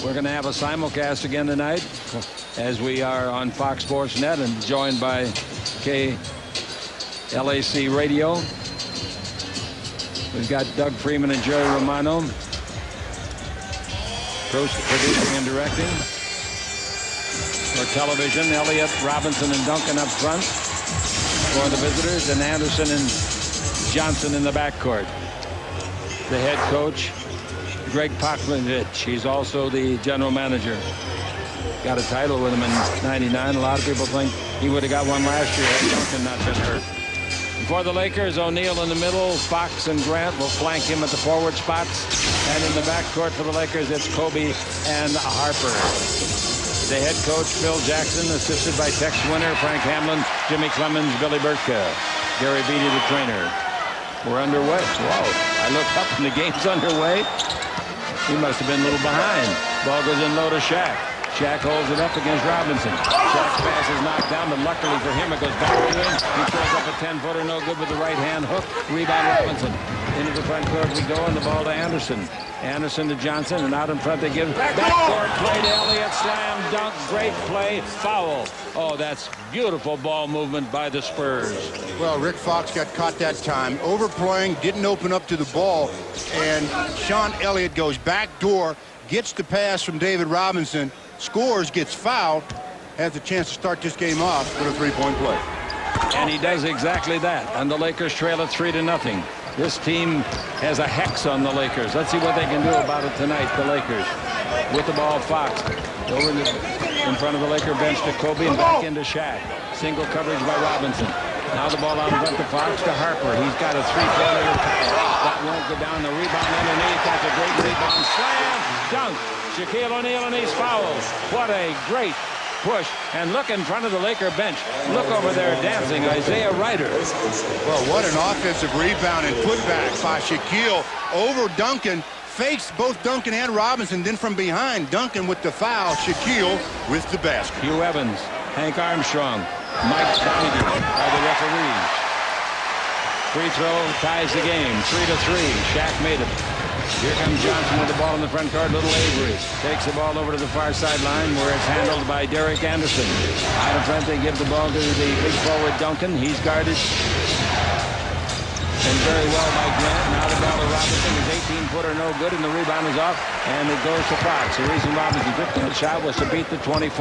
We're going to have a simulcast again tonight as we are on Fox Sports Net and joined by KLAC Radio. We've got Doug Freeman and Jerry Romano producing and directing. For television, Elliott, Robinson, and Duncan up front for the visitors, and Anderson and Johnson in the backcourt. The head coach, Greg Popovich. He's also the general manager. Got a title with him in '99. A lot of people think he would have got one last year had Duncan not been hurt. For the Lakers, O'Neal in the middle. Fox and Grant will flank him at the forward spots. And in the backcourt for the Lakers, it's Kobe and Harper. The head coach, Phil Jackson, assisted by Tex Winter, Frank Hamlin, Jimmy Clemens, Billy Burtka. Gary Beatty, the trainer. We're underway. Whoa. I looked up and the game's underway. He must have been a little behind. Ball goes in low to Shaq. Shaq holds it up against Robinson. Shaq's pass is knocked down, but luckily for him, it goes back to him. He throws up a 10-footer, no good with the right-hand hook. Rebound Robinson. Into the front court we go, and the ball to Anderson. Anderson to Johnson, and out in front they give backcourt play to Elliott. Slam, dunk, great play, foul. Oh, that's beautiful ball movement by the Spurs. Well, Rick Fox got caught that time. Overplaying, didn't open up to the ball, and Sean Elliott goes backdoor, gets the pass from David Robinson, scores, gets fouled, has a chance to start this game off with a three-point play. And he does exactly that, and the Lakers trail it 3-0. This team has a hex on the Lakers. Let's see what they can do about it tonight, the Lakers. With the ball, Fox. Over in front of the Laker bench to Kobe and back into Shaq. Single coverage by Robinson. Now the ball out in front to Fox to Harper. He's got a three-pointer tie. That won't go down. The rebound underneath. That's a great rebound. Slam! Dunk! Shaquille O'Neal and he's fouled. What a great push. And look in front of the Laker bench. Look over there dancing, Isaiah Ryder. Well, what an offensive rebound and putback by Shaquille over Duncan. Fakes both Duncan and Robinson. Then from behind, Duncan with the foul. Shaquille with the basket. Hugh Evans, Hank Armstrong, Mike Donaghy are the referees. Free throw ties the game. 3-3. Shaq made it. Here comes Johnson with the ball in the front court. Little Avery takes the ball over to the far sideline where it's handled by Derek Anderson. Out in front, they give the ball to the big forward Duncan. He's guarded and very well by Grant. Now the ball to Robinson. His 18-footer no good, and the rebound is off, and it goes to Fox. The reason Robinson took that shot was to beat the 24.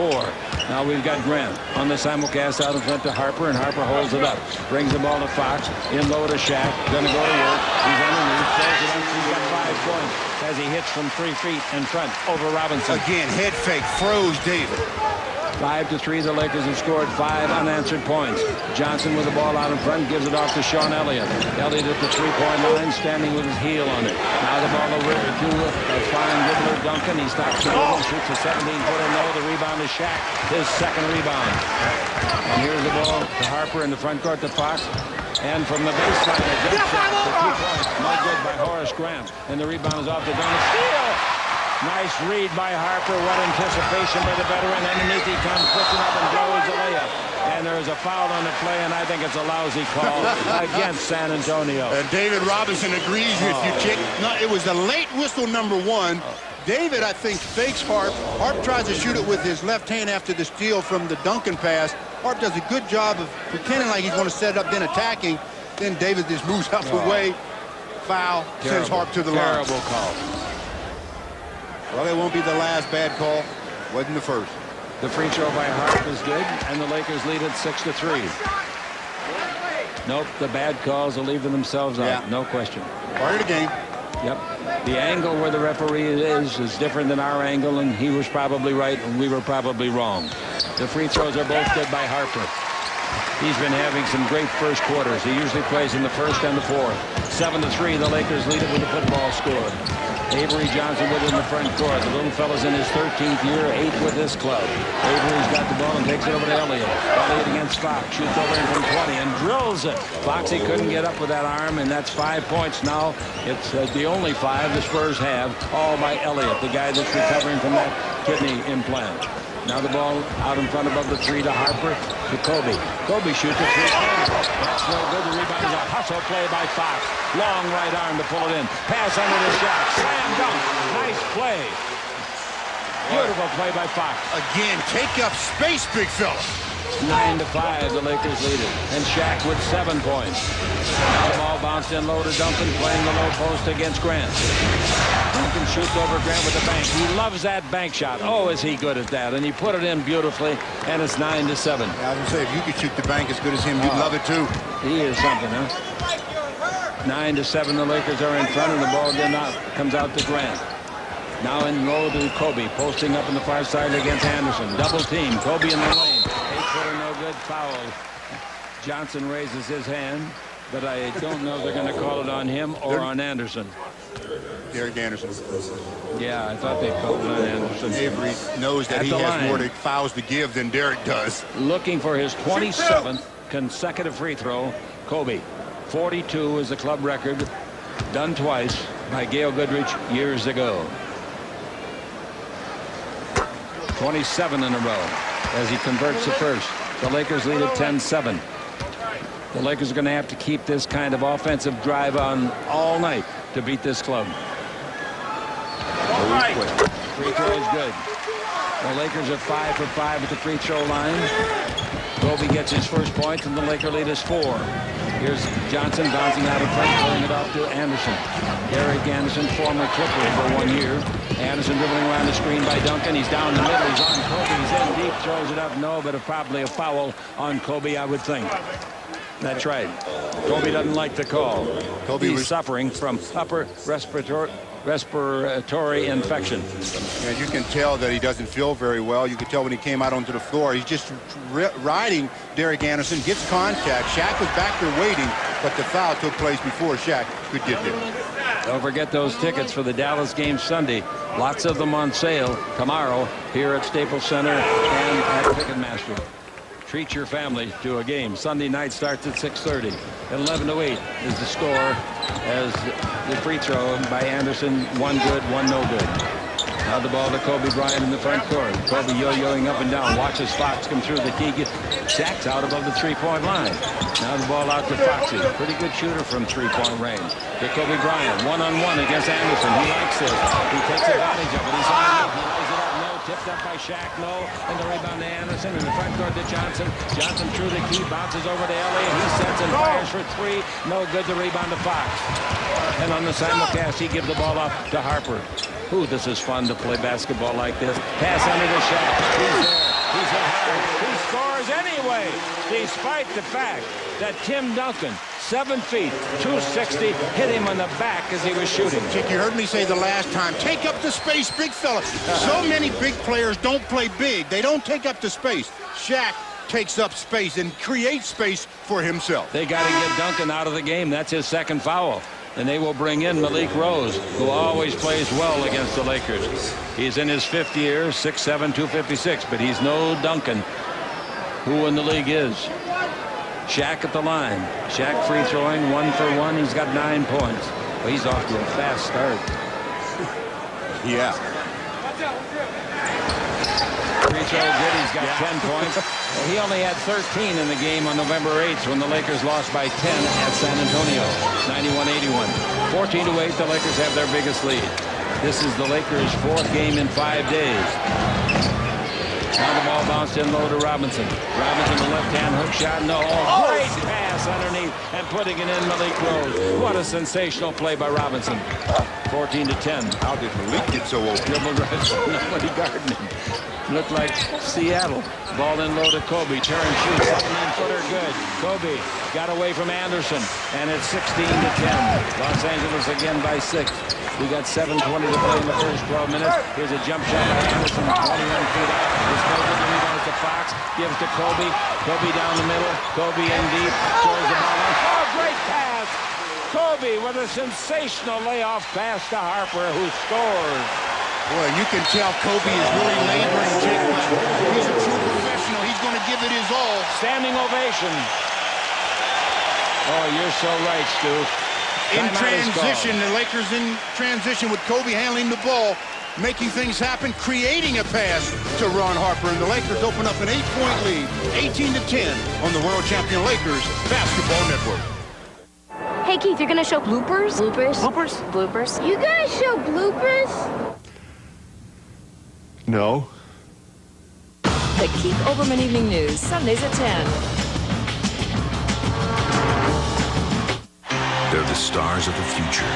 Now we've got Grant on the simulcast out in front to Harper, and Harper holds it up. Brings the ball to Fox. In low to Shaq. Going to go to work. He's underneath. Throws it up. He's got 5 points as he hits from 3 feet in front over Robinson. Again, head fake. Froze David. 5-3. The Lakers have scored 5 unanswered points. Johnson with the ball out in front gives it off to Sean Elliott. Elliott at the 3-point line, standing with his heel on it. Now the ball over to a fine dribbler, Duncan. He stops the dribble, shoots a 17-footer no. The rebound is Shaq, his second rebound. And here's the ball to Harper in the front court to Fox. And from the baseline, a jump shot for 2 points. No good by Horace Grant. And the rebound is off to Duncan. Steal! Nice read by Harper. What anticipation by the veteran. Underneath he comes, puts it up and blows the layup. And there is a foul on the play, and I think it's a lousy call against San Antonio. And David Robinson agrees with you, Chick. No, it was the late whistle number 1. David, I think, fakes Harp. Harp tries to shoot it with his left hand after the steal from the Duncan pass. Harp does a good job of pretending like he's going to set it up, then attacking. Then David just moves out the way. Foul. Sends Harp to the line. Terrible call. Well, it won't be the last bad call. Wasn't the first. The free throw by Harp is good, and the Lakers lead it 6-3. Nope, the bad calls will leave themselves out. No question. Part of the game. Yep. The angle where the referee is different than our angle, and he was probably right, and we were probably wrong. The free throws are both good by Harper. He's been having some great first quarters. He usually plays in the first and the fourth. 7-3, the Lakers lead it with a football score. Avery Johnson with it in the front court. The little fella's in his 13th year, 8th with this club. Avery's got the ball and takes it over to Elliott. Elliott against Fox. Shoots over him from 20 and drills it. Foxy couldn't get up with that arm, and that's 5 points now. It's the only 5 the Spurs have, all by Elliott, the guy that's recovering from that kidney implant. Now the ball out in front above the 3 to Harper to Kobe. Kobe shoots a 3-pointer. That's no good. The rebound is a hustle play by Fox. Long right arm to pull it in. Pass under the shot. Slam dunk. Nice play. Beautiful play by Fox. Again, take up space, big fella. 9-5, the Lakers lead it. And Shaq with 7 points. The ball bounced in low to Duncan, playing the low post against Grant. Duncan shoots over Grant with the bank. He loves that bank shot. Oh, is he good at that? And he put it in beautifully, and it's 9-7. Yeah, I was going to say, if you could shoot the bank as good as him, you'd love it too. He is something, huh? 9-7, the Lakers are in front, and the ball comes out to Grant. Now in low to Kobe, posting up in the far side against Anderson. Double team, Kobe in the lane. 8-footer, no good, foul. Johnson raises his hand, but I don't know if they're going to call it on him or on Anderson. Derek Anderson. Yeah, I thought they called it on Anderson. Avery knows that he has more fouls to give than Derek does. Looking for his 27th consecutive free throw, Kobe. 42 is the club record, done twice by Gail Goodrich years ago. 27 in a row as he converts the first. The Lakers lead at 10-7. The Lakers are going to have to keep this kind of offensive drive on all night to beat this club. Free throw is good. The Lakers are 5 for 5 at the free throw line. Kobe gets his first point, and the Laker lead is 4. Here's Johnson bouncing out of front, throwing it off to Anderson. Derek Anderson, former Clipper for 1 year. Anderson dribbling around the screen by Duncan. He's down the middle. He's on Kobe. He's in deep, throws it up. No, but probably a foul on Kobe, I would think. That's right. Kobe doesn't like the call. He's suffering from upper respiratory infection. And you can tell that he doesn't feel very well. You can tell when he came out onto the floor. He's just riding Derek Anderson, gets contact. Shaq was back there waiting, but the foul took place before Shaq could get there. Don't forget those tickets for the Dallas game Sunday. Lots of them on sale tomorrow here at Staples Center and at Ticketmaster. Treat your family to a game. Sunday night starts at 6:30. 11-8 is the score as the free throw by Anderson. 1 good, 1 no good. Now the ball to Kobe Bryant in the front court. Kobe yo-yoing up and down. Watches Fox come through the key. Shaq's out above the three-point line. Now the ball out to Foxy. Pretty good shooter from three-point range. To Kobe Bryant. One-on-one against Anderson. He likes this. He takes advantage of it. He's on it. He lays it up. No. Tipped up by Shaq. No. And the rebound to Anderson. In the front court to Johnson. Johnson through the key. Bounces over to Elliott. He sets and fires for 3. No good. The rebound to Fox. And on the simulcast, he gives the ball up to Harper. Ooh, this is fun to play basketball like this. Pass under the Shaq. He's there. He's hit hard. He scores anyway, despite the fact that Tim Duncan, 7 feet, 260, hit him on the back as he was shooting. Chick, you heard me say the last time, take up the space, big fella. So many big players don't play big. They don't take up the space. Shaq takes up space and creates space for himself. They got to get Duncan out of the game. That's his second foul. And they will bring in Malik Rose, who always plays well against the Lakers. He's in his 5th year, 6'7", 256, but he's no Duncan, who in the league is. Shaq at the line. Shaq free throwing, 1 for 1. He's got 9 points. Well, he's off to a fast start. Yeah. Free throw good. He's got 10 points. Well, he only had 13 in the game on November 8th when the Lakers lost by 10 at San Antonio, 91-81. 14-8, the Lakers have their biggest lead. This is the Lakers' 4th game in 5 days. Now the ball bounced in low to Robinson. Robinson, the left-hand hook shot. No, great pass underneath and putting it in Malik Rose. What a sensational play by Robinson. 14-10. How did Malik get so open? Dribbled right, nobody guarding him. Looked like Seattle. Ball in low to Kobe. Turn, shoots, 7-footer, good. Kobe got away from Anderson, and it's 16-10. Los Angeles again by 6. We got 7:20 to play in the first 12 minutes. Here's a jump shot by Anderson, 21 feet out. It's Kobe, the rebound to Fox, gives to Kobe. Kobe down the middle. Kobe in deep, throws the ball in. Oh, great pass! Kobe with a sensational layoff pass to Harper, who scores. Boy, you can tell Kobe is really laboring, Chick, but he's a true professional. He's going to give it his all. Standing ovation. Oh, you're so right, Stu. In transition, the Lakers in transition with Kobe handling the ball, making things happen, creating a pass to Ron Harper, and the Lakers open up an 8-point lead, 18-10 on the world champion Lakers Basketball Network. Hey, Keith, you're gonna show bloopers? Bloopers? Bloopers? Bloopers. You guys show bloopers? No. The Keith Olbermann Evening News, Sundays at 10. They're the stars of the future,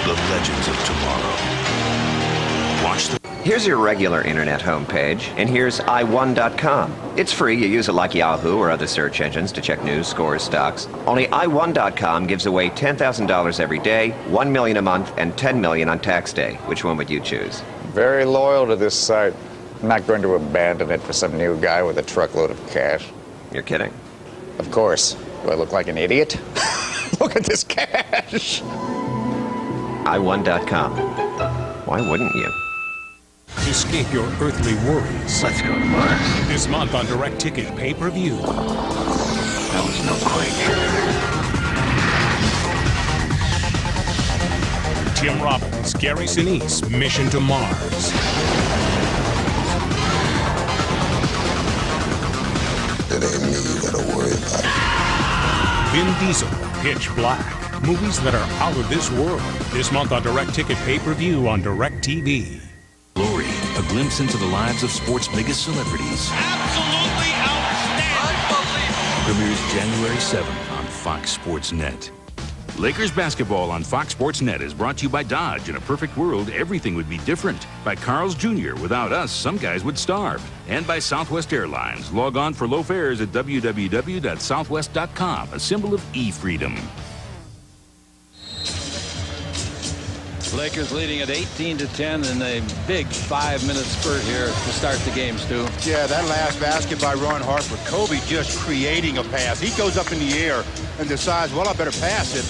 the legends of tomorrow. Watch them. Here's your regular internet homepage, and here's i1.com. It's free. You use it like Yahoo or other search engines to check news, scores, stocks. Only i1.com gives away $10,000 every day, $1 million a month, and $10 million on tax day. Which one would you choose? Very loyal to this site. I'm not going to abandon it for some new guy with a truckload of cash. You're kidding. Of course. Do I look like an idiot? Look at this cash. i1.com. Why wouldn't you? Escape your earthly worries. Let's go to Mars. This month on Direct Ticket pay-per-view. That was no quake. Tim Robbins, Gary Sinise, Mission to Mars. It ain't me you gotta worry about. Vin Diesel, Pitch Black. Movies that are out of this world. This month on Direct Ticket pay-per-view on Direct TV. Glory, a glimpse into the lives of sports' biggest celebrities. Absolutely outstanding. Premieres January 7th on Fox Sports Net. Lakers basketball on Fox Sports Net is brought to you by Dodge. In a perfect world, everything would be different. By Carl's Jr. Without us, some guys would starve. And by Southwest Airlines. Log on for low fares at www.southwest.com, a symbol of e-freedom. Lakers leading at 18-10 in a big 5-minute spurt here to start the game, Stu. Yeah, that last basket by Ron Harper. Kobe just creating a pass. He goes up in the air and decides, well, I better pass it.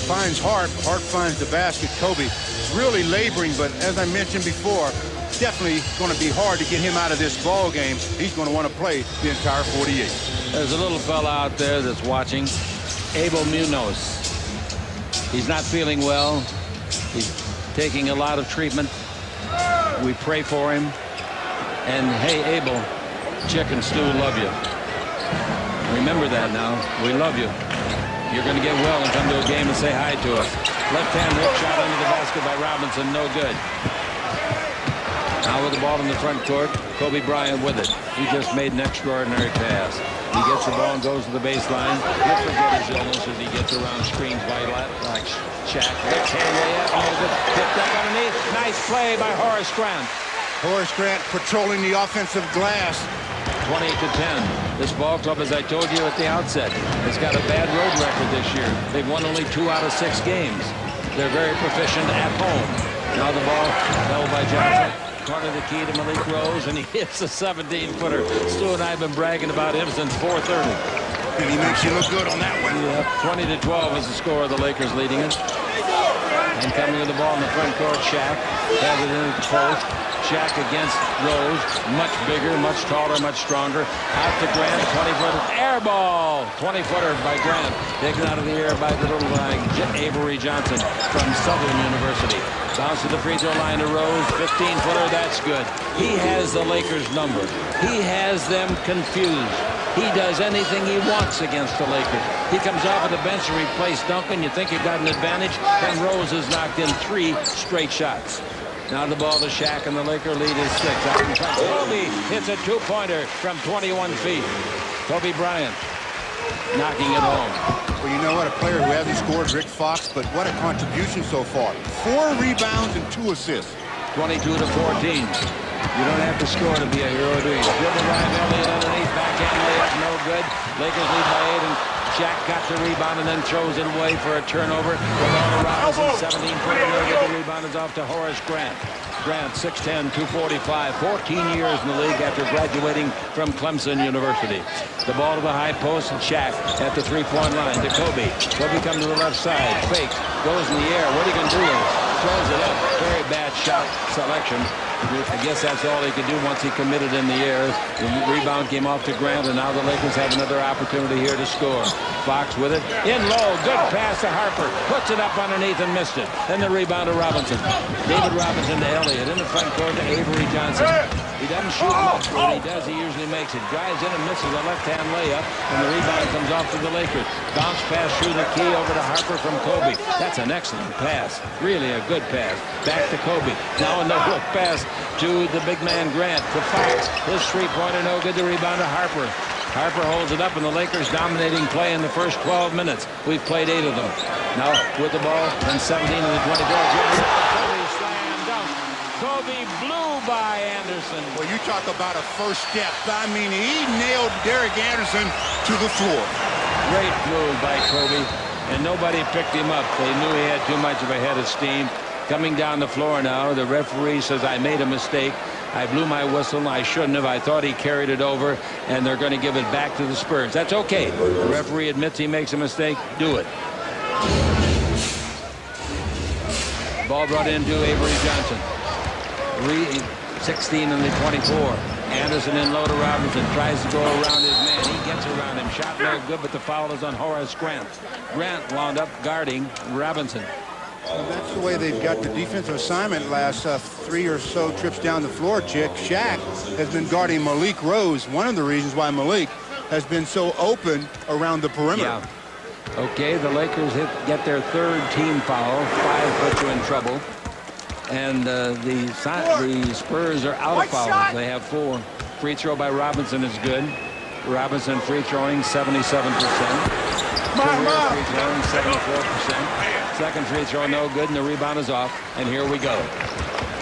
Finds Hart. Hart finds the basket. Kobe really laboring, but as I mentioned before, definitely going to be hard to get him out of this ball game. He's going to want to play the entire 48. There's a little fella out there that's watching, Abel Munoz. He's not feeling well. He's taking a lot of treatment. We pray for him. And hey, Abel, Chick and Stu love you. Remember that now. We love you. You're going to get well and come to a game and say hi to us. Left-hand hook shot into the basket by Robinson. No good. Now with the ball in the front court, Kobe Bryant with it. He just made an extraordinary pass. He gets the ball and goes to the baseline. He'll forget his illness as he gets around screens like Shaq. Left-hand layup, no good. Picked up underneath. Nice play by Horace Grant. Horace Grant patrolling the offensive glass. 20-10. This ball club, as I told you at the outset, has got a bad road record this year. They've won only 2 out of 6 games. They're very proficient at home. Now the ball held by Johnson. Corner the key to Malik Rose, and he hits a 17-footer. Stu and I have been bragging about him since 4:30. And he makes you look good on that one. Yeah, 20-12 is the score of the Lakers leading it. And coming with the ball in the front court, Shaq has it in the post. Shaq against Rose, much bigger, much taller, much stronger. Out to Grant, 20-footer, air ball, 20-footer by Grant. Taken out of the air by the little guy, Avery Johnson from Southern University. Bounce to the free throw line to Rose, 15-footer, that's good. He has the Lakers number. He has them confused. He does anything he wants against the Lakers. He comes off of the bench to replace Duncan. You think he got an advantage, and Rose has knocked in 3 straight shots. Now the ball to Shaq, and the Laker lead is 6. Out in front. Kobe hits a 2-pointer from 21 feet. Kobe Bryant knocking it home. Well, you know what? A player who hasn't scored, Rick Fox, but what a contribution so far. 4 rebounds and 2 assists. 22-14. You don't have to score to be a hero, do you? Dribble right, Elliott underneath, backhand layup, no good. Lakers lead by 8, and Shaq got the rebound and then throws it away for a turnover. The ball to Robinson, 17-footer, no good. The rebound is off to Horace Grant. Grant, 6'10", 245, 14 years in the league after graduating from Clemson University. The ball to the high post, and Shaq at the 3-point line to Kobe. Kobe comes to the left side, fakes, goes in the air. What are you going to do? Throws it up. Very bad shot selection. I guess that's all he could do once he committed in the air. The rebound came off to Grant, and now the Lakers have another opportunity here to score. Fox with it. In low. Good pass to Harper. Puts it up underneath and missed it. Then the rebound to Robinson. David Robinson to Elliott. In the front court to Avery Johnson. He doesn't shoot much, but when he does, he usually makes it. Drives in and misses a left-hand layup, and the rebound comes off to the Lakers. Bounce pass through the key over to Harper from Kobe. That's an excellent pass. Really a good pass. Back to to Kobe. Now a no-look pass to the big man Grant to Fox. His three-pointer no good. The rebound to Harper. Harper holds it up, and the Lakers dominating play in the first 12 minutes. We've played 8 of them. Now with the ball and 17 of the 24. Kobe slam dunk. Kobe blew by Anderson. Well, you talk about a first step. I mean, he nailed Derek Anderson to the floor. Great move by Kobe, and nobody picked him up. They knew he had too much of a head of steam. Coming down the floor now, the referee says, I made a mistake. I blew my whistle. I shouldn't have. I thought he carried it over, and they're going to give it back to the Spurs. That's okay. The referee admits he makes a mistake. Do it. Ball brought in to Avery Johnson. 16 in the 24. Anderson in low to Robinson. Tries to go around his man. He gets around him. Shot no good, but the foul is on Horace Grant. Grant wound up guarding Robinson. Well, that's the way they've got the defensive assignment last 3 or so trips down the floor, Chick. Shaq has been guarding Malik Rose. One of the reasons why Malik has been so open around the perimeter. Yeah. Okay, the Lakers get their third team foul. 5 puts you in trouble. And the Spurs are out of fouls. They have 4. Free throw by Robinson is good. Robinson free throwing 77%. Career free throwing 74%. Second free throw no good, and the rebound is off. And here we go.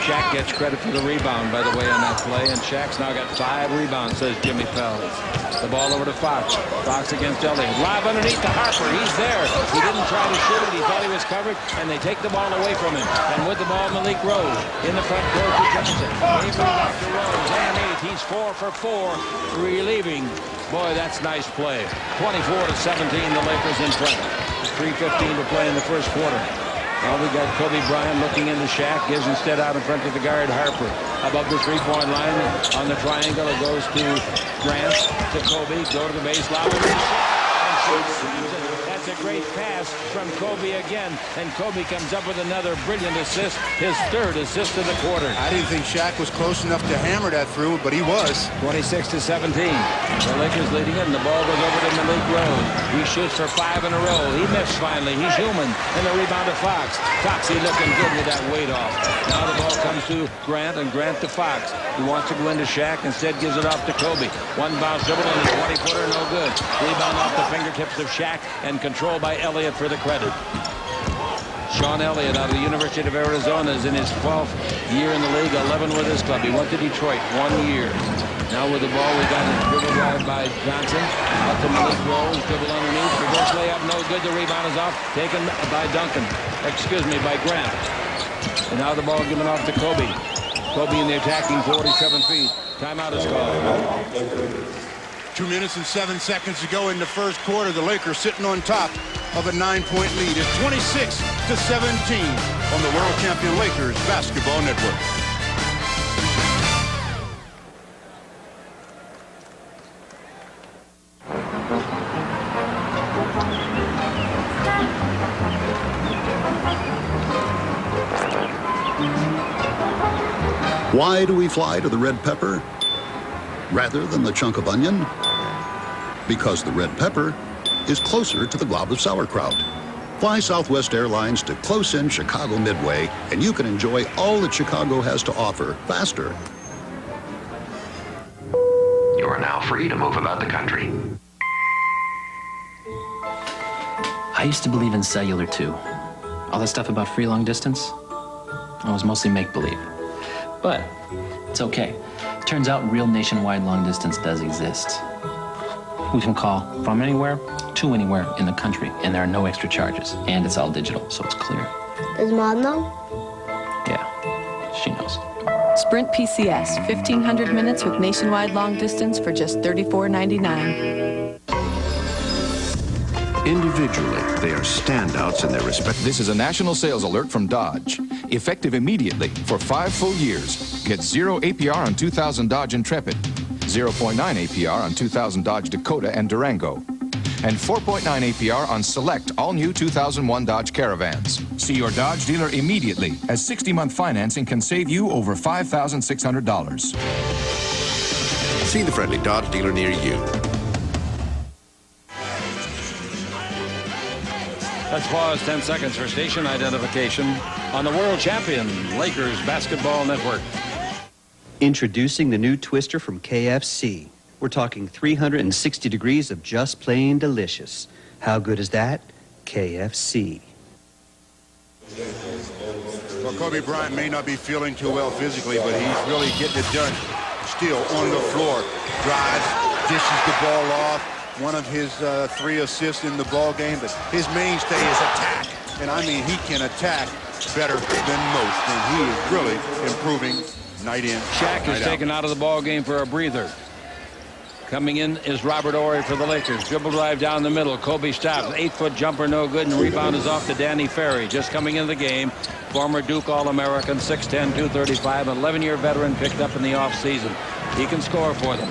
Shaq gets credit for the rebound, by the way, on that play. And Shaq's now got 5 rebounds, says Jimmy Pels. The ball over to Fox. Fox against Elliott. Live underneath to Harper. He's there. He didn't try to shoot it. He thought he was covered, and they take the ball away from him. And with the ball, Malik Rose in the front court to Johnson. He back to Rose. And 8. He's 4 for 4, relieving. Boy, that's nice play. 24-17, the Lakers in front. 3:15 to play in the first quarter. Well, we got Kobe Bryant looking into Shaq. Gives instead out in front of the guard, Harper. Above the three-point line on the triangle. It goes to Grant, to Kobe. Go to the baseline. That's a great pass from Kobe again. And Kobe comes up with another brilliant assist. His 3rd assist of the quarter. I didn't think Shaq was close enough to hammer that through, but he was. 26-17. The Lakers leading it, and the ball goes over to Malik Rose. He shoots for 5 in a row. He missed finally. He's human. And the rebound to Fox. Foxy looking good with that weight off. Now the ball comes to Grant, and Grant to Fox. He wants to go into Shaq. Instead gives it off to Kobe. One bounce dribble, and the 20-footer no good. Rebound off the fingertips of Shaq, and controlled by Elliott for the credit. Sean Elliott out of the University of Arizona is in his 12th year in the league, 11 with his club. He went to Detroit 1 year. Now with the ball, we got a dribble drive by Johnson. Up to Malik Rose, dribble underneath. Reverse layup, no good. The rebound is off. Taken by Duncan. Excuse me, by Grant. And now the ball given off to Kobe. Kobe in the attacking 47 feet. Timeout is called. 2 minutes and 7 seconds to go in the first quarter. The Lakers sitting on top of a 9-point lead. It's 26-17 on the World Champion Lakers Basketball Network. Why do we fly to the red pepper rather than the chunk of onion? Because the red pepper is closer to the glob of sauerkraut. Fly Southwest Airlines to close-in Chicago Midway, and you can enjoy all that Chicago has to offer faster. You are now free to move about the country. I used to believe in cellular too. All that stuff about free long distance, it was mostly make-believe. But it's okay. Turns out real nationwide long distance does exist. We can call from anywhere to anywhere in the country, and there are no extra charges. And it's all digital, so it's clear. Does Mom know? Yeah, she knows. Sprint PCS, 1,500 minutes with nationwide long distance for just $34.99. Individually, they are standouts in their respect. This is a national sales alert from Dodge. Effective immediately for 5 full years. Get 0 APR on 2000 Dodge Intrepid, 0.9 APR on 2000 Dodge Dakota and Durango, and 4.9 APR on select all-new 2001 Dodge Caravans. See your Dodge dealer immediately, as 60-month financing can save you over $5,600. See the friendly Dodge dealer near you. Let's pause 10 seconds for station identification on the world champion Lakers Basketball Network. Introducing the new Twister from KFC. We're talking 360 degrees of just plain delicious. How good is that? KFC. Well, Kobe Bryant may not be feeling too well physically, but he's really getting it done. Still on the floor. Drives, dishes the ball off. One of his 3 assists in the ball game, but his mainstay is attack. And I mean, he can attack better than most, and he is really improving night in. Shaq is taken out of the ball game for a breather. Coming in is Robert Horry for the Lakers. Dribble drive down the middle. Kobe stops. 8-foot jumper, no good, and rebound is off to Danny Ferry. Just coming into the game, former Duke All-American, 6'10", 235, 11-year veteran picked up in the offseason. He can score for them.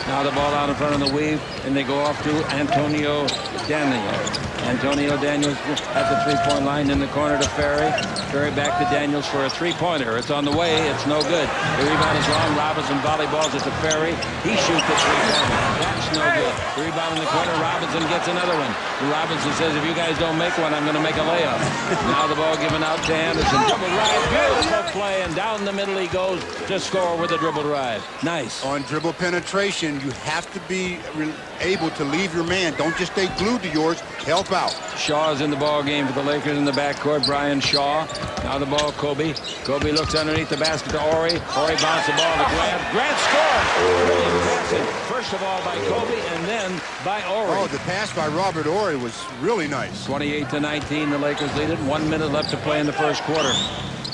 Now the ball out in front of the weave, and they go off to Antonio Daniels. Antonio Daniels at the three-point line in the corner to Ferry. Ferry back to Daniels for a three-pointer. It's on the way. It's no good. The rebound is wrong. Robinson volleyballs it to Ferry. He shoots the three-pointer. That's no good. The rebound in the corner. Robinson gets another one. Robinson says, if you guys don't make one, I'm going to make a layup. Now the ball given out to Anderson. Dribble drive. Beautiful play. And down the middle he goes to score with a dribble drive. Nice. On dribble penetration, you have to be able to leave your man. Don't just stay glued to yours. Help out. Shaw's in the ball game for the Lakers in the backcourt. Brian Shaw. Now the ball, Kobe. Kobe looks underneath the basket to Horry. Horry bounces the ball to Grant. Grant scores! First of all by Kobe and then by Horry. Oh, the pass by Robert Horry was really nice. 28-19, the Lakers lead it. 1 minute left to play in the first quarter.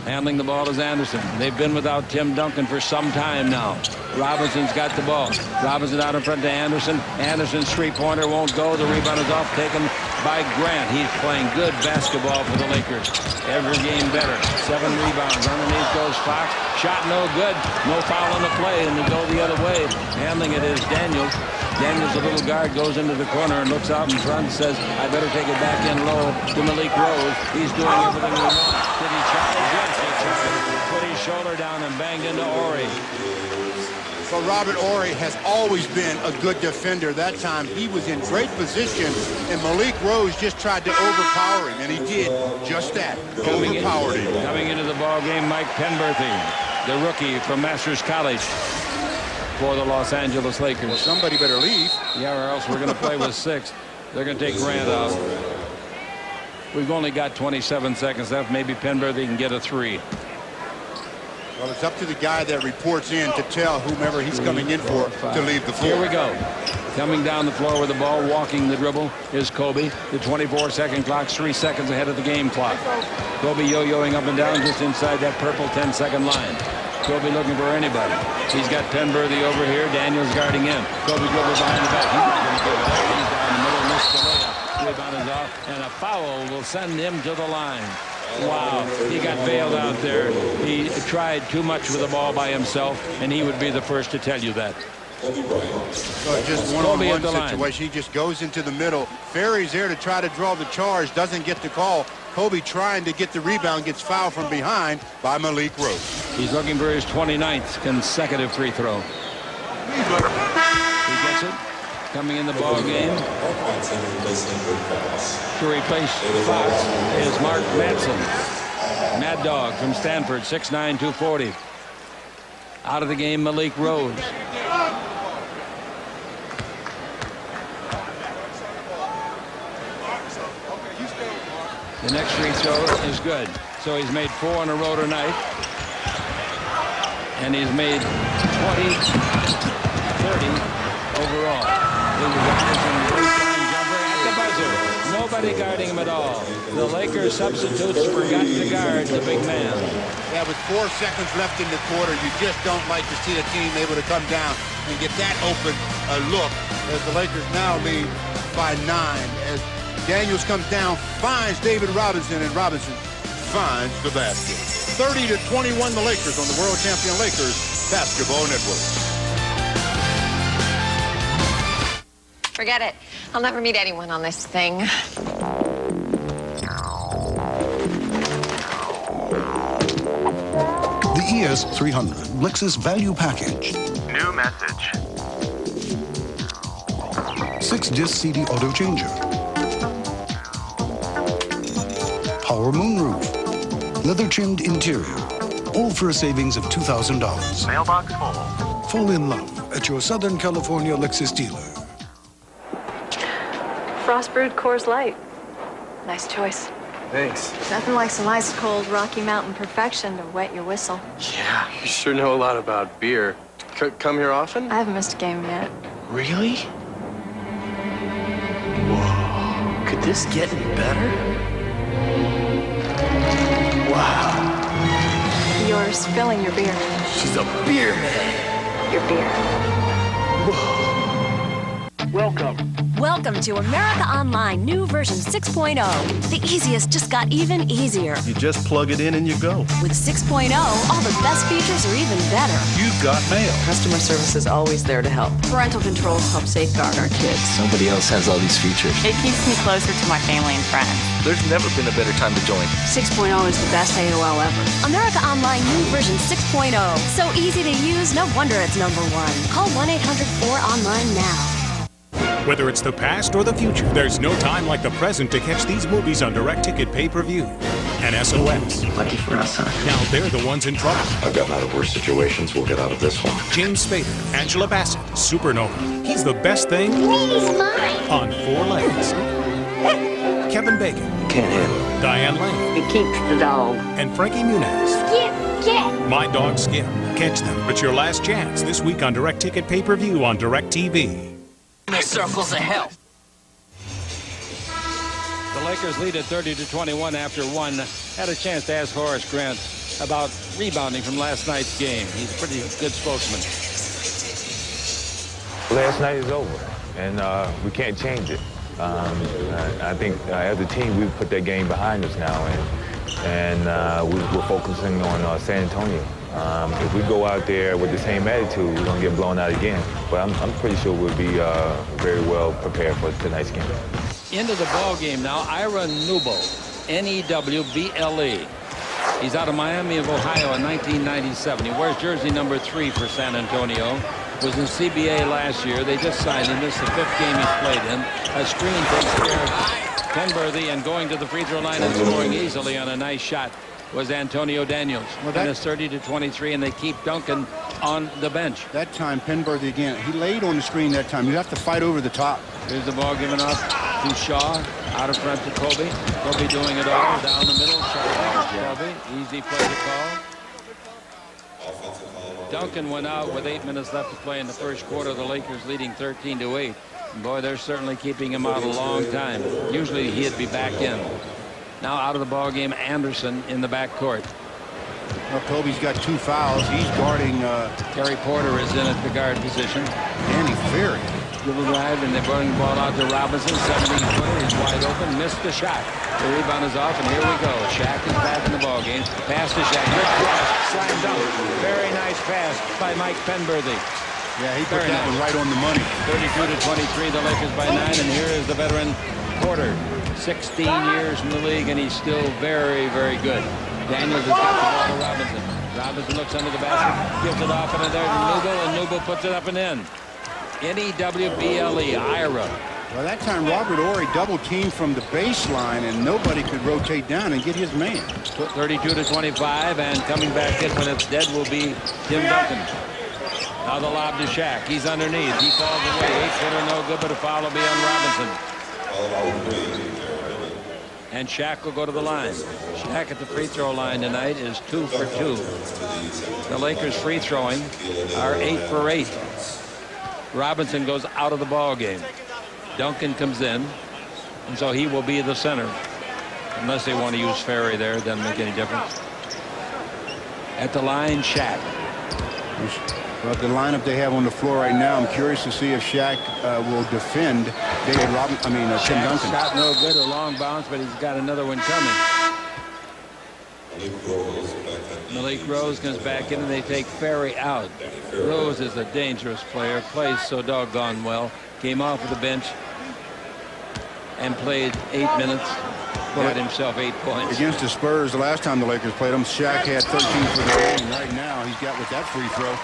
Handling the ball is Anderson. They've been without Tim Duncan for some time now. Robinson's got the ball. Robinson out in front to Anderson. Anderson's three-pointer won't go. The rebound is off, taken by Grant. He's playing good basketball for the Lakers. Every game better. 7 rebounds. Underneath goes Fox. Shot no good. No foul on the play, and they go the other way. Handling it is Daniels. Daniels, the little guard, goes into the corner and looks out in front and says, I better take it back in low to Malik Rose. He's doing everything we want. Did he try? Yes, he tried. Put his shoulder down and banged into Horry. So Robert Horry has always been a good defender. That time he was in great position, and Malik Rose just tried to overpower him, and he did just that. Overpowered him. Coming into the ball game, Mike Penberthy, the rookie from Masters College for the Los Angeles Lakers. Well, somebody better leave. Yeah, or else we're going to play with 6. They're going to take Grant out. We've only got 27 seconds left. Maybe Penberthy can get a 3. Well, it's up to the guy that reports in to tell whomever he's coming in for to leave the floor. Here we go. Coming down the floor with the ball, walking the dribble is Kobe. The 24-second clock's 3 seconds ahead of the game clock. Kobe yo-yoing up and down just inside that purple 10-second line. Kobe looking for anybody. He's got Penberthy over here. Daniels guarding in. Kobe dribbles behind the back. He's not going to give it up. He's down the middle, missed the layup. Rebound is off, and a foul will send him to the line. Wow, he got bailed out there. He tried too much with the ball by himself, and he would be the first to tell you that. So just one-on-one situation. He just goes into the middle. Ferry's there to try to draw the charge, doesn't get the call. Kobe trying to get the rebound, gets fouled from behind by Malik Rose. He's looking for his 29th consecutive free throw. He gets it. Coming in the ball game to replace Fox is Mark Madsen. Mad Dog from Stanford, 6'9", 240. Out of the game, Malik Rose. The next free throw is good. So he's made 4 in a row tonight. And he's made 20, 30 overall. He was a baseline jumper at the buzzer. Nobody guarding him at all. The Lakers substitutes forgot to guard the big man. Yeah, with 4 seconds left in the quarter, you just don't like to see a team able to come down and get that open a look as the Lakers now lead by 9. As Daniels comes down, finds David Robinson, and Robinson finds the basket. 30-21, the Lakers on the world champion Lakers Basketball Network. Forget it. I'll never meet anyone on this thing. The ES300, Lexus Value Package. New message. 6-disc CD auto changer. power moonroof, leather-trimmed interior, all for a savings of $2,000. Mailbox full. Fall in love at your Southern California Lexus dealer. Frost brewed Coors Light. Nice choice. Thanks. Nothing like some ice cold Rocky Mountain perfection to wet your whistle. Yeah, you sure know a lot about beer. Come here often? I haven't missed a game yet. Really? Whoa. Could this get any better? Wow. You're spilling your beer. She's a beer man. Your beer. Whoa. Welcome. Welcome to America Online, new version 6.0. The easiest just got even easier. You just plug it in and you go. With 6.0, all the best features are even better. You've got mail. Customer service is always there to help. Parental controls help safeguard our kids. Nobody else has all these features. It keeps me closer to my family and friends. There's never been a better time to join. 6.0 is the best AOL ever. America Online, new version 6.0. So easy to use, no wonder it's #1. Call 1-800-4ONLINE now. Whether it's the past or the future, there's no time like the present to catch these movies on direct ticket pay-per-view. And SOS. Lucky for us, huh? Now they're the ones in trouble. I've gotten out of worse situations. We'll get out of this one. James Spader, Angela Bassett, Supernova. He's the best thing on 4 legs. Kevin Bacon. Can't handle it. Diane Lane. It keeps the dog. And Frankie Muniz. Skip. My Dog Skip. Catch them. It's your last chance this week on direct ticket pay-per-view on DirecTV. Circles of hell. The Lakers lead at 30-21 after 1. Had a chance to ask Horace Grant about rebounding from last night's game. He's a pretty good spokesman. Last night is over, and we can't change it. I think as a team, we've put that game behind us now, and we're focusing on San Antonio. If we go out there with the same attitude, we're going to get blown out again. But I'm pretty sure we'll be very well prepared for tonight's game. Into the ball game now, Ira Newble, N-E-W-B-L-E. He's out of Miami of Ohio in 1997. He wears jersey number 3 for San Antonio. Was in CBA last year. They just signed him. This is the 5th game he's played in. A screen takes care of Penberthy, and going to the free throw line and scoring easily on a nice shot was Antonio Daniels. And it's 30-23, and they keep Duncan on the bench. That time, Penberthy again. He laid on the screen that time. You have to fight over the top. Here's the ball given up to Shaw. Out in front to Kobe. Kobe doing it all. Down the middle. Kobe. Easy play to call. Duncan went out with 8 minutes left to play in the first quarter. The Lakers leading 13-8. Boy, they're certainly keeping him out a long time. Usually he'd be back in. Now out of the ball game, Anderson in the backcourt. Well, Kobe's got 2 fouls. He's guarding. Terry Porter is in at the guard position. Danny Ferry. Dribble drive, and they're throwing the ball out to Robinson. 17-footer. He's wide open. Missed the shot. The rebound is off, and here we go. Shaq is back in the ball game. Pass to Shaq. Good cross. Slam dunk. Very nice pass by Mike Penberthy. Yeah, he put that one right on the money. 32-23. The Lakers by 9, and here is the veteran Porter. 16 years in the league, and he's still very, very good. Daniels has got the ball to Robinson. Robinson looks under the basket, gives it off into there to Newble, and Newble puts it up and in. N-E-W-B-L-E, Ira. Well, that time Robert Horry double-teamed from the baseline, and nobody could rotate down and get his man. 32-25, and coming back in when it's dead will be Tim Duncan. Now the lob to Shaq. He's underneath. He falls away. 8-footer, no good, but a foul will be on Robinson. And Shaq will go to the line. Shaq at the free throw line tonight is 2 for 2. The Lakers free throwing are 8 for 8. Robinson goes out of the ball game. Duncan comes in, and so he will be the center. Unless they want to use Ferry there, it doesn't make any difference. At the line, Shaq. Well, the lineup they have on the floor right now, I'm curious to see if Shaq will defend Tim Duncan. Shot no good, a long bounce, but he's got another one coming. Malik Rose comes back in, and they take Ferry out. Rose is a dangerous player, plays so doggone well. Came off of the bench and played 8 minutes. Got himself 8 points. Against the Spurs, the last time the Lakers played them, Shaq had 13 for the game. Right now, he's got with that free throw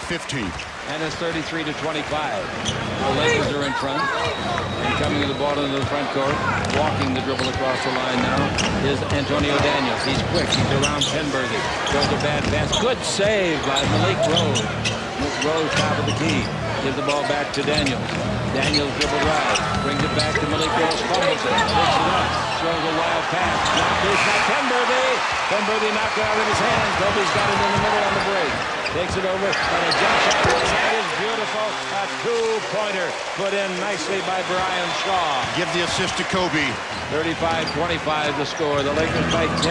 15. And it's 33-25. The Lakers are in front. And coming to the ball into the front court, walking the dribble across the line now is Antonio Daniels. He's quick. He's around Penberthy. Goes a bad pass. Good save by Malik Rose. Rose top of the key. Gives the ball back to Daniels. Daniels dribble drive. Brings it back to Malik Rose. Fumbles it. Picks it up. Throws a wild pass. It's not Penberthy. Penberthy knocked it out of his hands. Kobe's got it in the middle on the break. Takes it over, and a jump shot. That is beautiful. A two-pointer put in nicely by Brian Shaw. Give the assist to Kobe. 35-25 the score. The Lakers by 10.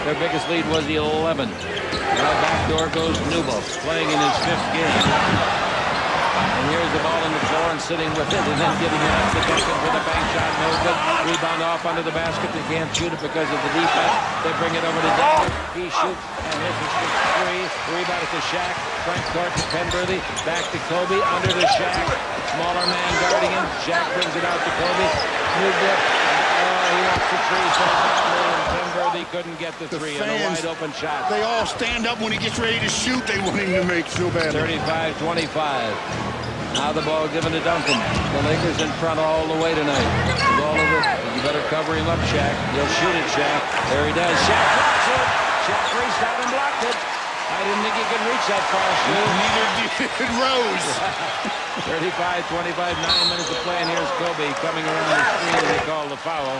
Their biggest lead was 11. Now backdoor goes Newbold, playing in his 5th game. And here's the ball on the floor and sitting with it, and then giving it up to Duncan for the bank shot. No good. Rebound off under the basket. They can't shoot it because of the defense. They bring it over to Daniels. He shoots and hits a three. Rebound to Shaq. Front court to Penberthy. Back to Kobe. Under the Shaq. Smaller man guarding him. Shaq brings it out to Kobe. Moved it. He wants the three. So Penberthy couldn't get the three. And a wide open shot. They all stand up when he gets ready to shoot. They want him to make so bad. 35-25. Now the ball given to Duncan. The Lakers in front all the way tonight. The ball over. You better cover him up, Shaq. He'll shoot it, Shaq. There he does. Shaq blocks it. Shaq reached out and blocked it. I didn't think he could reach that far. Neither did Rose. 35-25, 9 minutes of play, and here's Kobe coming around the screen, and they call the foul.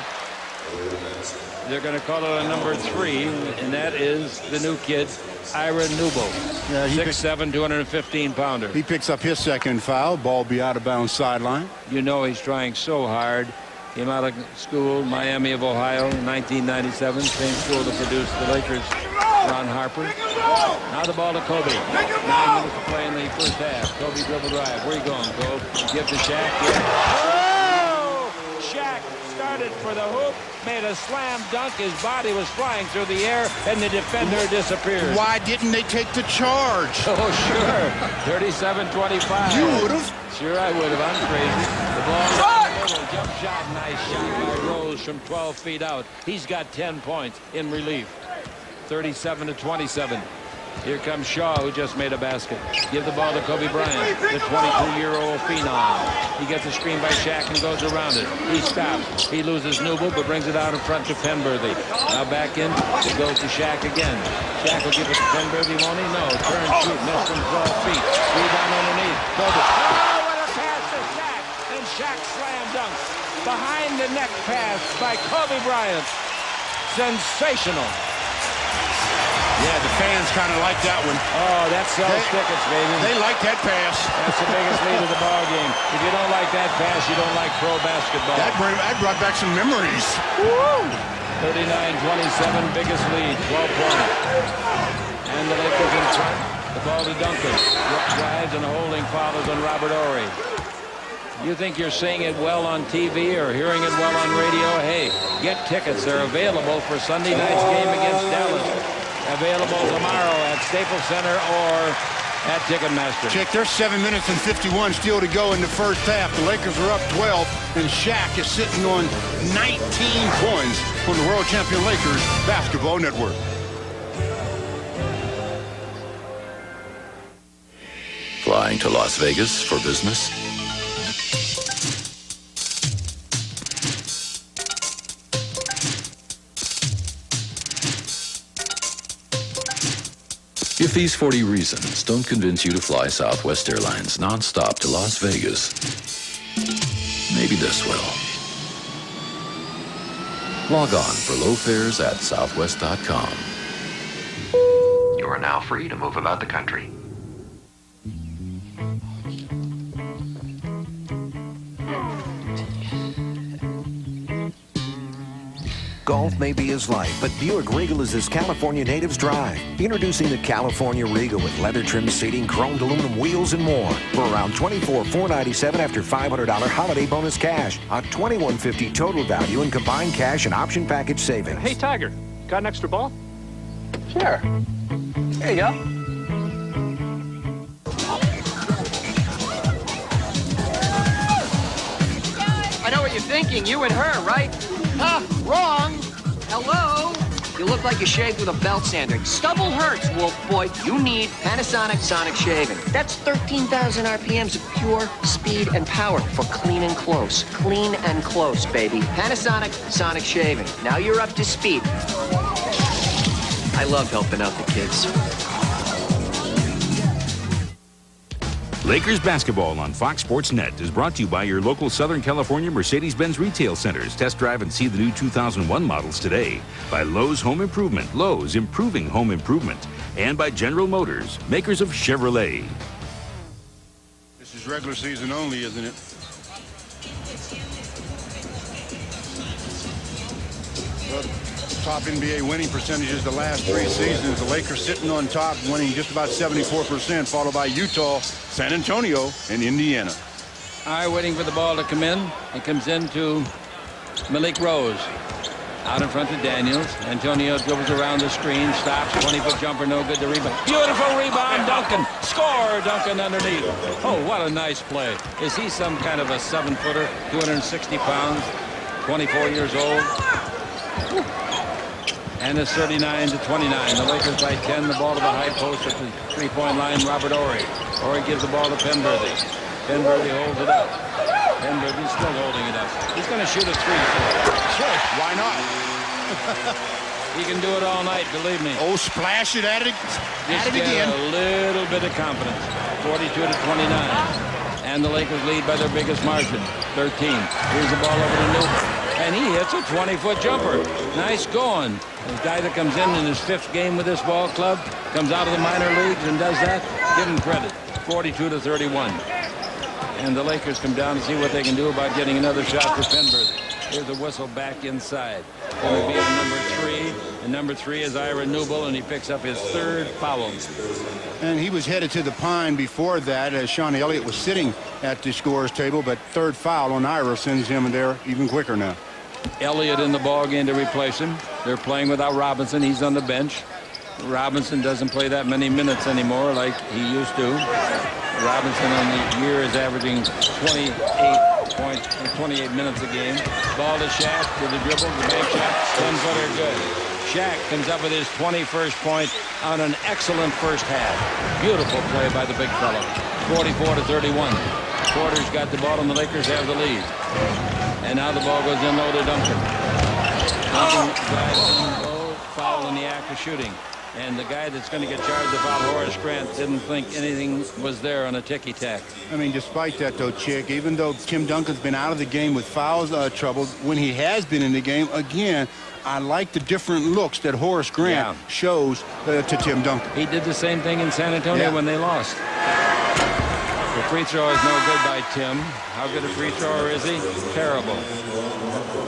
They're going to call it a number 3, and that is the new kid, Ira Newbold. Yeah, 6'7", 215-pounder. He picks up his second foul. Ball be out of bounds sideline. You know he's trying so hard. Came out of school, Miami of Ohio, in 1997. Same school that produced the Lakers, Ron Harper. Now the ball to Kobe. 9 minutes to play in the first half. Kobe dribble drive. Where you going, Kobe? Give to Shaq. Oh! Shaq started for the hoop, made a slam dunk. His body was flying through the air, and the defender disappeared. Why didn't they take the charge? Oh, sure. 37-25. You would have. Sure, I would have. I'm crazy. The ball in the middle. Jump shot. Nice shot by Rose from 12 feet out. He's got 10 points in relief. 37-27. Here comes Shaw, who just made a basket. Give the ball to Kobe Bryant, the 22-year-old phenom. He gets a screen by Shaq and goes around it. He stops. He loses Newbold, but brings it out in front to Penberthy. Now back in. It goes to Shaq again. Shaq will give it to Penberthy, won't he? No. Turn, shoot. Missed from 12 feet. Rebound underneath. Kobe. Oh, what a pass to Shaq. And Shaq slam dunks. Behind the neck pass by Kobe Bryant. Sensational. Yeah, the fans kind of like that one. Oh, that sells tickets, baby. They like that pass. That's the biggest lead of the ball game. If you don't like that pass, you don't like pro basketball. That brought back some memories. Woo! 39-27, biggest lead, 12 points. And the Lakers in front. The ball to Duncan. Drives and holding fouls on Robert Horry. You think you're seeing it well on TV or hearing it well on radio? Hey, get tickets. They're available for Sunday night's game against Dallas. Available tomorrow at Staples Center or at Ticketmaster. Check, there's 7 minutes and 51 still to go in the first half. The Lakers are up 12, and Shaq is sitting on 19 points on the world champion Lakers Basketball Network. Flying to Las Vegas for business? If these 40 reasons don't convince you to fly Southwest Airlines nonstop to Las Vegas, maybe this will. Log on for low fares at southwest.com. You are now free to move about the country. Golf may be his life, but Buick Regal is his California native's drive. Introducing the California Regal with leather-trimmed seating, chromed aluminum wheels, and more for around $24,497 after $500 holiday bonus cash on $2,150 total value in combined cash and option package savings. Hey, Tiger, got an extra ball? Sure. Here you go. I know what you're thinking, you and her, right? Huh, wrong. Hello? You look like you shaved with a belt sander. Stubble hurts, Wolf Boy. You need Panasonic Sonic Shaving. That's 13,000 RPMs of pure speed and power for clean and close. Clean and close, baby. Panasonic Sonic Shaving. Now you're up to speed. I love helping out the kids. Lakers basketball on Fox Sports Net is brought to you by your local Southern California Mercedes-Benz retail centers. Test drive and see the new 2001 models today. By Lowe's Home Improvement, Lowe's improving home improvement. And by General Motors, makers of Chevrolet. This is regular season only, isn't it? Well, top NBA winning percentages the last 3 seasons. The Lakers sitting on top, winning just about 74%, followed by Utah, San Antonio, and Indiana. All right, waiting for the ball to come in. It comes into Malik Rose. Out in front of Daniels. Antonio dribbles around the screen, stops, 20-foot jumper, no good to rebound. Beautiful rebound, Duncan. Score, Duncan underneath. Oh, what a nice play. Is he some kind of a 7-footer, 260 pounds, 24 years old? And it's 39-29. The Lakers by 10. The ball to the high post at the three-point line. Robert Horry. Horry gives the ball to Penberthy. Penberthy holds it up. Penberthy's still holding it up. He's going to shoot a three. Sure, why not? He can do it all night, believe me. Oh, splash it at it, again. A little bit of confidence. 42-29. And the Lakers lead by their biggest margin, 13. Here's the ball over to Newton. And he hits a 20-foot jumper. Nice going. The guy that comes in his 5th game with this ball club, comes out of the minor leagues and does that, give him credit. 42-31. And the Lakers come down to see what they can do about getting another shot for Penberthy. Here's the whistle back inside. Going to be at number 3. And number 3 is Ira Newble, and he picks up his 3rd foul. And he was headed to the pine before that as Sean Elliott was sitting at the scorer's table, but 3rd foul on Ira sends him there even quicker now. Elliott in the ball game to replace him. They're playing without Robinson. He's on the bench. Robinson doesn't play that many minutes anymore like he used to. Robinson on the year is averaging 28 minutes a game. Ball to Shaq to the dribble, the bank shot, 10-footer good. Shaq comes up with his 21st point on an excellent first half. Beautiful play by the big fella. 44-31. Porter's got the ball and the Lakers have the lead. And now the ball goes in low to Duncan. Duncan drives in low, foul in the act of shooting. And the guy that's going to get charged about Horace Grant didn't think anything was there on a ticky-tack. I mean, despite that, though, Chick, even though Tim Duncan's been out of the game with foul trouble, when he has been in the game, again, I like the different looks that Horace Grant shows to Tim Duncan. He did the same thing in San Antonio when they lost. The free throw is no good by Tim. How good a free thrower is he? Terrible.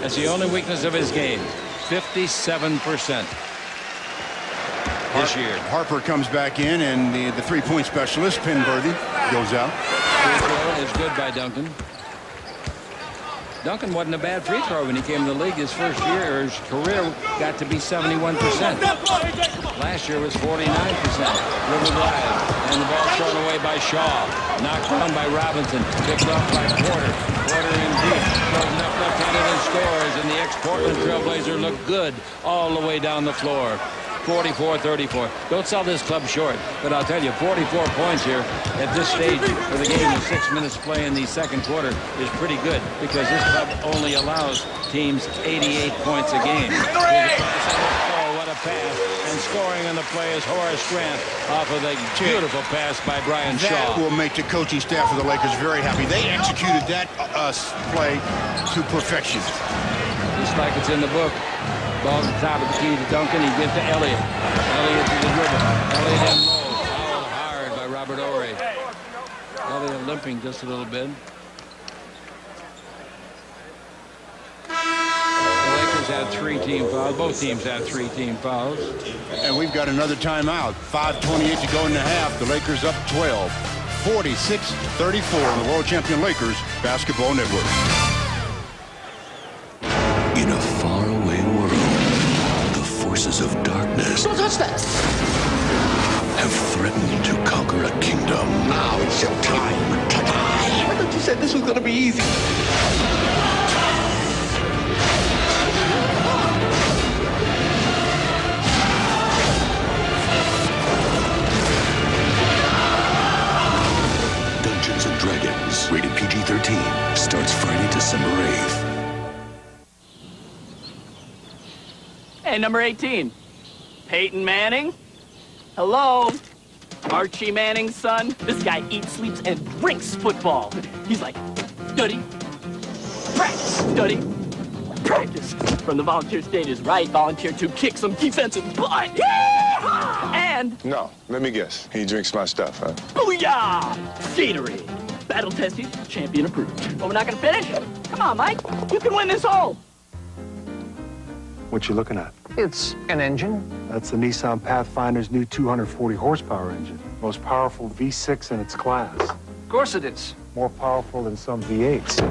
That's the only weakness of his game. 57%. This year. Harper comes back in, and the three-point specialist, Penberthy, goes out. Free throw is good by Duncan. Duncan wasn't a bad free thrower when he came to the league. His first year, his career got to be 71%. Last year was 49%. Dribble drive, and the ball thrown away by Shaw. Knocked down by Robinson. Picked off by Porter. Porter in deep. Throws it up left-handed and scores, and the ex-Portland Trailblazer looked good all the way down the floor. 44-34. Don't sell this club short, but I'll tell you, 44 points here at this stage for the game with 6 minutes play in the second quarter is pretty good because this club only allows teams 88 points a game. Oh, what a pass. And scoring on the play is Horace Grant off of the beautiful pass by Bryant Shaw. That will make the coaching staff of the Lakers very happy. They executed that play to perfection. Just like it's in the book. Ball at the top of the key to Duncan. He gives to Elliott. Elliott to the dribble. Elliott in low. Fouled hard by Robert Horry. Elliott limping just a little bit. The Lakers had 3 team fouls. Both teams had 3 team fouls. And we've got another timeout. 5:28 to go in the half. The Lakers up 12. 46-34 on the world champion Lakers Basketball Network. In a faraway world, the forces of darkness Don't touch that! have threatened to conquer a kingdom. Now it's your time to die. I thought you said this was going to be easy. Hey, number 18. Peyton Manning? Hello? Archie Manning's son? This guy eats, sleeps, and drinks football. He's like, study, practice, study, practice. From the volunteer stages, right? Volunteer to kick some defensive butt. Yeehaw! And... No, let me guess. He drinks my stuff, huh? Booyah! Gatorade. Battle tested, champion approved. Well, we're not gonna finish? Come on, Mike. You can win this hole. What you looking at? It's an engine. That's the Nissan Pathfinder's new 240 horsepower engine. Most powerful V6 in its class. Of course it is. More powerful than some V8s.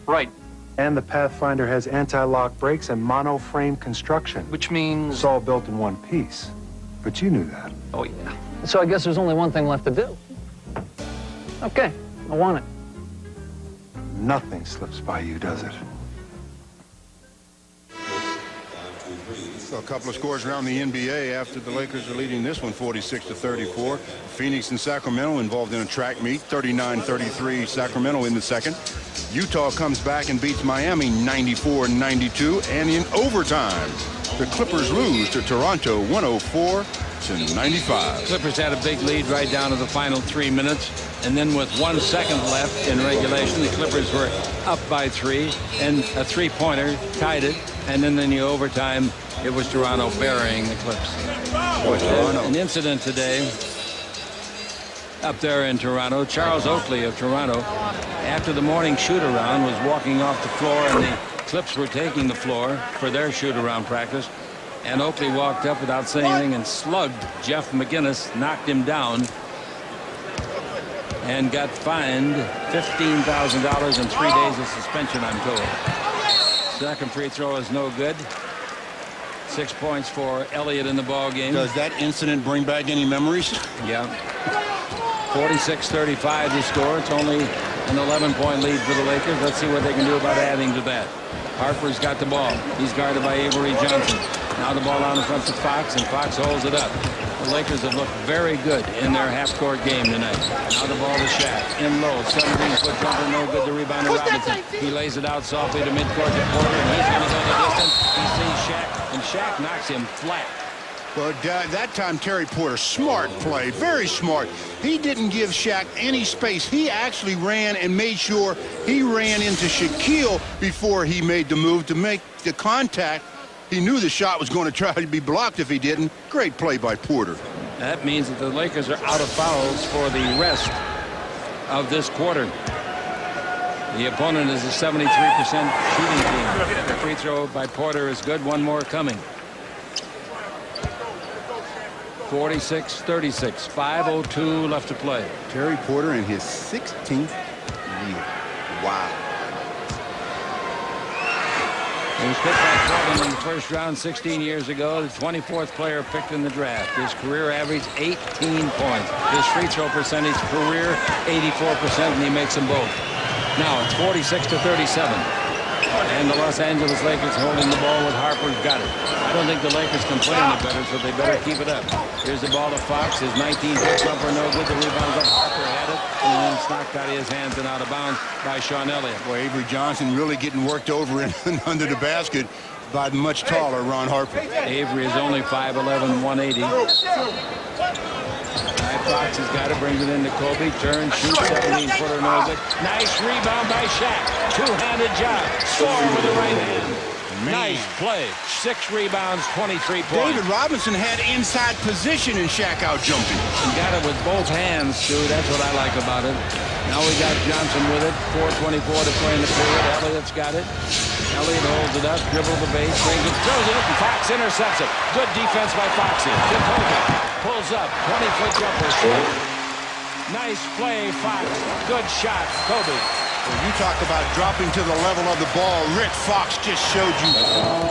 Right. And the Pathfinder has anti-lock brakes and mono-frame construction. Which means... It's all built in one piece. But you knew that. Oh, yeah. So I guess there's only one thing left to do. Okay, I want it. Nothing slips by you, does it? A couple of scores around the NBA after the Lakers are leading this one 46-34. Phoenix and Sacramento involved in a track meet, 39-33 Sacramento in the second. Utah comes back and beats Miami 94-92, and in overtime, the Clippers lose to Toronto 104-95. Clippers had a big lead right down to the final 3 minutes, and then with 1 second left in regulation, the Clippers were up by 3, and a three-pointer tied it, and then in the overtime, it was Toronto burying the Clips. An incident today up there in Toronto. Charles Oakley of Toronto, after the morning shoot-around, was walking off the floor, and the Clips were taking the floor for their shoot-around practice. And Oakley walked up without saying anything and slugged Jeff McGinnis, knocked him down, and got fined $15,000 and 3 days of suspension, I'm told. Second free throw is no good. 6 points for Elliott in the ball game. Does that incident bring back any memories? Yeah. 46-35 the score. It's only an 11-point lead for the Lakers. Let's see what they can do about adding to that. Harper's got the ball. He's guarded by Avery Johnson. Now the ball out in front to Fox, and Fox holds it up. The Lakers have looked very good in their half-court game tonight. Now the ball to Shaq. In low, 17-foot jumper, no good. The rebound to Robinson. He lays it out softly to midcourt to Porter, and he's going to go the distance. He sees Shaq, and Shaq knocks him flat. But that time, Terry Porter, smart play, very smart. He didn't give Shaq any space. He actually ran and made sure he ran into Shaquille before he made the move to make the contact. He knew the shot was going to try to be blocked if he didn't. Great play by Porter. That means that the Lakers are out of fouls for the rest of this quarter. The opponent is a 73% shooting team. The free throw by Porter is good. One more coming. 46-36. 5:02 left to play. Terry Porter in his 16th year. Wow. He was picked by Portland in the first round 16 years ago. The 24th player picked in the draft. His career average 18 points. His free throw percentage career 84%, and he makes them both. Now it's 46-37. And the Los Angeles Lakers holding the ball with Harper's got it. I don't think the Lakers can play any better, so they better keep it up. Here's the ball to Fox. His 19-foot jumper, no good. The rebound up. Harper had it, and then it's knocked out of his hands and out of bounds by Sean Elliott. Boy, Avery Johnson really getting worked over in, under the basket by the much taller Ron Harper. Avery is only 5'11", 180. Fox has got it, brings it into Kobe, turns, shoots, 17-footer, no good. Nice rebound by Shaq. Two-handed job. Score with the right hand. Nice play. 6 rebounds, 23 points. David Robinson had inside position and Shaq out jumping. He got it with both hands, too. That's what I like about it. Now we got Johnson with it. 4:24 to play in the period. Elliott's got it. Elliott holds it up, dribbles the base, brings it, throws it up, and Fox intercepts it. Good defense by Foxy. Pulls up, 20-foot jumper. Nice play, Fox. Good shot, Kobe. Well, you talk about dropping to the level of the ball. Rick Fox just showed you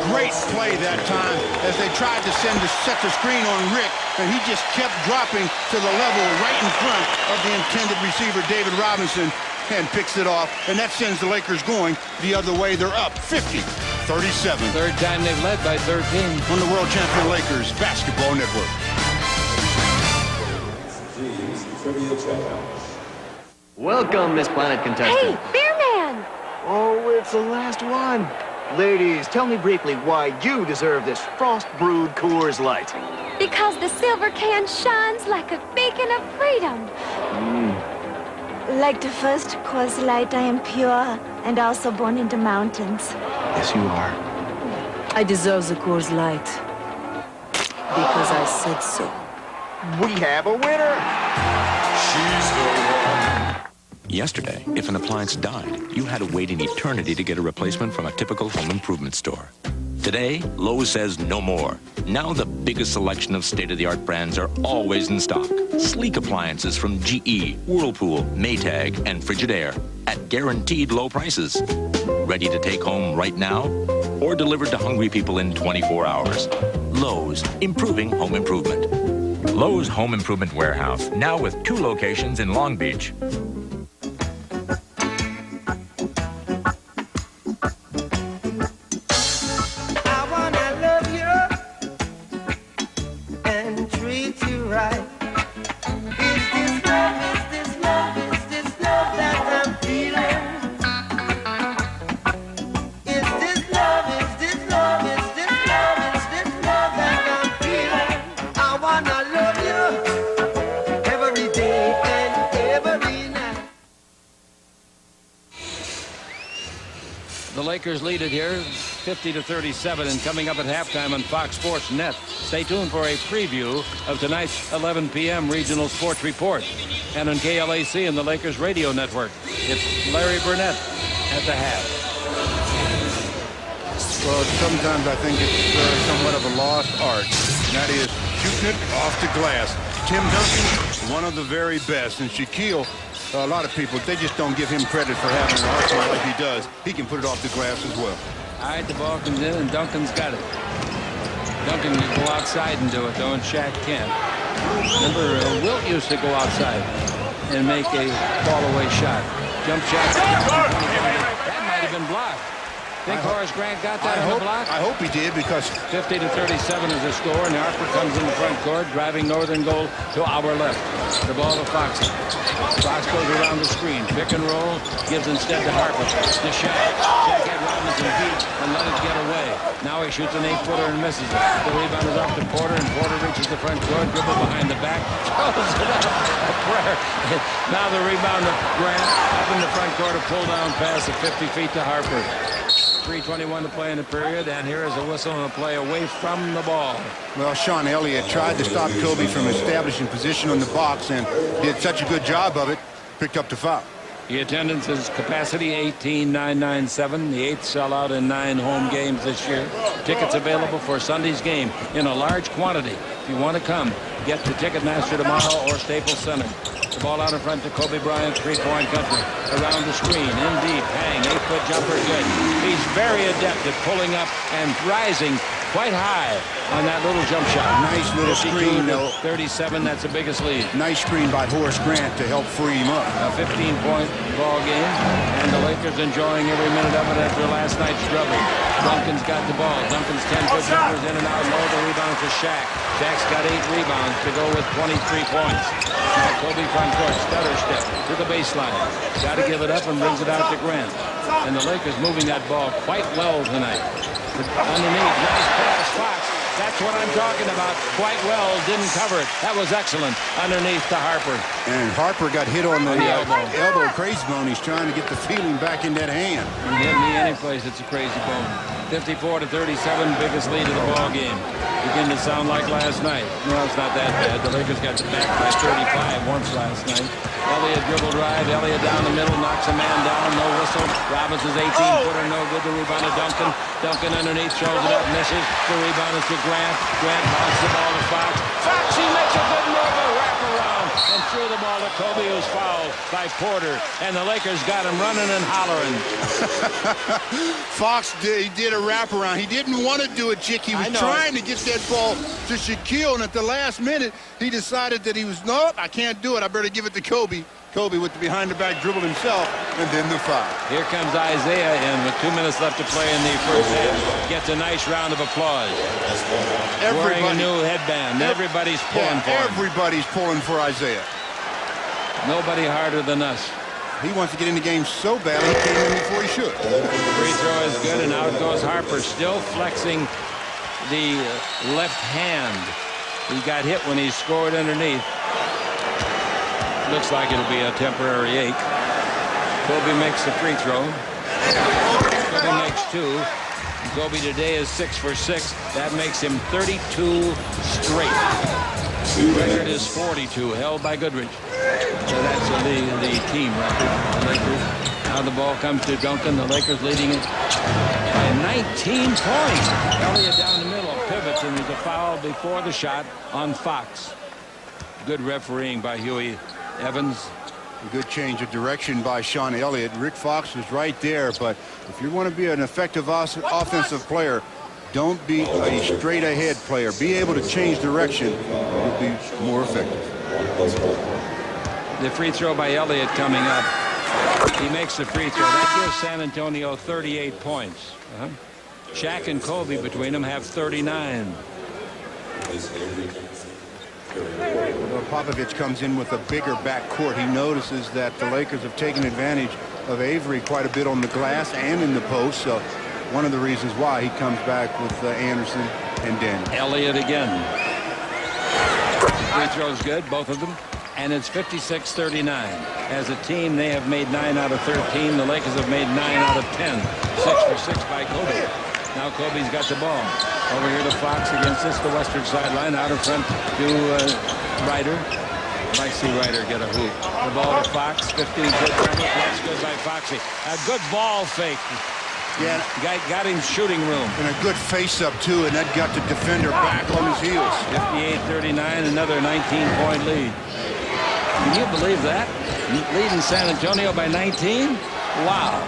great play that time as they tried to set the screen on Rick, and he just kept dropping to the level right in front of the intended receiver, David Robinson, and picks it off, and that sends the Lakers going the other way. They're up 50-37. Third time they've led by 13. On the World Champion Lakers Basketball Network. Welcome, Miss Planet contestant. Hey, Beer Man! Oh, it's the last one. Ladies, tell me briefly why you deserve this frost-brewed Coors Light. Because the silver can shines like a beacon of freedom. Like the first Coors Light, I am pure and also born in the mountains. Yes, you are. I deserve the Coors Light. Because I said so. We have a winner! She's the one. Yesterday, if an appliance died, you had to wait an eternity to get a replacement from a typical home improvement store. Today, Lowe's says no more. Now the biggest selection of state-of-the-art brands are always in stock. Sleek appliances from GE, Whirlpool, Maytag, and Frigidaire at guaranteed low prices. Ready to take home right now? Or delivered to hungry people in 24 hours. Lowe's, improving home improvement. Lowe's Home Improvement Warehouse, now with 2 locations in Long Beach. The Lakers lead it here 50-37, and coming up at halftime on Fox Sports Net. Stay tuned for a preview of tonight's 11 p.m. regional sports report. And on KLAC and the Lakers radio network, it's Larry Burnett at the half. Well, sometimes I think it's somewhat of a lost art, and that is shooting it off the glass. Tim Duncan, one of the very best, and Shaquille, a lot of people, they just don't give him credit for having an arsenal like he does. He can put it off the glass as well. All right, the ball comes in, and Duncan's got it. Duncan can go outside and do it, though, and Shaq can't. Remember, Wilt used to go outside and make a fall-away shot. Jump shot. That might have been blocked. Think Horace Grant got that on the block? I hope he did, because 50-37 is the score, and Harper comes in the front court, driving northern goal to our left. The ball to Fox. Fox goes around the screen. Pick and roll. Gives instead to Harper. To Shaq. Shaq had Robinson beat and let it get away. Now he shoots an 8-footer and misses it. The rebound is off to Porter, and Porter reaches the front court. Dribble behind the back. Throws it up. A prayer. Now the rebound to Grant. Up in the front court. A pull-down pass of 50 feet to Harper. 3:21 to play in the period, and here is a whistle and a play away from the ball. Well, Sean Elliott tried to stop Kobe from establishing position on the box and did such a good job of it, picked up the foul. The attendance is capacity 18,997, the 8th sellout in 9 home games this year. Tickets available for Sunday's game in a large quantity. If you want to come, get to Ticketmaster tomorrow or Staples Center. The ball out in front to Kobe Bryant, 3-point country. Around the screen, in deep, hang, 8-foot jumper, good. He's very adept at pulling up and rising quite high on that little jump shot. Nice little screen, though. 37, that's the biggest lead. Nice screen by Horace Grant to help free him up. A 15-point ball game, and the Lakers enjoying every minute of it after last night's struggle. Duncan's got the ball. Duncan's 10-foot jumpers in and out. Low the rebound for Shaq. Shaq's got 8 rebounds to go with 23 points. Now Kobe front court, stutter step to the baseline. Got to give it up and brings it out to Grant. And the Lakers moving that ball quite well tonight. Underneath, nice pass, Fox. That's what I'm talking about. Quite well, didn't cover it. That was excellent. Underneath to Harper. And Harper got hit on the elbow crazy bone. He's trying to get the feeling back in that hand. You hit me any place, it's a crazy bone. 54-37, biggest lead of the ball game. Beginning to sound like last night. No, it's not that bad. The Lakers got back by 35 once last night. Elliott dribble drive. Elliott down the middle, knocks a man down. No whistle. Robinson's 18-footer, no good. The rebound to Duncan. Duncan underneath, throws it up, misses. The rebound is to Grant. Grant bounces the ball to Fox. Fox, he makes a good move, a wraparound, and threw the ball to Kobe, who's fouled by Porter. And the Lakers got him running and hollering. Fox did a wraparound. He didn't want to do it, Chick. He was trying to get that ball to Shaquille, and at the last minute, he decided that he was, nope, I can't do it. I better give it to Kobe. Kobe with the behind-the-back dribble himself, and then the foul. Here comes Isaiah in with 2 minutes left to play in the first half. Gets a nice round of applause. Wearing a new headband. Everybody's pulling for him. Everybody's pulling for Isaiah. Nobody harder than us. He wants to get in the game so badly he came in before he should. Free throw is good, and out goes Harper, still flexing the left hand. He got hit when he scored underneath. Looks like it'll be a temporary ache. Kobe makes the free throw. Kobe makes 2. Kobe today is 6 for 6. That makes him 32 straight. The record is 42, held by Goodrich. So that's the team record. The Lakers. Now the ball comes to Duncan. The Lakers leading it by 19 points. Elliott down the middle, pivots, and there's a foul before the shot on Fox. Good refereeing by Huey Evans. A good change of direction by Sean Elliott. Rick Fox was right there, but if you want to be an effective offensive player, don't be a straight ahead player. Be able to change direction. You'll be more effective. The free throw by Elliott coming up. He makes the free throw. That gives San Antonio 38 points. Shaq and Kobe between them have 39. Well, Popovich comes in with a bigger backcourt. He notices that the Lakers have taken advantage of Avery quite a bit on the glass and in the post. So one of the reasons why he comes back with Anderson and Daniel. Elliott again. Free throw's good, both of them. And it's 56-39. As a team, they have made 9 out of 13. The Lakers have made 9 out of 10. 6 for 6 by Kobe. Now Kobe's got the ball. Over here to Fox against this, the western sideline. Out in front to Ryder. I'd like to see Ryder get a hoop. The ball to Fox. 15-foot jumper. That's good by Foxy. A good ball fake. Yeah, got him shooting room. And a good face-up, too, and that got the defender back on his heels. 58-39, another 19-point lead. Can you believe that? Leading San Antonio by 19? Wow.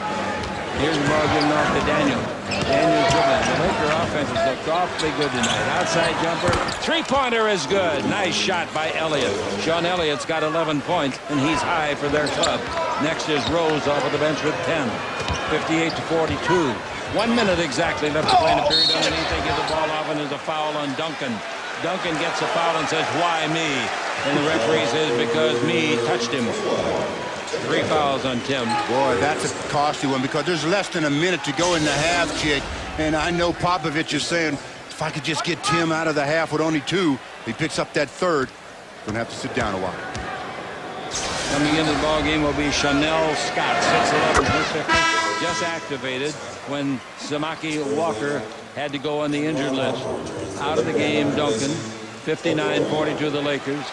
Here's the ball given off to Daniel. Daniel's dribbling. The Laker offense has looked awfully good tonight. Outside jumper. Three-pointer is good. Nice shot by Elliott. Sean Elliott's got 11 points, and he's high for their club. Next is Rose off of the bench with 10. 58-42. 1 minute exactly left to play in the period. Underneath, they give the ball off, and there's a foul on Duncan. Duncan gets a foul and says, "Why me?" And the referee says, "Because me touched him." 3 fouls on Tim. Boy, that's a costly one because there's less than a minute to go in the half, Chick. And I know Popovich is saying, if I could just get Tim out of the half with only 2, he picks up that third. Gonna have to sit down a while. Coming into the ball game will be Chanel Scott, 6'11", 250, just activated when Samaki Walker had to go on the injured list. Out of the game, Duncan. 59-42 the Lakers.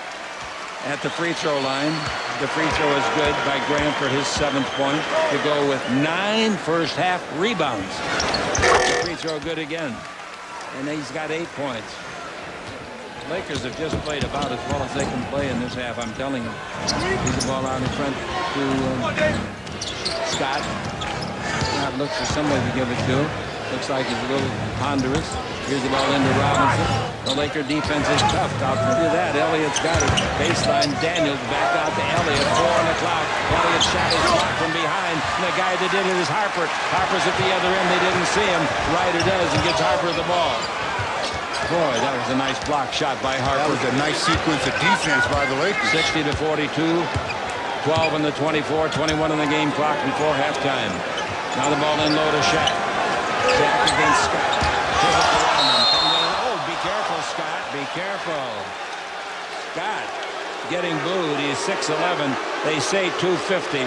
At the free throw line, the free throw is good by Grant for his 7th point to go with 9 first half rebounds. The free throw good again, and he's got 8 points. Lakers have just played about as well as they can play in this half, I'm telling you. Here's the ball out in front to Scott. Now it looks for somebody to give it to. Looks like he's a little ponderous. Here's the ball into Robinson. The Laker defense is tough. I'll tell you that. Elliott's got it. Baseline. Daniels back out to Elliott. 4 on the clock. Elliott shot his block from behind. And the guy that did it is Harper. Harper's at the other end. They didn't see him. Ryder does and gets Harper the ball. Boy, that was a nice block shot by Harper. That was a nice sequence of defense by the Lakers. 60-42. 12 in the 24. 21 on the game clock before halftime. Now the ball in low to Shaq. Shaq against Scott. Oh, be careful, Scott. Be careful. Scott getting booed. He's 6'11". They say 250.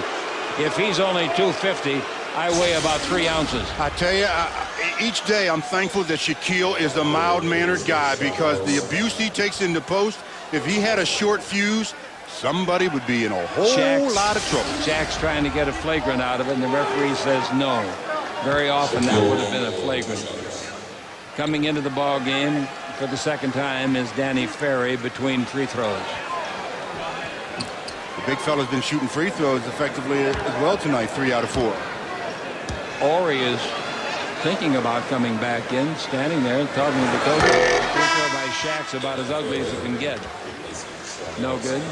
If he's only 250, I weigh about 3 ounces. I tell you, each day I'm thankful that Shaquille is the mild-mannered guy because the abuse he takes in the post, if he had a short fuse, somebody would be in a whole lot of trouble. Shaq's trying to get a flagrant out of it, and the referee says no. Very often that would have been a flagrant. Coming into the ball game for the second time is Danny Ferry between free throws. The big fella's been shooting free throws effectively as well tonight, 3 out of 4. Ori is thinking about coming back in, standing there talking to the coach. The free throw by Shaq's about as ugly as it can get. No good.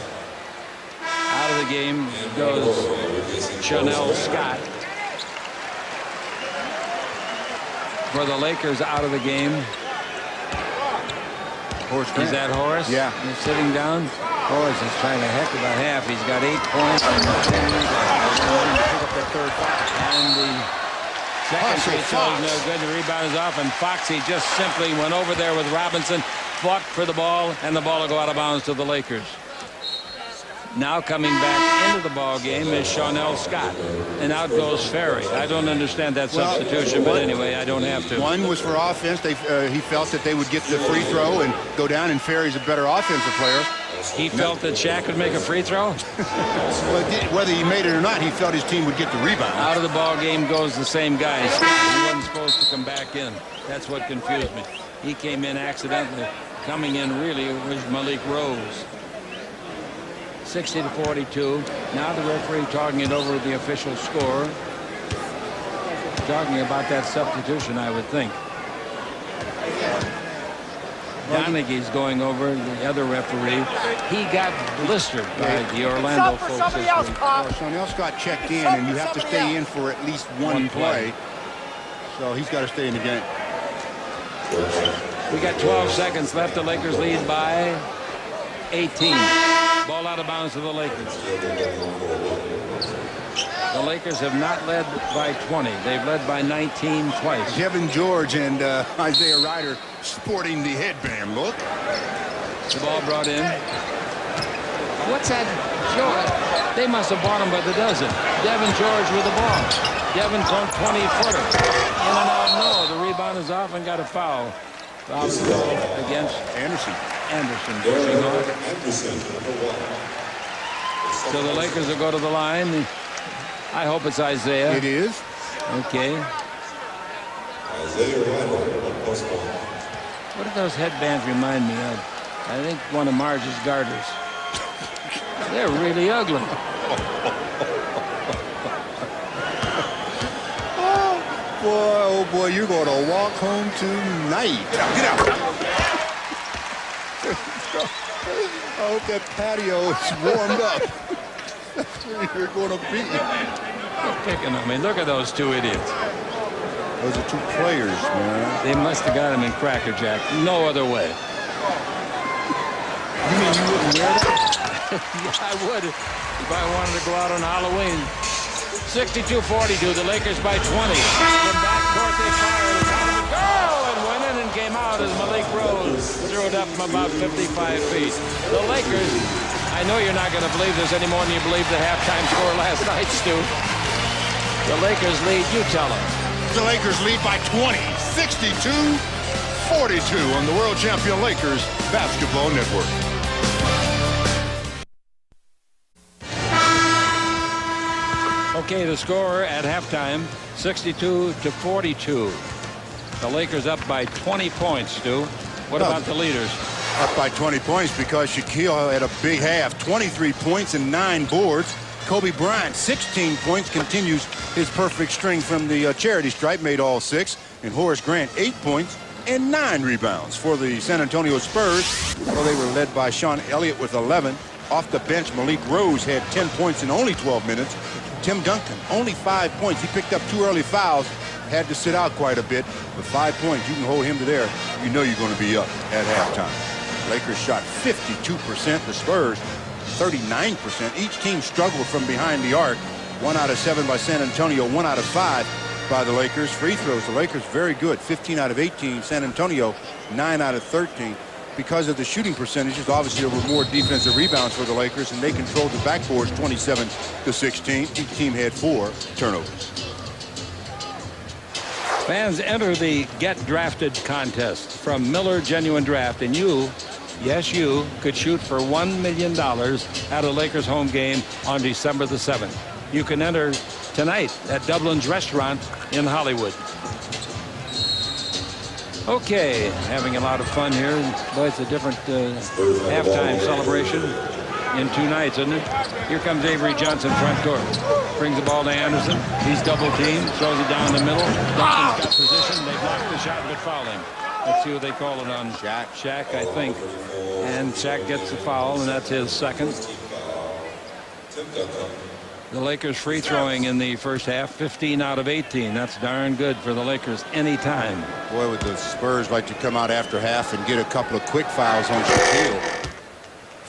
Out of the game goes Chanel Scott. For the Lakers, out of the game. Horace Is that Horace? Yeah. He's sitting down. Boys is trying to heck of a half. He's got 8 points and 10 rebounds. Pick up the third foul. And the second free throw is no good. The rebound is off, and Foxy just simply went over there with Robinson, fought for the ball, and the ball will go out of bounds to the Lakers. Now coming back into the ball game is Shawnell Scott, and out goes Ferry. I don't understand that substitution, but anyway, I don't have to. One was for offense. He felt that they would get the free throw and go down, and Ferry's a better offensive player. He felt that Shaq would make a free throw? Whether he made it or not, he felt his team would get the rebound. Out of the ball game goes the same guy. He wasn't supposed to come back in. That's what confused me. He came in accidentally. Coming in really was Malik Rose. 60-42. Now the referee talking it over the official score. Talking about that substitution, I would think. Donaghy's going over the other referee. He got blistered by the Orlando folks this week. Shawnell Scott checked in, and you have to stay in for at least one play. So he's got to stay in the game. We got 12 seconds left. The Lakers lead by 18. Ball out of bounds to the Lakers. The Lakers have not led by 20. They've led by 19 twice. Kevin George and Isaiah Ryder sporting the headband look. The ball brought in. What's that? George? They must have bought him by the dozen. Devin George with the ball. Devin from 20-footer. In and out, no. The rebound is off and got a foul. Foul is against Anderson. Anderson pushing off. So the Lakers will go to the line. I hope it's Isaiah. It is. Okay. What do those headbands remind me of? I think one of Marge's garters. They're really ugly. Oh boy, you're going to walk home tonight. Get out. I hope that patio is warmed up. That's where you're going to be. Quit picking on me. Look at those two idiots. Those are two players, man. They must have got him in Cracker Jack. No other way. You mean you wouldn't wear that? Yeah, I would if I wanted to go out on Halloween. 62-42, the Lakers by 20. From backcourt, they fired. And went in and came out as Malik Rose threw it up from about 55 feet. The Lakers, I know you're not going to believe this any more than you believe the halftime score last night, Stu. The Lakers lead, you tell them. The Lakers lead by 20, 62-42 on the world champion Lakers Basketball Network. Okay, the score at halftime, 62-42. The Lakers up by 20 points, Stu. What about the leaders? Up by 20 points because Shaquille had a big half, 23 points and 9 boards. Kobe Bryant, 16 points, continues his perfect string from the charity stripe, made all 6. And Horace Grant, 8 points and 9 rebounds for the San Antonio Spurs. Well, they were led by Sean Elliott with 11. Off the bench, Malik Rose had 10 points in only 12 minutes. Tim Duncan, only 5 points. He picked up 2 early fouls, had to sit out quite a bit. With 5 points, you can hold him to there. You know you're going to be up at halftime. Lakers shot 52%. The Spurs, 39%. Each team struggled from behind the arc. 1 out of 7 by San Antonio, 1 out of 5 by the Lakers. Free throws, the Lakers very good, 15 out of 18. San Antonio, 9 out of 13. Because of the shooting percentages, obviously there were more defensive rebounds for the Lakers, and they controlled the backboards 27-16. Each team had 4 turnovers. Fans enter the Get Drafted contest from Miller Genuine Draft, and you, yes you, could shoot for $1 million at a Lakers home game on December the 7th. You can enter tonight at Dublin's Restaurant in Hollywood. Okay, having a lot of fun here. Boy, it's a different halftime celebration in 2 nights, isn't it? Here comes Avery Johnson, front court. Brings the ball to Anderson. He's double-teamed, throws it down the middle. Duncan's got position. They blocked the shot but foul him. Let's see what they call it on Shaq, I think. And Shaq gets the foul, and that's his second. The Lakers free throwing in the first half, 15 out of 18. That's darn good for the Lakers anytime. Boy, would the Spurs like to come out after half and get a couple of quick fouls on Shaquille.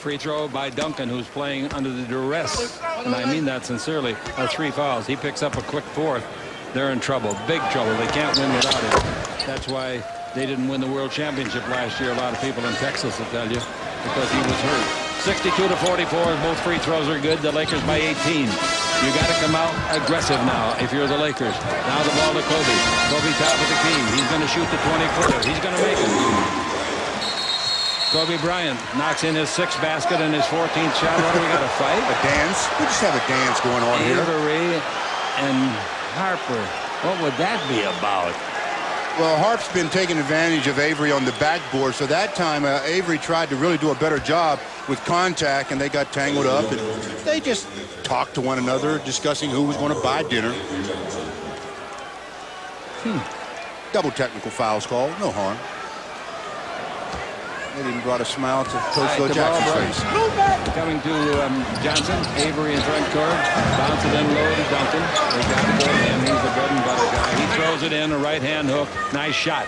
Free throw by Duncan, who's playing under the duress, and I mean that sincerely, of 3 fouls. He picks up a quick fourth. They're in trouble, big trouble. They can't win without him. That's why they didn't win the World Championship last year. A lot of people in Texas will tell you, because he was hurt. 62-44. Both free throws are good. The Lakers by 18. You got to come out aggressive now if you're the Lakers. Now the ball to Kobe. Kobe top of the key. He's going to shoot the 20-footer. He's going to make it. Kobe Bryant knocks in his 6th basket and his 14th shot. What do we got, a fight? A dance? We just have a dance going on here. Avery and Harper. What would that be about? Well, Harp's been taking advantage of Avery on the backboard, so that time Avery tried to really do a better job with contact, and they got tangled up, and they just talked to one another, discussing who was going to buy dinner. Double technical fouls called, no harm. It even brought a smile to Coach Phil Jackson's face. Coming to Johnson, Avery in front court, bounce it in low to Duncan. They got to go to him. He's the bread and butter guy. He throws it in, a right-hand hook. Nice shot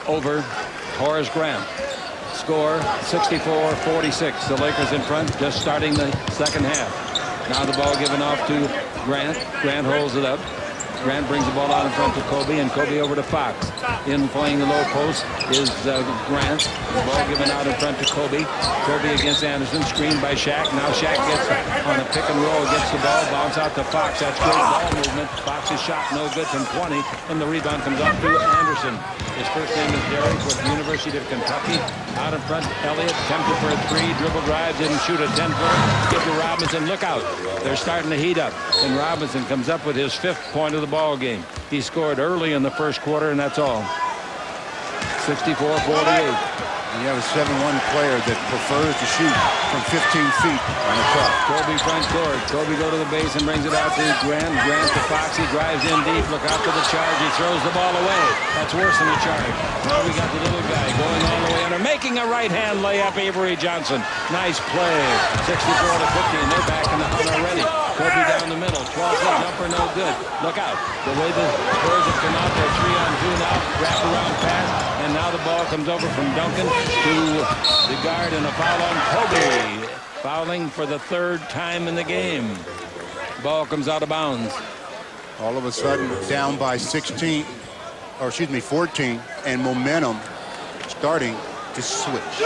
over Horace Grant. Score 64-46. The Lakers in front, just starting the second half. Now the ball given off to Grant. Grant holds it up. Grant brings the ball out in front to Kobe, and Kobe over to Fox. In playing the low post is Grant. The ball given out in front to Kobe. Kobe against Anderson, screened by Shaq. Now Shaq gets on a pick and roll, gets the ball, bounce out to Fox. That's great ball movement. Fox's shot no good from 20, and the rebound comes off to Anderson. His first name is Derrick with the University of Kentucky. Out in front, Elliott tempted for a 3, dribble drive, didn't shoot a 10-footer. Give to Robinson, look out. They're starting to heat up, and Robinson comes up with his 5th point of the ball game. He scored early in the first quarter, and that's all. 64-48. You have a 7-1 player that prefers to shoot from 15 feet on the cup. Kobe front court. Kobe go to the base and brings it out to Grant. Grant to Fox. He drives in deep. Look out for the charge. He throws the ball away. That's worse than a charge. Now we got the little guy going all the way under, making a right-hand layup. Avery Johnson. Nice play. 64-50. They're back in the hunt already. Kobe down the middle. 12-foot jumper, no good. Look out. The way the Spurs have come out, they're 3-on-2 now. Wrap around pass. And now the ball comes over from Duncan to the guard, and a foul on Kobe. Fouling for the 3rd time in the game. Ball comes out of bounds. All of a sudden down by 14, and momentum starting to switch.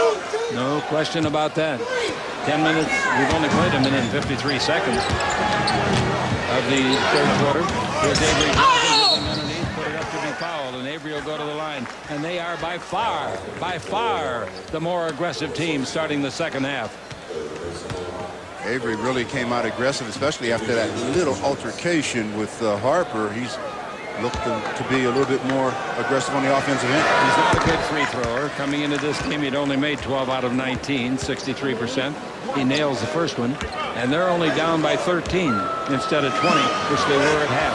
No question about that. 10 minutes. We've only played a minute and 53 seconds of the 3rd quarter. Here's Avery Johnson underneath, put it up to be fouled, and Avery will go to the line. And they are by far, the more aggressive team starting the second half. Avery really came out aggressive, especially after that little altercation with Harper. He's looked to be a little bit more aggressive on the offensive end. He's not a good free thrower. Coming into this game, he'd only made 12 out of 19, 63%. He nails the first one, and they're only down by 13 instead of 20, which they were at half.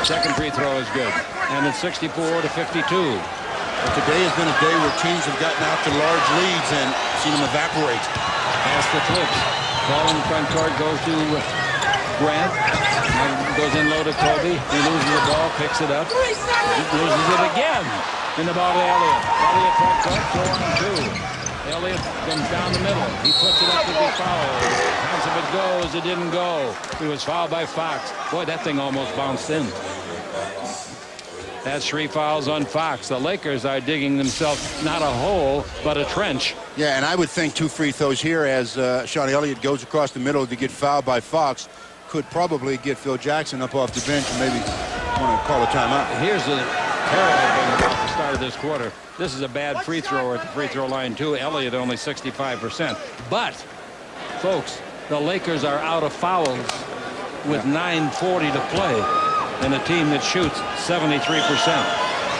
Second free throw is good, and it's 64-52. But today has been a day where teams have gotten out to large leads and seen them evaporate. Pass the Clips. Ball in the front court goes to Grant. Now goes in low to Kobe. He loses the ball, picks it up, loses it again. And the ball to Elliott. Elliott front court, 4-on-2. Elliott comes down the middle. He puts it up to be fouled. Counts if it goes, it didn't go. He was fouled by Fox. Boy, that thing almost bounced in. That's 3 fouls on Fox. The Lakers are digging themselves not a hole, but a trench. Yeah, and I would think 2 free throws here as Sean Elliott goes across the middle to get fouled by Fox could probably get Phil Jackson up off the bench and maybe want to call a timeout. Here's the terrible thing about the start of this quarter. This is a bad free thrower at the free throw line, too. Elliott only 65%. But, folks, the Lakers are out of fouls with 9:40 to play. And a team that shoots 73%.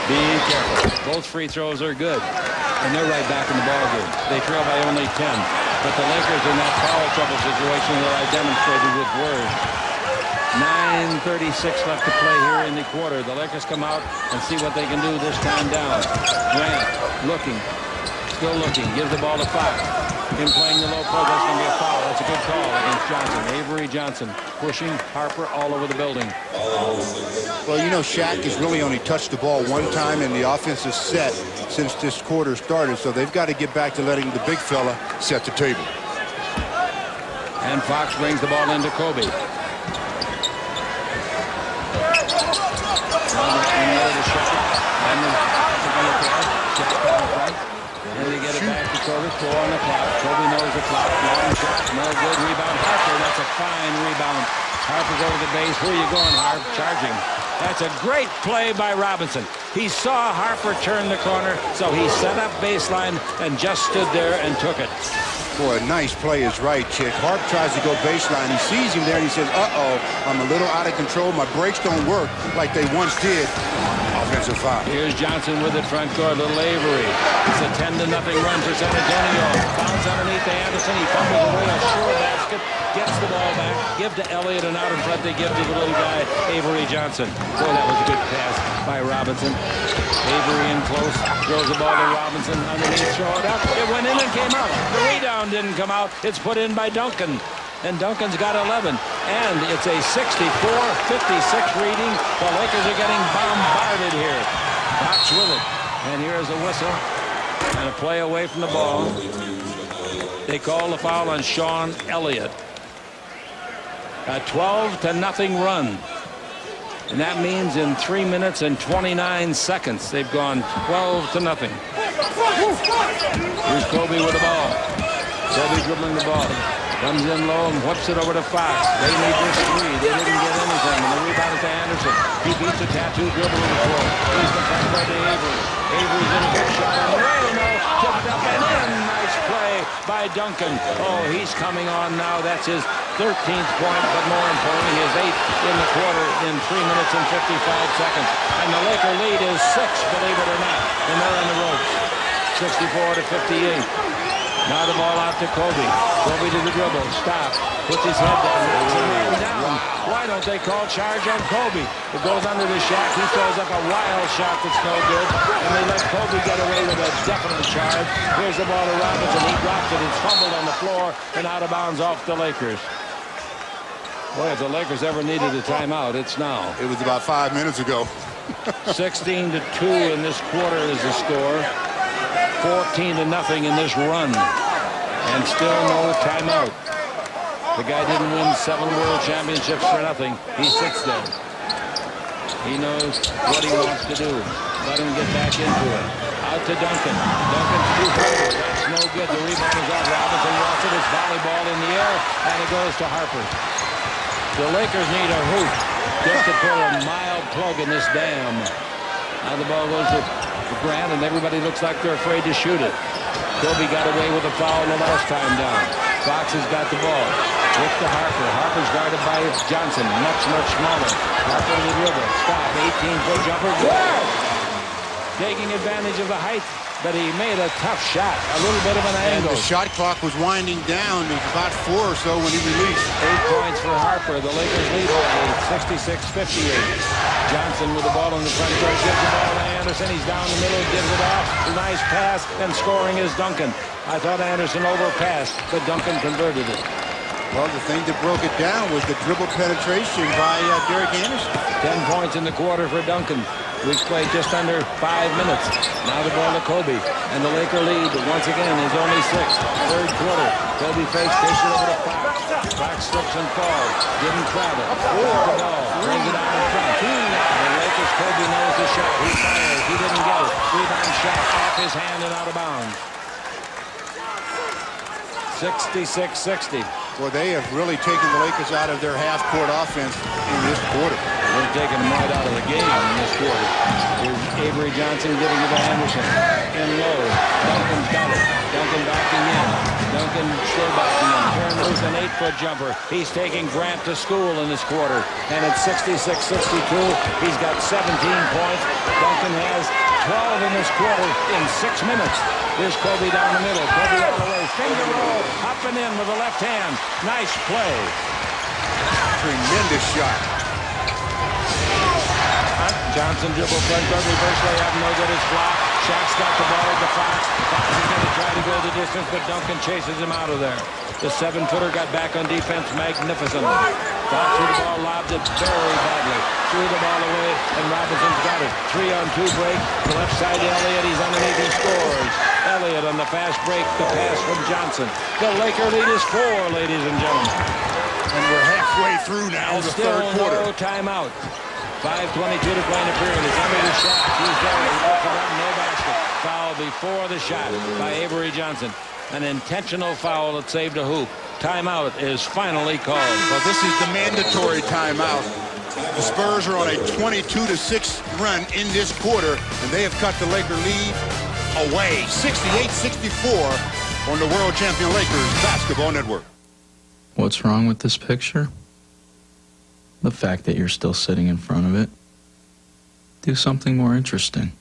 Be careful. Both free throws are good. And they're right back in the ballgame. They trail by only 10. But the Lakers in that foul trouble situation that I demonstrated with words. 9:36 left to play here in the quarter. The Lakers come out and see what they can do this time down. Grant looking. Still looking. Gives the ball to Fox. Him playing the low post, that's going to be a foul. That's a good call against Johnson. Avery Johnson pushing Harper all over the building. Well, you know, Shaq has really only touched the ball one time in the offensive set since this quarter started, so they've got to get back to letting the big fella set the table. And Fox brings the ball into Kobe. And they get it back to Kobe. 4 on the clock. Kobe knows the clock. Long shot. No good. Rebound. Harper. That's a fine rebound. Harper's over the base. Where are you going, Harp? Charging. That's a great play by Robinson. He saw Harper turn the corner, so he set up baseline and just stood there and took it. Boy, a nice play is right, Chick. Harp tries to go baseline. He sees him there, and he says, uh-oh, I'm a little out of control. My brakes don't work like they once did. Offensive foul. Here's Johnson with it front court. Little Avery. It's a 10-0 run for San Antonio. Bounce underneath to Anderson. He fumbles away a short basket. Gets the ball back. Give to Elliott, and out in front they give to the little guy, Avery Johnson. Boy, that was a good pass by Robinson. Avery in close. Throws the ball to Robinson. Underneath, throw it up. It went in and came out. The rebound didn't come out. It's put in by Duncan. And Duncan's got 11. And it's a 64-56 reading. The Lakers are getting bombarded here. Fox with it. And here's a whistle. And a play away from the ball. They call the foul on Sean Elliott. A 12-0 run. And that means in 3 minutes and 29 seconds, they've gone 12-0. Here's Kobe with the ball. Kobe dribbling the ball. Comes in low and whips it over to Fox. They need this three. They didn't get anything. And the rebound is to Anderson. He beats a tattoo dribble in the floor. He's the front by to Avery. Avery's in a good shot on the way. No, tipped up and in. Nice play by Duncan. Oh, he's coming on now. That's his 13th point, but more importantly, his 8th in the quarter in 3 minutes and 55 seconds. And the Laker lead is 6, believe it or not. And they're on the ropes. 64-58. Now the ball out to Kobe. Kobe to the dribble. Stop. Puts his head down. Knocks a man down. Why don't they call charge on Kobe? It goes under the shack. He throws up a wild shot that's no good. And they let Kobe get away with a definite charge. Here's the ball to Robinson. He drops it. It's fumbled on the floor and out of bounds off the Lakers. Boy, if the Lakers ever needed a timeout, it's now. It was about 5 minutes ago. 16-2 in this quarter is the score. 14-0 in this run. And still no timeout. The guy didn't win 7 world championships for nothing. He sits there. He knows what he wants to do. Let him get back into it. Out to Duncan. Duncan's too hard. That's no good. The rebound is off. Robinson wants it. It's volleyball in the air. And it goes to Harper. The Lakers need a hoop just to put a mild plug in this dam. Now the ball goes to Grant, and everybody looks like they're afraid to shoot it. Kobe got away with a foul the last time down. Fox has got the ball. With to Harper. Harper's guarded by Johnson, much smaller. Harper to the dribble. Stop. 18-foot jumper. Good! Taking advantage of the height, but he made a tough shot. A little bit of an angle. And the shot clock was winding down. It was about 4 or so when he released. 8 points for Harper. The Lakers lead by 66-58. Johnson with the ball in the front court. Gives the ball to Anderson. He's down the middle. Gives it off. A nice pass. And scoring is Duncan. I thought Anderson overpassed, but Duncan converted it. Well, the thing that broke it down was the dribble penetration by Derek Anderson. 10 points in the quarter for Duncan. We've played just under 5 minutes. Now the ball to Kobe. And the Laker lead, once again, is only 6. Third quarter. Kobe fakes, takes it over to Fox. Fox slips and falls. Didn't travel. With the ball. Brings it out in front. The Lakers, Kobe knows the shot. He fires. He didn't get it. Rebound shot off his hand and out of bounds. 66-60. Well, they have really taken the Lakers out of their half-court offense in this quarter. They're taking them right out of the game in this quarter. Here's Avery Johnson giving it to Anderson. In low. Duncan's got it. Duncan backing in. Duncan still backing in. Turn loose an 8-foot jumper. He's taking Grant to school in this quarter. And it's 66-62. He's got 17 points. Duncan has 12 in this quarter in 6 minutes. Here's Kobe down the middle. Kobe all the way. Finger roll. Up and in with the left hand. Nice play. Tremendous shot. Johnson dribble front court. Reverse layup. No good. It's blocked. Shaq's got the ball at the Fox. Fox is going to try to go the distance, but Duncan chases him out of there. The 7-footer got back on defense magnificently. Fox with the ball, lobbed it very badly. Threw the ball away, and Robinson's got it. 3-on-2 break. The left side to Elliott. He's underneath. He scores. Elliott on the fast break. The pass from Johnson. The Laker lead is 4, ladies and gentlemen. And we're halfway through now, And the still third quarter. no timeout. 5:22 to play in the period. It's under the shot. He's there. He puts it up. No basket. Foul before the shot by Avery Johnson. An intentional foul that saved a hoop. Timeout is finally called. Well, this is the mandatory timeout. The Spurs are on a 22-6 run in this quarter, and they have cut the Laker lead away. 68-64 on the world champion Lakers basketball network. What's wrong with this picture? The fact that you're still sitting in front of it. Do something more interesting.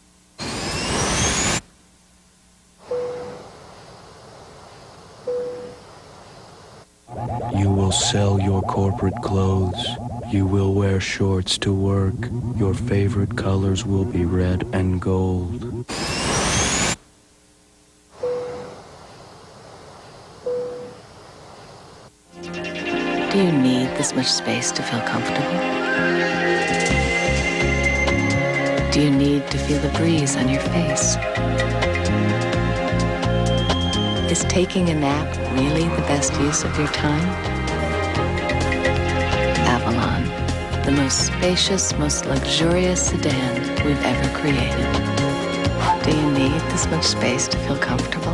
You will sell your corporate clothes. You will wear shorts to work. Your favorite colors will be red and gold. Do you need this much space to feel comfortable? Do you need to feel the breeze on your face? Is taking a nap really the best use of your time? Avalon, the most spacious, most luxurious sedan we've ever created. Do you need this much space to feel comfortable?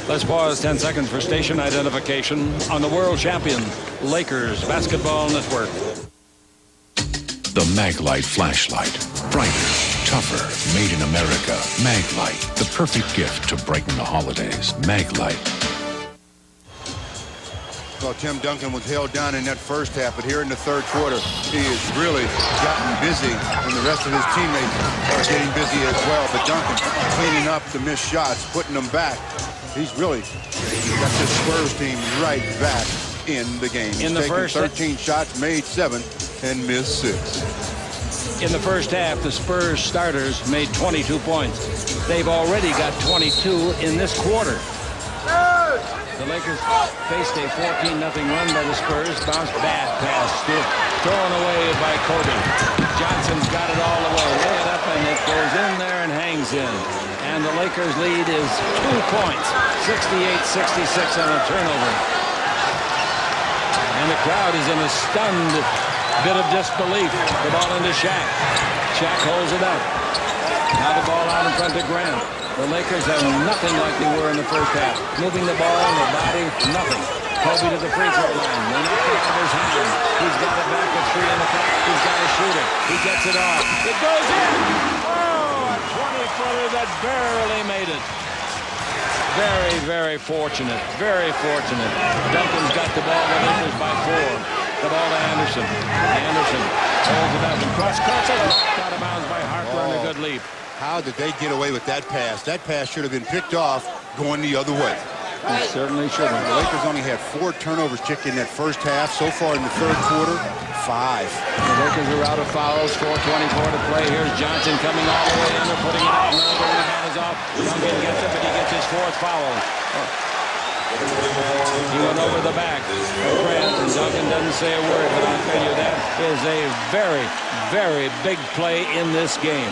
Let's pause 10 seconds for station identification on the world champion Lakers basketball network. The Maglite flashlight. Brighter, tougher, made in America. Maglite, the perfect gift to brighten the holidays. Maglite. Well, Tim Duncan was held down in that first half, but here in the third quarter, he has really gotten busy, and the rest of his teammates are getting busy as well. But Duncan cleaning up the missed shots, putting them back. He's really got this Spurs team right back in the game. In the taken first 13 shots, made 7, and missed 6. In the first half, the Spurs starters made 22 points. They've already got 22 in this quarter. The Lakers faced a 14-0 run by the Spurs. Bounced bad pass. Thrown away by Kobe. Johnson's got it all the way. Lay it up, and it goes in there and hangs in. And the Lakers lead is 2 points. 68-66 on a turnover. And the crowd is in a stunned bit of disbelief. The ball into Shaq. Shaq holds it up. Now the ball out in front of Grant. The Lakers have nothing like they were in the first half. Moving the ball, the body, nothing. Kobe to the free throw line. They knock it out of his hand. He's got it back at 3 in the clock. He's got to shoot it. He gets it off. It goes in. Oh, a 20-footer that barely made it. Very, very fortunate. Very fortunate. Duncan's got the ball. The Lakers by 4. The ball to Anderson. Anderson holds it up and cross-cuts it. Out of bounds by Harper and a good leap. How did they get away with that pass? That pass should have been picked off going the other way. It certainly should have. The Lakers only had 4 turnovers in that first half. So far in the third quarter, 5. The Lakers are out of fouls. 4:24 to play. Here's Johnson coming all the way in. They're putting it out. Another rebound is off. Duncan gets it, but he gets his 4th foul. He went over the back of Grant, and Duncan doesn't say a word, but I'll tell you that is a very, very big play in this game.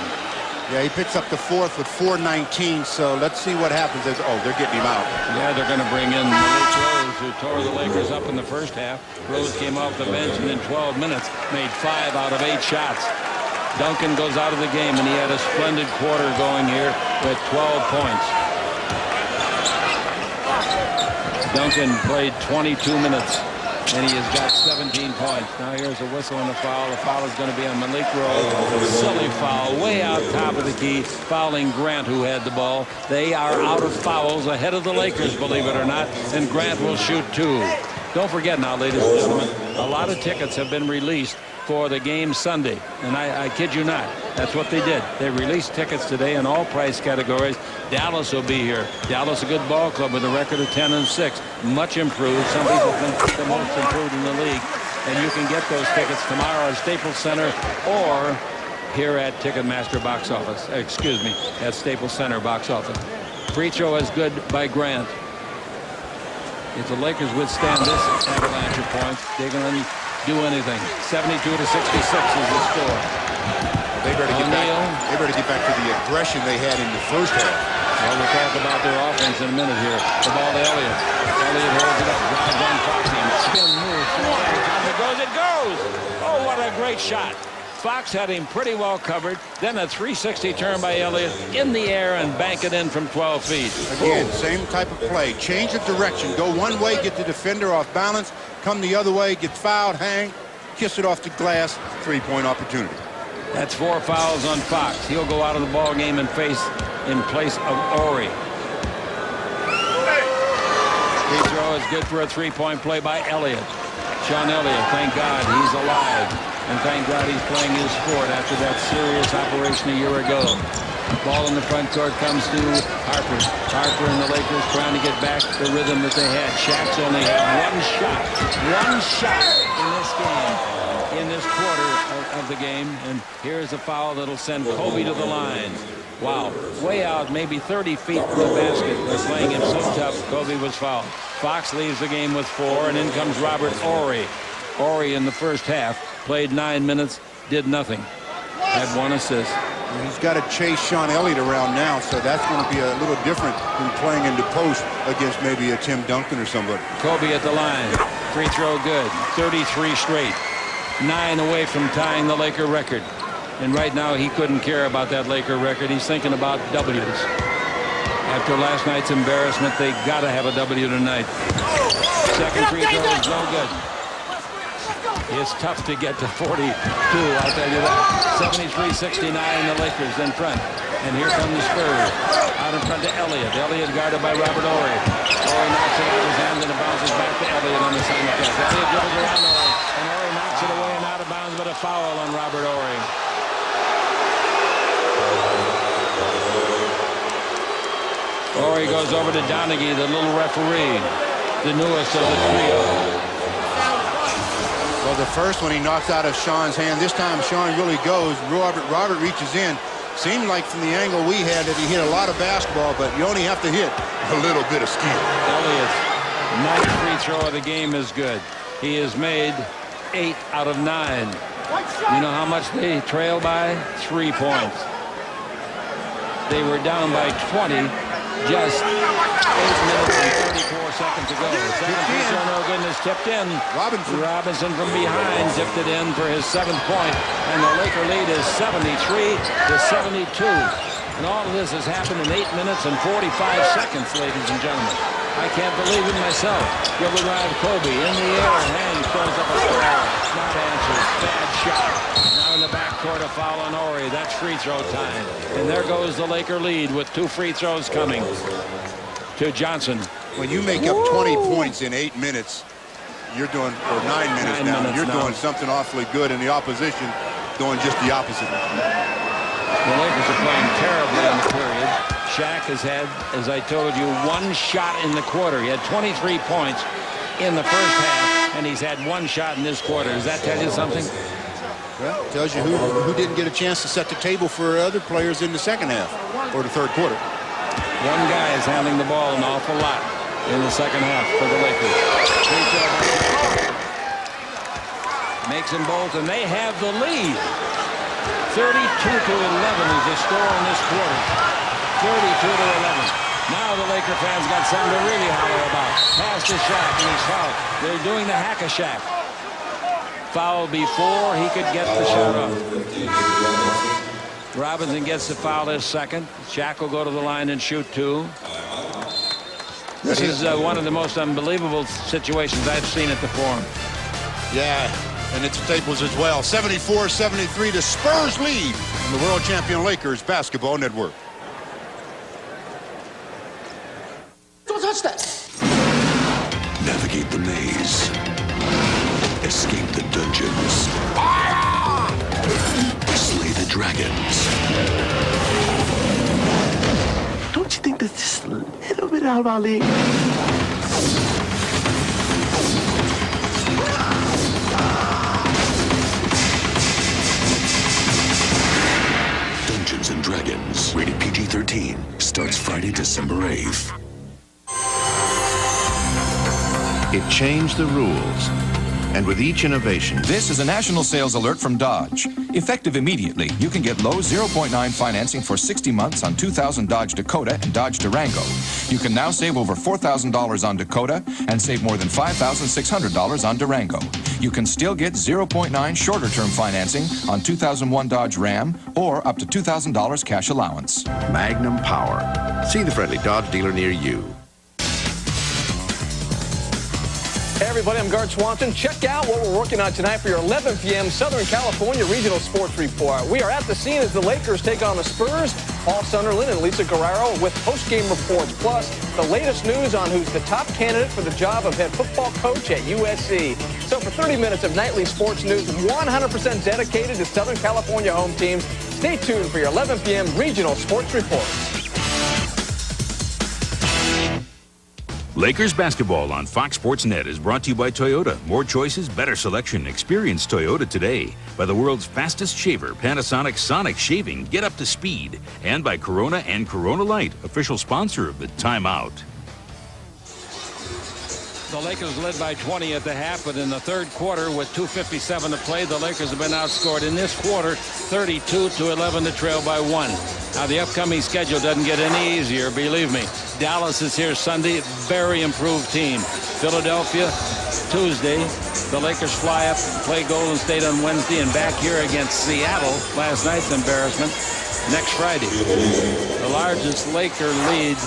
Yeah, he picks up the 4th with 4:19, so let's see what happens. Oh, they're getting him out. Yeah, they're going to bring in Malik Rose, who tore the Lakers up in the first half. Rose came off the bench and in 12 minutes made 5 out of 8 shots. Duncan goes out of the game, and he had a splendid quarter going here with 12 points. Duncan played 22 minutes. and he has got 17 points. Now here's a whistle and a foul. The foul is going to be on Malik Rose. Silly foul way out top of the key, fouling Grant, who had the ball. They are out of fouls ahead of the Lakers, believe it or not, and Grant will shoot 2. Don't forget now, ladies and gentlemen, a lot of tickets have been released for the game Sunday, and I kid you not, that's what they did. They released tickets today in all price categories. Dallas will be here. Dallas, a good ball club with a record of 10-6, much improved. Some people think the most improved in the league, and you can get those tickets tomorrow at Staples Center or here at Ticketmaster box office. Excuse me, at Staples Center box office. Free throw is good by Grant. If the Lakers withstand this avalanche of points, they're going to do anything. 72-66 is the score. They better get back to the aggression they had in the first half. Well, we'll talk about their offense in a minute here. The ball to Elliott. Elliott holds it up, drives on Fox, spin move. It goes. Oh, what a great shot. Fox had him pretty well covered. Then a 360 turn by Elliott in the air and bank it in from 12 feet. Again, same type of play. Change the direction. Go one way, get the defender off balance. Come the other way, get fouled, hang, kiss it off the glass. 3-point opportunity. That's 4 fouls on Fox. He'll go out of the ball game and face in place of Horry. Free throw is good for a 3-point play by Elliott. Sean Elliott, thank God he's alive. And thank God he's playing his sport after that serious operation a year ago. Ball in the front court comes to Harper. Harper and the Lakers trying to get back the rhythm that they had. Shaq's only had 1 shot. 1 shot in this game, in this quarter of the game. And here's a foul that'll send Kobe to the line. Wow. Way out, maybe 30 feet from the basket. They're playing him so tough. Kobe was fouled. Fox leaves the game with 4, and in comes Robert Horry. Horry in the first half played 9 minutes, did nothing. Had 1 assist. He's got to chase Sean Elliott around now, so that's going to be a little different than playing in the post against maybe a Tim Duncan or somebody. Kobe at the line. Free throw good. 33 straight. 9 away from tying the Laker record. And right now he couldn't care about that Laker record. He's thinking about W's. After last night's embarrassment, they got to have a W tonight. Second free throw is no good. It's tough to get to 42, I'll tell you that. 73-69, the Lakers in front. And here come the Spurs. Out in front to Elliott. Elliott guarded by Robert Horry. Horry knocks it out of his hand and it bounces back to Elliott on the same catch. Elliott dribbles around Horry. And Horry knocks it away and out of bounds, but a foul on Robert Horry. Horry goes over to Donaghy, the little referee, the newest of the trio. Well, the first one he knocks out of Sean's hand. This time Sean really goes. Robert reaches in. Seemed like from the angle we had that he hit a lot of basketball, but you only have to hit a little bit of skill. Elliott's ninth free throw of the game is good. He has made 8 out of 9. You know how much they trail by? 3 points. They were down by 20. Just 8 minutes and 34 seconds to go. Second free throw, no goodness, tipped in. Robinson from behind tipped it in for his 7th point, and the Laker lead is 73-72. And all of this has happened in 8 minutes and 45 seconds, ladies and gentlemen. I can't believe it myself. Dribble drive Kobe in the air, hand throws up a score. Not answered. Bad shot. Now in the backcourt, a foul on Horry. That's free throw time. And there goes the Laker lead with 2 free throws coming to Johnson. When you make up 20 points in 8 minutes, you're doing, or 9 minutes now, you're doing something awfully good, and the opposition doing just the opposite. The Lakers are playing terribly in the period. Shaq has had, as I told you, 1 shot in the quarter. He had 23 points in the first half, and he's had 1 shot in this quarter. Does that tell you something? Well, it tells you who didn't get a chance to set the table for other players in the second half or the third quarter. 1 guy is handling the ball an awful lot in the second half for the Lakers. Makes them both, and they have the lead. 32-11 is the score in this quarter. 32-11. Now the Laker fans got something to really holler about. Pass to Shaq, and he's fouled. They're doing the hack-a-Shaq. Foul before he could get the shot up. Robinson gets the foul his second. Shaq will go to the line and shoot 2. This is one of the most unbelievable situations I've seen at the Forum. Yeah, and it's Staples as well. 74-73, the Spurs lead on the world champion Lakers basketball network. Don't touch that. Navigate the maze. Escape the dungeons. Slay the dragons. Don't you think that's just a little bit out of our league? Dungeons and Dragons. Rated PG-13. Starts Friday, December 8th. It changed the rules. And with each innovation... This is a national sales alert from Dodge. Effective immediately, you can get low 0.9 financing for 60 months on 2000 Dodge Dakota and Dodge Durango. You can now save over $4,000 on Dakota and save more than $5,600 on Durango. You can still get 0.9 shorter-term financing on 2001 Dodge Ram or up to $2,000 cash allowance. Magnum Power. See the friendly Dodge dealer near you. Hey everybody, I'm Gart Swanson. Check out what we're working on tonight for your 11 p.m. Southern California Regional Sports Report. We are at the scene as the Lakers take on the Spurs. Paul Sunderland and Lisa Guerrero with post-game reports, plus the latest news on who's the top candidate for the job of head football coach at USC. So for 30 minutes of nightly sports news, 100% dedicated to Southern California home teams, stay tuned for your 11 p.m. Regional Sports Report. Lakers basketball on Fox Sports Net is brought to you by Toyota. More choices, better selection. Experience Toyota today. By the world's fastest shaver, Panasonic Sonic Shaving. Get up to speed. And by Corona and Corona Light, official sponsor of the Timeout. The Lakers led by 20 at the half, but in the third quarter with 2:57 to play, the Lakers have been outscored in this quarter 32-11 to trail by 1. Now the upcoming schedule doesn't get any easier, believe me. Dallas is here Sunday, very improved team. Philadelphia Tuesday. The Lakers fly up, play Golden State on Wednesday, and back here against Seattle, last night's embarrassment, next Friday. The largest Laker lead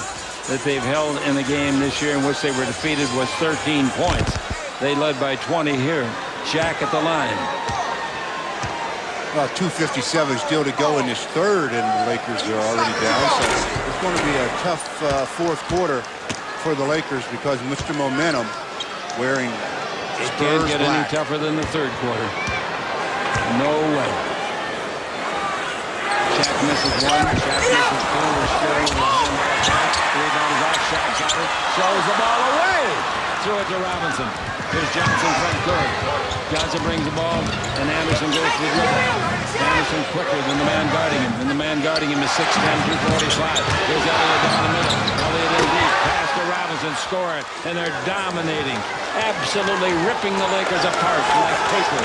that they've held in a game this year in which they were defeated was 13 points. They led by 20 here. Shaq at the line. Well, 2:57 still to go in this third, and the Lakers are already down. So it's going to be a tough fourth quarter for the Lakers because Mr. Momentum wearing It Spurs can't get black. any tougher than the third quarter. No way. Shaq misses one. Shaq misses two. We're still rebound is off. Shaq got it. Shows the ball away. Threw it to Robinson. Here's Johnson front court. Johnson brings the ball, and Anderson goes to the dribble. Anderson quicker than the man guarding him. And the man guarding him is 6'10", 245. Here's Elliott down the middle. Elliott in deep. Pass to Robinson. Score it. And they're dominating. Absolutely ripping the Lakers apart like paper.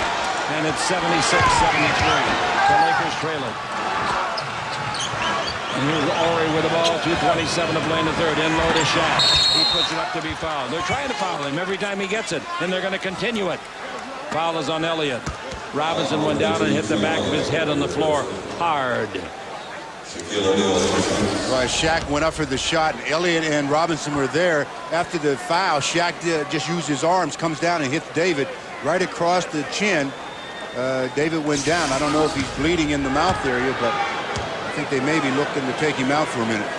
And it's 76-73. The Lakers trail it. And here's Horry with the ball, 2:27 to play in the third. In low to Shaq. He puts it up to be fouled. They're trying to foul him every time he gets it, and they're going to continue it. Foul is on Elliott. Robinson went down and hit the back of his head on the floor hard. Right, Shaq went up for the shot, and Elliott and Robinson were there. After the foul, Shaq just used his arms, comes down and hits David right across the chin. David went down. I don't know if he's bleeding in the mouth area, but I think they may be looking to take him out for a minute.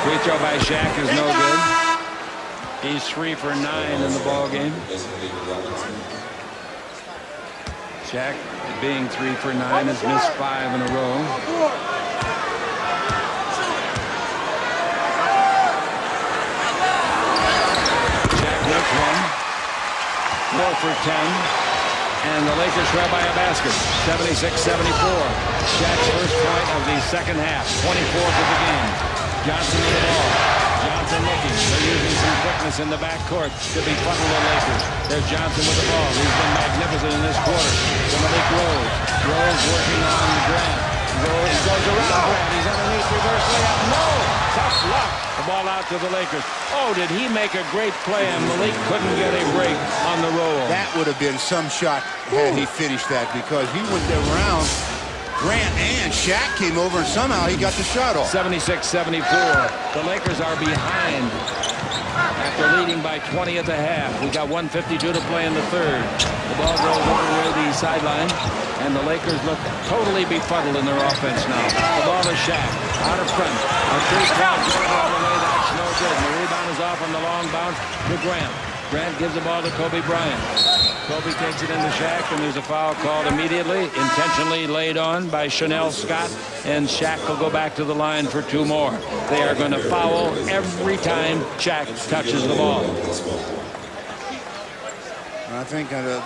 Free throw by Shaq is no good. He's 3 for 9 in the ball game. Shaq, being 3 for 9, has missed 5 in a row. Shaq makes one. 4 for 10. And the Lakers trail by a basket, 76-74. Shaq's first point of the second half, 24th of the game. Johnson with the ball. Johnson looking. They're using some quickness in the backcourt to befuddle the Lakers. There's Johnson with the ball. He's been magnificent in this quarter. To Malik Rose. Rose working on Grant. Rose goes around Grant. He's underneath, reverse layup. No! Tough luck. The ball out to the Lakers. Oh, did he make a great play, and Malik couldn't get a break on the roll. That would have been some shot had he finished that, because he went around Grant and Shaq came over, and somehow he got the shot off. 76-74. The Lakers are behind after leading by 20 at the half. We got 1:52 to play in the third. The ball goes over near the sideline, and the Lakers look totally befuddled in their offense now. The ball is Shaq out of front. A three-point jumper on the way. That's no good. And the rebound is off on the long bounce to Grant. Grant gives the ball to Kobe Bryant. Kobe takes it into Shaq, and there's a foul called immediately, intentionally laid on by Chanel Scott, and Shaq will go back to the line for 2 more. They are going to foul every time Shaq touches the ball. I think the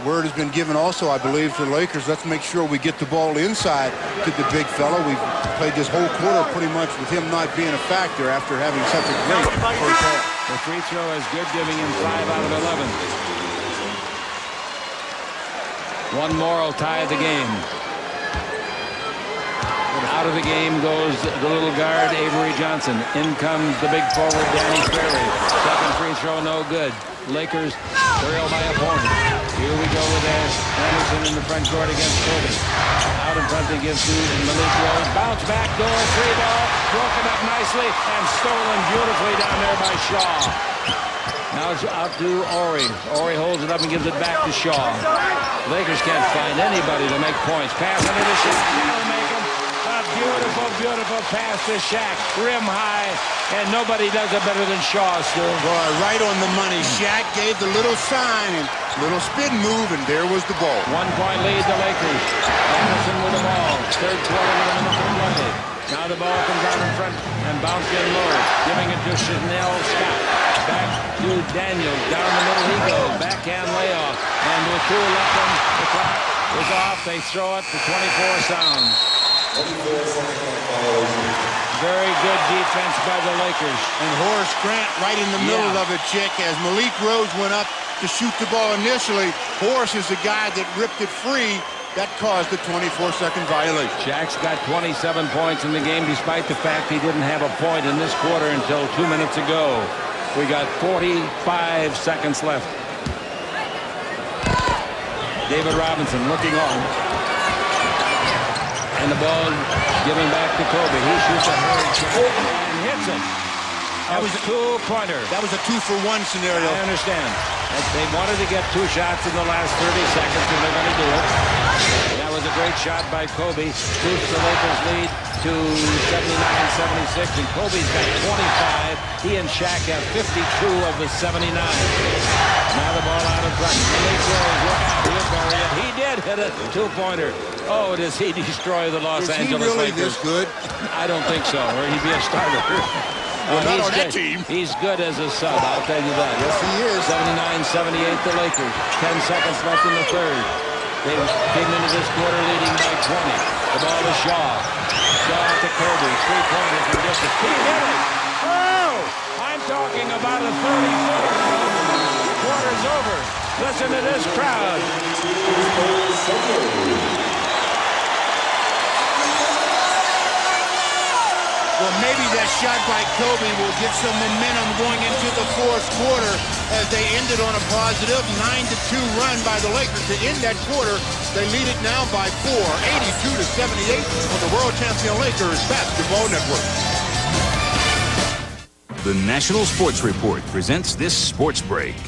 word has been given also, I believe, to the Lakers. Let's make sure we get the ball inside to the big fella. We've played this whole quarter pretty much with him not being a factor after having such a great first half. The free throw is good, giving him 5 out of 11. One more will tie the game. Out of the game goes the little guard, Avery Johnson. In comes the big forward, Danny Ferry. Second free throw, no good. Lakers trail by a point. Here we go with Anderson in the front court against Kobe. Out in front they give to Malik Rose. Bounce back door, 3 ball. Broken up nicely and stolen beautifully down there by Shaw. Now it's out to Ori. Ori holds it up and gives it back to Shaw. Lakers can't find anybody to make points. Pass under the Shaq. That'll make them. A beautiful, beautiful pass to Shaq. Rim high. And nobody does it better than Shaw, Stu. Boy, right on the money. Shaq gave the little sign and little spin move, and there was the ball. 1-point lead, the Lakers. Anderson with the ball. Third quarter, 1 minute to play. Now the ball comes out in front and bounced in low. Giving it to Chanel Scott. Back to Daniels. Down the middle he goes. Backhand layoff. And with 2 left on the clock is off. They throw it for 24 sounds. Very good defense by the Lakers. And Horace Grant right in the middle of it, Chick. As Malik Rose went up to shoot the ball initially, Horace is the guy that ripped it free. That caused the 24-second violation. Shaq's got 27 points in the game, despite the fact he didn't have a point in this quarter until 2 minutes ago. We got 45 seconds left. David Robinson looking on. And the ball giving back to Kobe. He shoots a hurry shot and hits it. That was a 2-pointer. That was a 2-for-1 scenario. I understand. They wanted to get 2 shots in the last 30 seconds, and they're going to do it. That was a great shot by Kobe. Boosts the Lakers lead to 79-76, and Kobe's got 25. He and Shaq have 52 of the 79. Now the ball out in front. Malik Rose, look out, he'll bury it. He did hit it. 2-pointer. Oh, does he destroy the Los Angeles Lakers? Is he really this good? I don't think so, or he'd be a starter. Well, not on that team. He's good as a sub, I'll tell you that. Yes, he is. 79-78 the Lakers. 10 seconds left in the third. They came into this quarter leading by 20. The ball to Shaw. Shaw to Kobe. 3-pointer from distance. He did it! Oh! I'm talking about a 30-footer. Quarter's over. Listen to this crowd. Well, maybe that shot by Kobe will get some momentum going into the fourth quarter as they ended on a positive 9-2 run by the Lakers to end that quarter. They lead it now by 4, 82-78 on the world champion Lakers Basketball Network. The National Sports Report presents this sports break.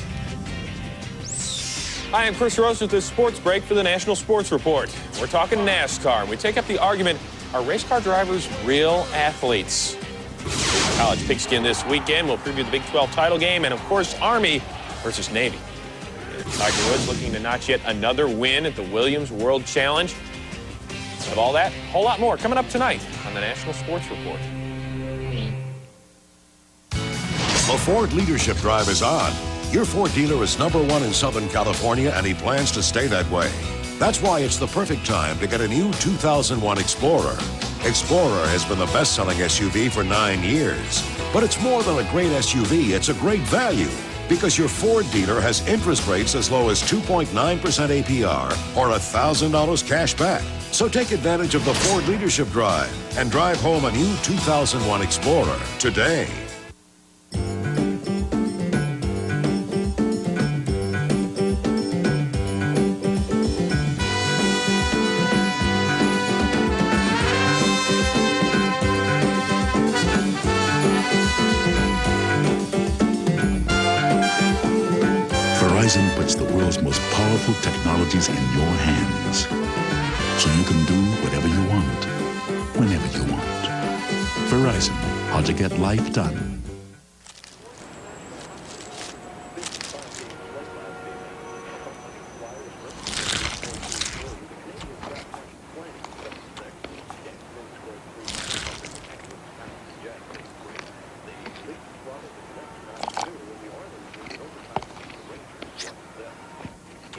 Hi, I'm Chris Rose with this sports break for the National Sports Report. We're talking NASCAR, and we take up the argument, are race car drivers real athletes? College pigskin this weekend. We'll preview the Big 12 title game and, of course, Army versus Navy. Tiger Woods looking to notch yet another win at the Williams World Challenge. With all that, a whole lot more coming up tonight on the National Sports Report. The Ford Leadership Drive is on. Your Ford dealer is #1 in Southern California, and he plans to stay that way. That's why it's the perfect time to get a new 2001 Explorer. Explorer has been the best-selling SUV for 9 years. But it's more than a great SUV, it's a great value. Because your Ford dealer has interest rates as low as 2.9% APR or $1,000 cash back. So take advantage of the Ford Leadership Drive and drive home a new 2001 Explorer today. Verizon puts the world's most powerful technologies in your hands, so you can do whatever you want, whenever you want. Verizon, how to get life done.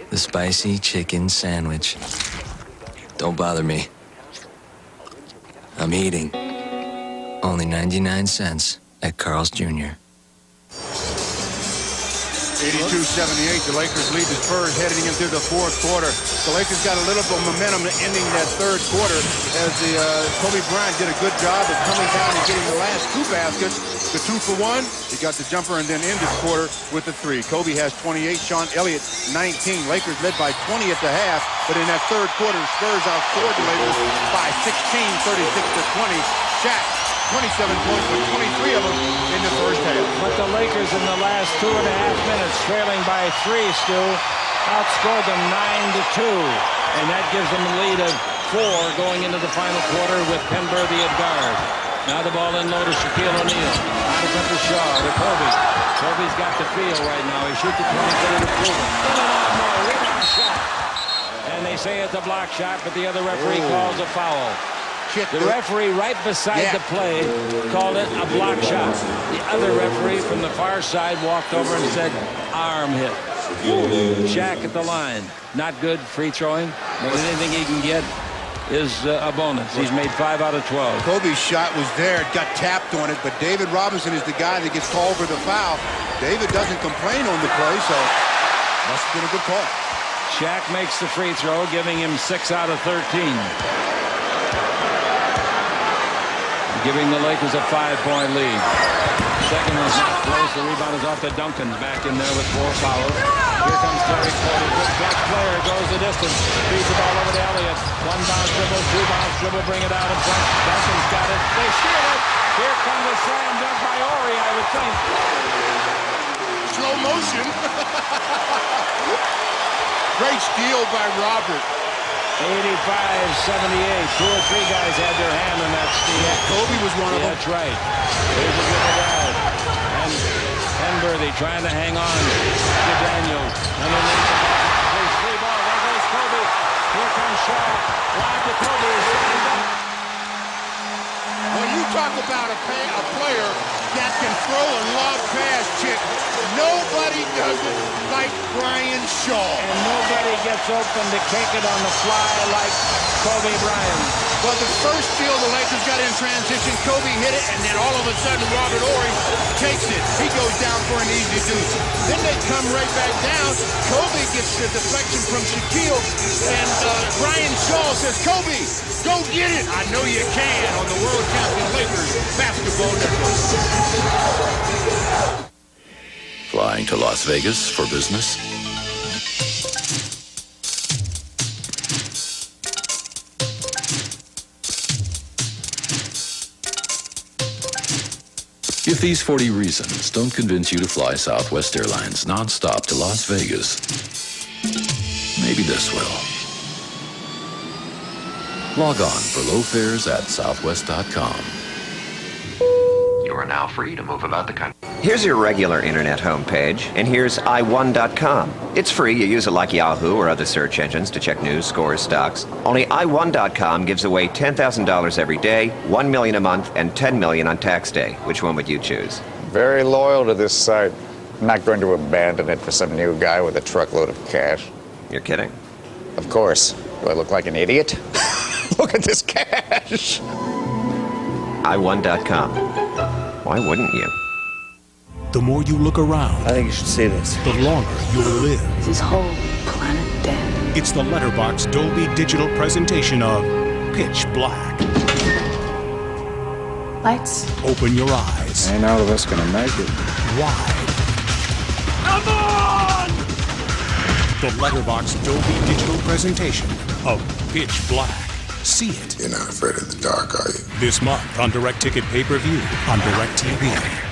The spicy chicken sandwich. Don't bother me. I'm eating. Only 99 cents at Carl's Jr. 82-78, the Lakers lead the Spurs heading into the fourth quarter. The Lakers got a little bit of momentum ending that third quarter as Kobe Bryant did a good job of coming down and getting the last two baskets. The 2 for 1, he got the jumper and then ended the quarter with the 3. Kobe has 28, Sean Elliott 19. Lakers led by 20 at the half, but in that third quarter, Spurs outscored the Lakers by 16, 36-20. Shaq 27 points, but 23 of them in the first half. But the Lakers in the last 2.5 minutes, trailing by 3, Stu, outscored them 9-2. And that gives them a lead of 4 going into the final quarter with Penberthy at guard. Now the ball in low to Shaquille O'Neal. Out of to Shaw to Kobe. Kobe's got the feel right now. He shoots the 20-footer to prove it. In and out more. Rebound shot. And they say it's a block shot, but the other referee calls a foul. The referee right beside the play called it a block shot. The other referee from the far side walked over and said, arm hit. Shaq at the line. Not good free throwing, but anything he can get is a bonus. He's made 5 out of 12. Kobe's shot was there. It got tapped on it, but David Robinson is the guy that gets called for the foul. David doesn't complain on the play, so must have been a good call. Shaq makes the free throw, giving him 6 out of 13. Giving the Lakers a 5-point lead. Second one's not close. The rebound is off to Duncan. Back in there with 4 fouls. Here comes Terry Cody. Good catch player. Goes the distance. Feeds the ball over to Elliott. 1 bounce dribble, 2 bounce dribble. Bring it out in front. Duncan's got it. They steal it. Here comes a slam dunk by Ori, I would think. Slow motion. Great steal by Robert. 85-78. 2 or 3 guys had their hand in that steal. Yeah, Kobe was one of them. That's right. Here's a good drive. And Penberthy trying to hang on to Daniels. Underneath the ball. There's free ball. There goes Kobe. Here comes Shaw. Lob to Kobe. When you talk about a player that can throw a lob pass, Chick, nobody does it like Brian Shaw. And nobody gets open to kick it on the fly like Kobe Bryant. Well, the first steal the Lakers got in transition, Kobe hit it, and then all of a sudden Robert Horry takes it. He goes down for an easy deuce. Then they come right back down. Kobe gets the deflection from Shaquille, and Brian Shaw says, Kobe, go get it. I know you can on the world champion Lakers basketball network. Flying to Las Vegas for business? If these 40 reasons don't convince you to fly Southwest Airlines nonstop to Las Vegas, maybe this will. Log on for low fares at southwest.com. You are now free to move about the country. Here's your regular internet homepage, and here's i1.com. It's free. You use it like Yahoo or other search engines to check news, scores, stocks. Only i1.com gives away $10,000 every day, $1 million a month, and $10 million on tax day. Which one would you choose? Very loyal to this site. I'm not going to abandon it for some new guy with a truckload of cash. You're kidding? Of course. Do I look like an idiot? Look at this cash. i1.com. Why wouldn't you? The more you look around, I think you should see this. the longer you'll live. Is this whole planet dead? It's the Letterbox Dolby Digital presentation of Pitch Black. Lights. Open your eyes Ain't all of us gonna make it. wide. Come on! The Letterbox Dolby Digital presentation of Pitch Black. See it. You're not afraid of the dark, are you? This month on Direct Ticket Pay-Per-View on DirecTV.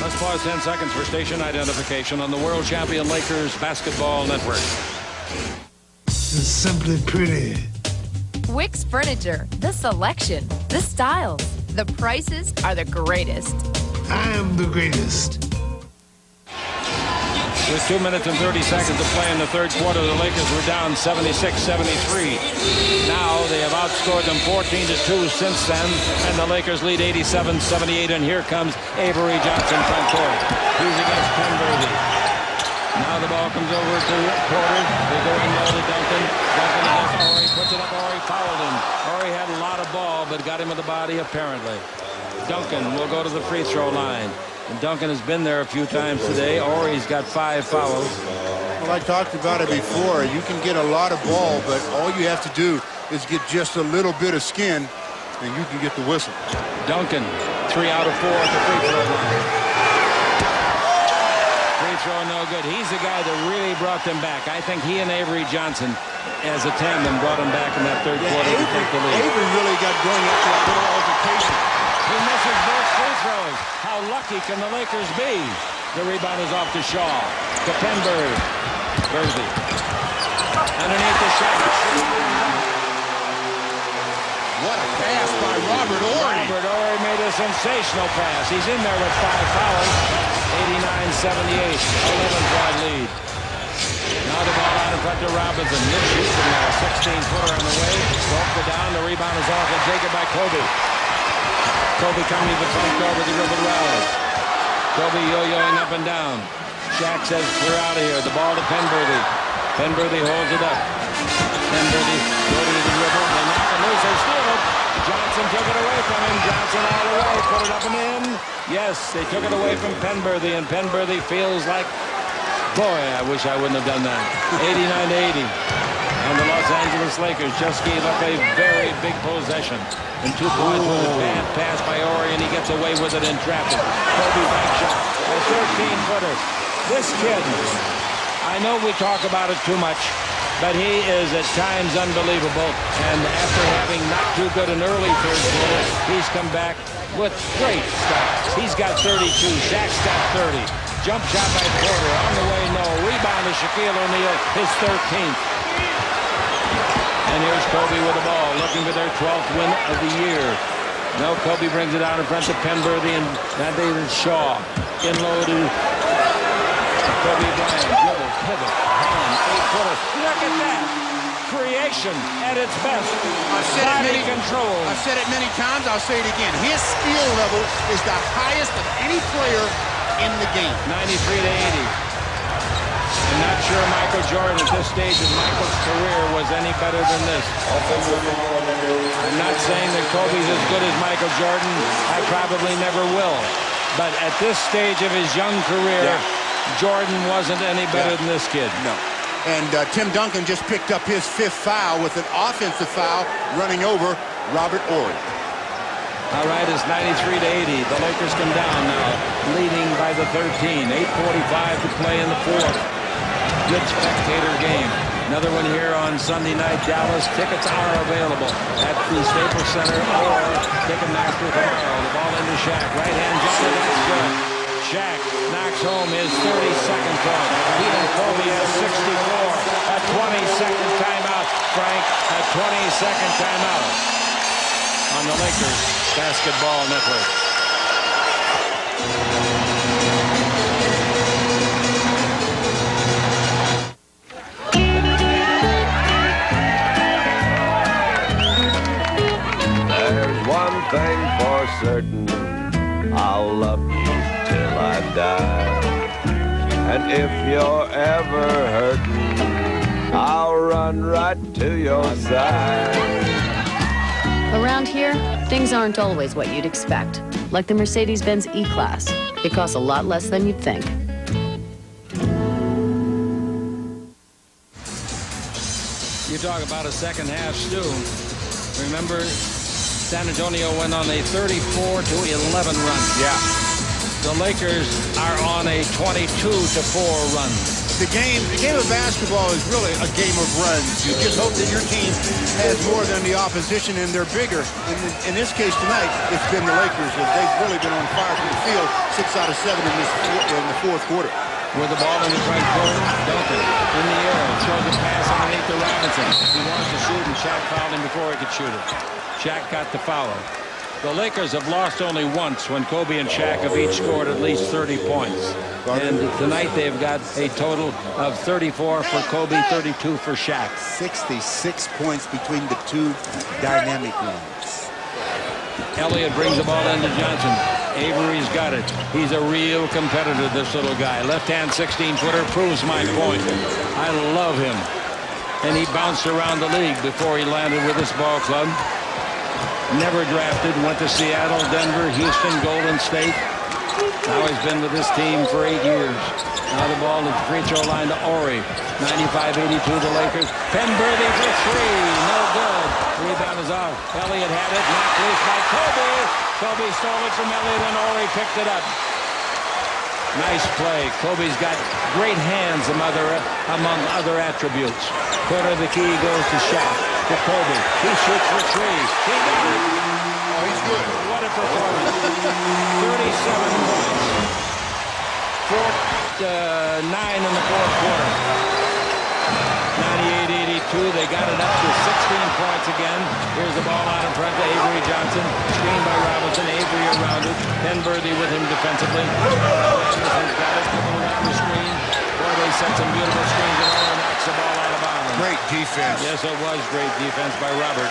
Let's pause Pause 10 seconds for station identification on the world champion Lakers basketball network. It's simply pretty. Wix Furniture. The selection, the styles, the prices are the greatest. I am the greatest. With 2 minutes and 30 seconds to play in the third quarter, the Lakers were down 76-73. Now they have outscored them 14-2 since then, and the Lakers lead 87-78. And here comes Avery Johnson front court. He's against Penberthy. Now the ball comes over to Porter. They go in low to Duncan. Duncan against Horry. Puts it up. Horry fouled him. Horry had a lot of ball, but got him with the body apparently. Duncan will go to the free throw line. And Duncan has been there a few times today. Horry's got 5 fouls. Well, I talked about it before. You can get a lot of ball, but all you have to do is get just a little bit of skin, and you can get the whistle. Duncan, 3 out of 4 at the free throw line. Free throw no good. He's the guy that really brought them back. I think he and Avery Johnson, as a tandem, brought them back in that third quarter to take the lead. Avery really got going after that little altercation. He misses both free throws. How lucky can the Lakers be? The rebound is off to Shaw. To Penberthy. Underneath the shot. What a pass by Robert Horry. Robert Horry made a sensational pass. He's in there with 5 fouls. 89-78. 11-point lead. Now the ball out in front to Robinson. Nick shoots from there. 16-footer on the way. Broke it down. The rebound is off and taken by Kobe. Kobe coming to the front door with the dribble rally. Kobe yo-yoing up and down. Shaq says, clear out of here. The ball to Penberthy. Penberthy holds it up. Penberthy goes to the dribble. They knock it loose. They steal it. Johnson took it away from him. Johnson all the way. Put it up and in. Yes, they took it away from Penberthy, and Penberthy feels like, boy, I wish I wouldn't have done that. 89-80. And the Los Angeles Lakers just gave up a very big possession. And 2 points with a bad pass by Horry, and he gets away with it in traffic. Kobe back shot. A 13-footer. This kid, I know we talk about it too much, but he is at times unbelievable. And after having not too good an early third quarter, he's come back with great stats. He's got 32. Shaq's got 30. Jump shot by Porter. On the way, no. Rebound to Shaquille O'Neal, his 13th. And here's Kobe with the ball, looking for their 12th win of the year. No, Kobe brings it out in front of Penberthy, and that is Shaw. In low to Kobe Bryant. Dribble, pivot, hand, 8-footer. Look at that. Creation at its best. Body control. I've said it many times. I'll say it again. His skill level is the highest of any player in the game. 93-80. I'm not sure Michael Jordan at this stage of Michael's career was any better than this. I'm not saying that Kobe's as good as Michael Jordan. I probably never will. But at this stage of his young career, Jordan wasn't any better than this kid. No. And Tim Duncan just picked up his 5th foul with an offensive foul running over Robert Horry. All right, it's 93-80. The Lakers come down now, leading by the 13. 8:45 to play in the fourth. Good spectator game. Another one here on Sunday night, Dallas. Tickets are available at the Staples Center or Ticketmaster tomorrow. The ball into Shaq. Right-hand jumper, that's good. Shaq knocks home his 32nd point. He and Kobe has 64. A 20-second timeout. Frank, a 20-second timeout on the Lakers Basketball Network. There's one thing for certain, I'll love you till I die. And if you're ever hurting, I'll run right to your side. Around here, things aren't always what you'd expect. Like the Mercedes-Benz E-Class. It costs a lot less than you'd think. You talk about a second half stew. Remember, San Antonio went on a 34-11 run. Yeah. The Lakers are on a 22-4 run. The game of basketball is really a game of runs. You just hope that your team has more than the opposition and they're bigger. In this case tonight, it's been the Lakers. They've really been on fire from the field, 6 out of 7 in the fourth quarter. With the ball in the front court, Duncan in the air, throws a pass underneath to Robinson. He wants to shoot, and Shaq fouled him before he could shoot it. Shaq got the foul. The Lakers have lost only once when Kobe and Shaq have each scored at least 30 points. And tonight they've got a total of 34 for Kobe, 32 for Shaq. 66 points between the two dynamic ones. Elliott brings the ball into Johnson. Avery's got it. He's a real competitor, this little guy. Left-hand 16-footer proves my point. I love him. And he bounced around the league before he landed with this ball club. Never drafted, went to Seattle, Denver, Houston, Golden State. Now he's been with this team for 8 years. Now the ball at the free throw line to Horry. 95-82 the Lakers. Penberthy for three. No good. Rebound is off. Elliott had it. Knocked loose by Kobe. Kobe stole it from Elliott and Horry picked it up. Nice play. Kobe's got great hands among other attributes. Corner of the key goes to Shaq. To Kobe. He shoots for three. He got it. Oh, he's good. What a performance. 37 points. 9 in the fourth quarter. 98-82. They got it up to 16 points again. Here's the ball out in front to Avery Johnson. Screened by Robinson. Avery around it. Penberthy with him defensively. Anderson's got it. Coming around the screen. Boy, they set some beautiful screens and all knocks the ball out of bounds. Great defense. Yes, it was great defense by Robert.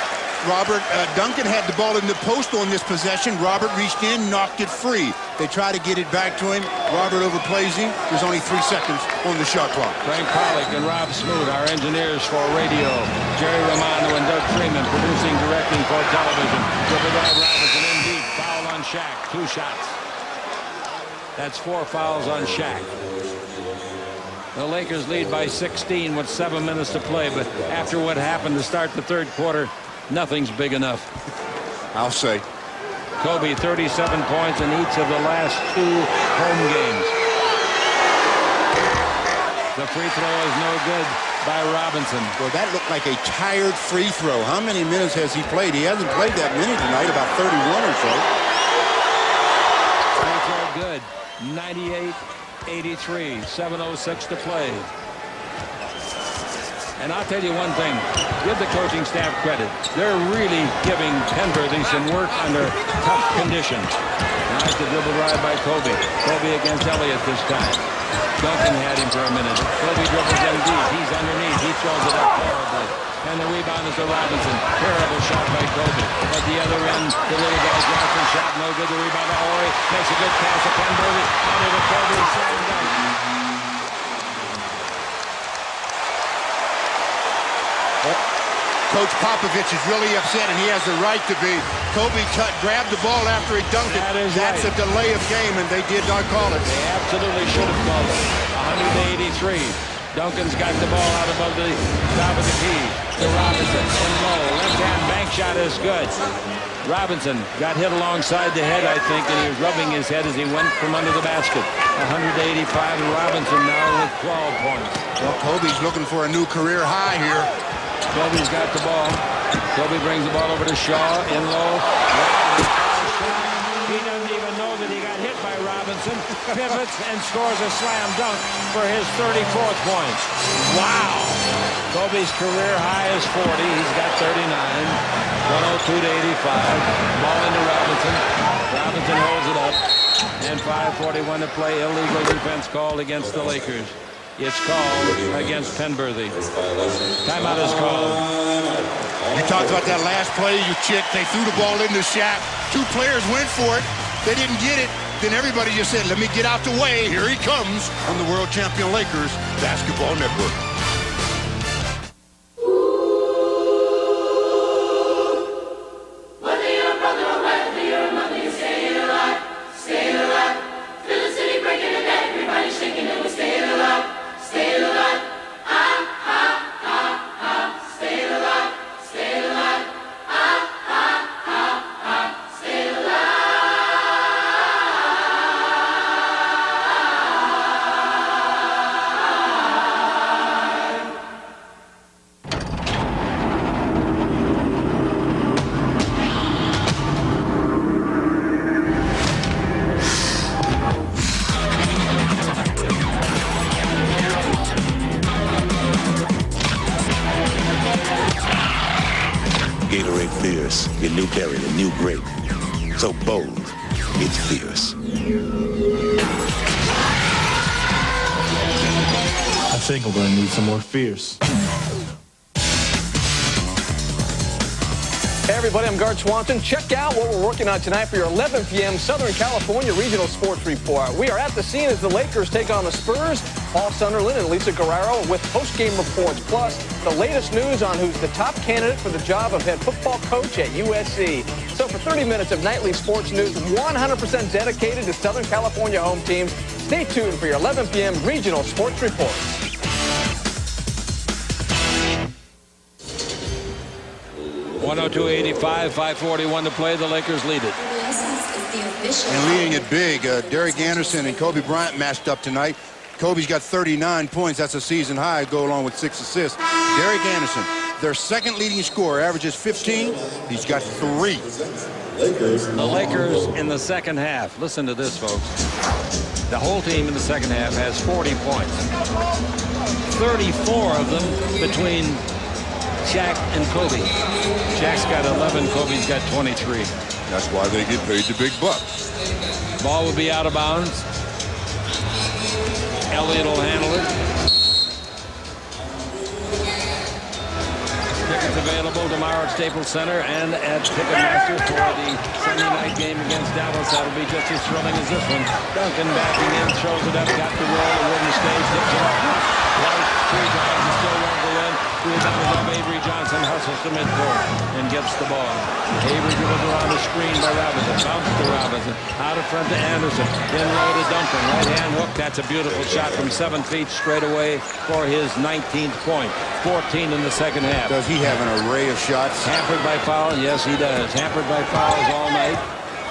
Duncan had the ball in the post on this possession. Robert reached in, knocked it free. They try to get it back to him. Robert overplays him. There's only 3 seconds on the shot clock. Frank Pollock and Rob Smoot, our engineers for radio. Jerry Romano and Doug Freeman producing, directing for television. Dribble drive Robinson in deep. Foul on Shaq. 2 shots. That's 4 fouls on Shaq. The Lakers lead by 16 with 7 minutes to play, but after what happened to start the third quarter, nothing's big enough. I'll say. Kobe, 37 points in each of the last 2 home games. The free throw is no good by Robinson. Well, that looked like a tired free throw. How many minutes has he played? He hasn't played that many tonight, about 31 or so. Free throw good. 98-83. 7:06 to play. And I'll tell you one thing, give the coaching staff credit. They're really giving Penberthy some work under tough conditions. Nice the dribble drive by Kobe. Kobe against Elliott this time. Duncan had him for a minute. Kobe dribbles in deep. He's underneath. He throws it up terribly. And the rebound is to Robinson. Terrible shot by Kobe. At the other end, the little guy Johnson shot. No good. The rebound to Horry. Makes a good pass to Penberthy. Out of the Kobe. Slam dunk. Coach Popovich is really upset, and he has the right to be. Kobe grabbed the ball after he dunked it. That's a delay of game, and they did not call it. They absolutely should have called it. 183. Duncan's got the ball out above the top of the key to Robinson. And low. Left-hand bank shot is good. Robinson got hit alongside the head, I think, and he was rubbing his head as he went from under the basket. 185, and Robinson now with 12 points. Well, Kobe's looking for a new career high here. Kobe's got the ball. Kobe brings the ball over to Shaw in low. He doesn't even know that he got hit by Robinson. Pivots and scores a slam dunk for his 34th point. Wow. Kobe's career high is 40. He's got 39. 102 to 85. Ball into Robinson. Robinson holds it up. And 5:41 to play. Illegal defense called against the Lakers. It's called against Penberthy. Timeout is called. You talked about that last play, you chick. They threw the ball into Shaq. 2 players went for it. They didn't get it. Then everybody just said, let me get out the way. Here he comes on the world champion Lakers Basketball Network. great. So bold, it's fierce. I think I'm gonna need some more fierce. Hey everybody, I'm Garth Swanson. Check out what we're working on tonight for your 11 p.m. Southern California Regional Sports Report. We are at the scene as the Lakers take on the Spurs. Paul Sunderland and Lisa Guerrero with post-game reports, plus the latest news on who's the top candidate for the job of head football coach at USC. So for 30 minutes of nightly sports news, 100% dedicated to Southern California home teams, stay tuned for your 11 p.m. Regional Sports Report. .102.85, 5:41 to play. The Lakers lead it. And leading it big, Derek Anderson and Kobe Bryant matched up tonight. Kobe's got 39 points. That's a season high, go along with 6 assists. Derek Anderson, their second leading scorer, averages 15. He's got 3. The Lakers in the second half. Listen to this, folks. The whole team in the second half has 40 points. 34 of them between Shaq and Kobe. Shaq's got 11, Kobe's got 23. That's why they get paid the big bucks. Ball will be out of bounds. Elliott will handle it. Tickets available tomorrow at Staples Center and at Ticketmaster for the Sunday night game against Dallas. That'll be just as thrilling as this one. Duncan backing in, throws it up, got the roll, a wooden stage, dips it up. Right, 3 times, and still won't go in. Rebound is up. Avery Johnson hustles to midcourt and gets the ball. Avery dribbles around the screen by Robinson. Bounce to Robinson. Out of front to Anderson. In low to Duncan. Right hand hook. That's a beautiful shot from 7 feet straight away for his 19th point. 14 in the second half. Does he have an array of shots? Hampered by foul? Yes, he does. Hampered by fouls all night.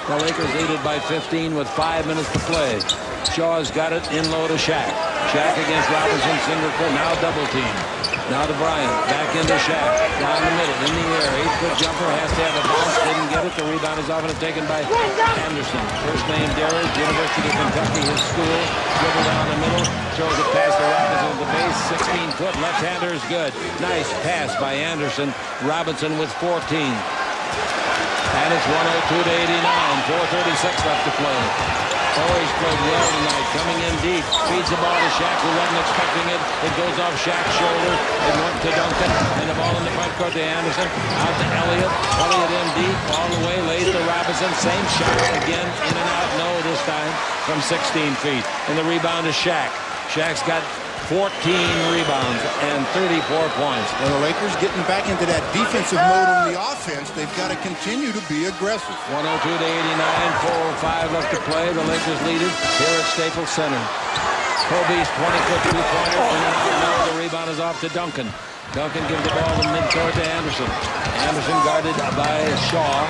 The Lakers lead it by 15 with 5 minutes to play. Shaw's got it in low to Shaq. Shaq against Robinson, single court, now double team. Now to Bryant, back into Shaq, down the middle, in the air, 8-foot jumper, has to have a bounce, didn't get it. The rebound is often taken by Anderson. First name Derek, University of Kentucky, his school. Dribble down the middle, throws it past the Robinson at the base, 16-foot, left-hander is good. Nice pass by Anderson. Robinson with 14. And it's 102 to 89, 4:36 left to play. Torrey's played well tonight, coming in deep. Feeds the ball to Shaq, who wasn't expecting it. It goes off Shaq's shoulder. It went to Duncan. And the ball in the front court to Anderson. Out to Elliott. Elliott in deep. All the way. Lays to Robinson. Same shot again. In and out. No, this time from 16 feet. And the rebound to Shaq. Shaq's got 14 rebounds and 34 points. Well, the Lakers getting back into that defensive mode on the offense. They've got to continue to be aggressive. 102 to 89, 4:05 left to play. The Lakers lead it here at Staples Center. Kobe's 20-foot two-pointer. The rebound is off to Duncan. Duncan gives the ball to midcourt to Anderson. Anderson guarded by Shaw.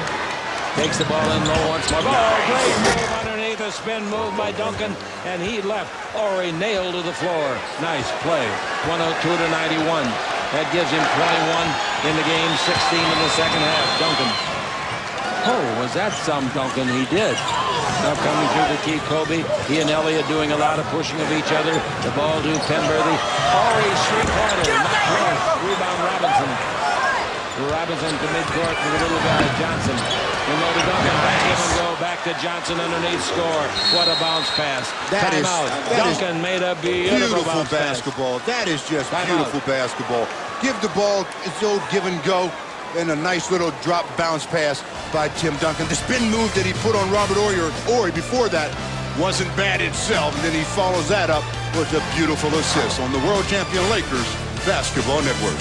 Takes the ball in low once more. Oh, great move underneath, a spin move by Duncan, and he left Horry nailed to the floor. Nice play. 102 to 91. That gives him 21 in the game, 16 in the second half. Duncan. Oh, was that some Duncan? He did. Now coming through the key, Kobe. He and Elliott doing a lot of pushing of each other. The ball to Penberthy. Horry, three-pointer. Not close. Rebound Robinson. Robinson to midcourt for the little guy, Johnson. Remote to Duncan, back in and go, back to Johnson underneath, score. What a bounce pass. Timeout. Duncan made a beautiful basketball. Pass. That is just beautiful basketball. Give the ball its old give and go, and a nice little drop bounce pass by Tim Duncan. The spin move that he put on Robert Horry before that wasn't bad itself, and then he follows that up with a beautiful assist on the world champion Lakers Basketball Network.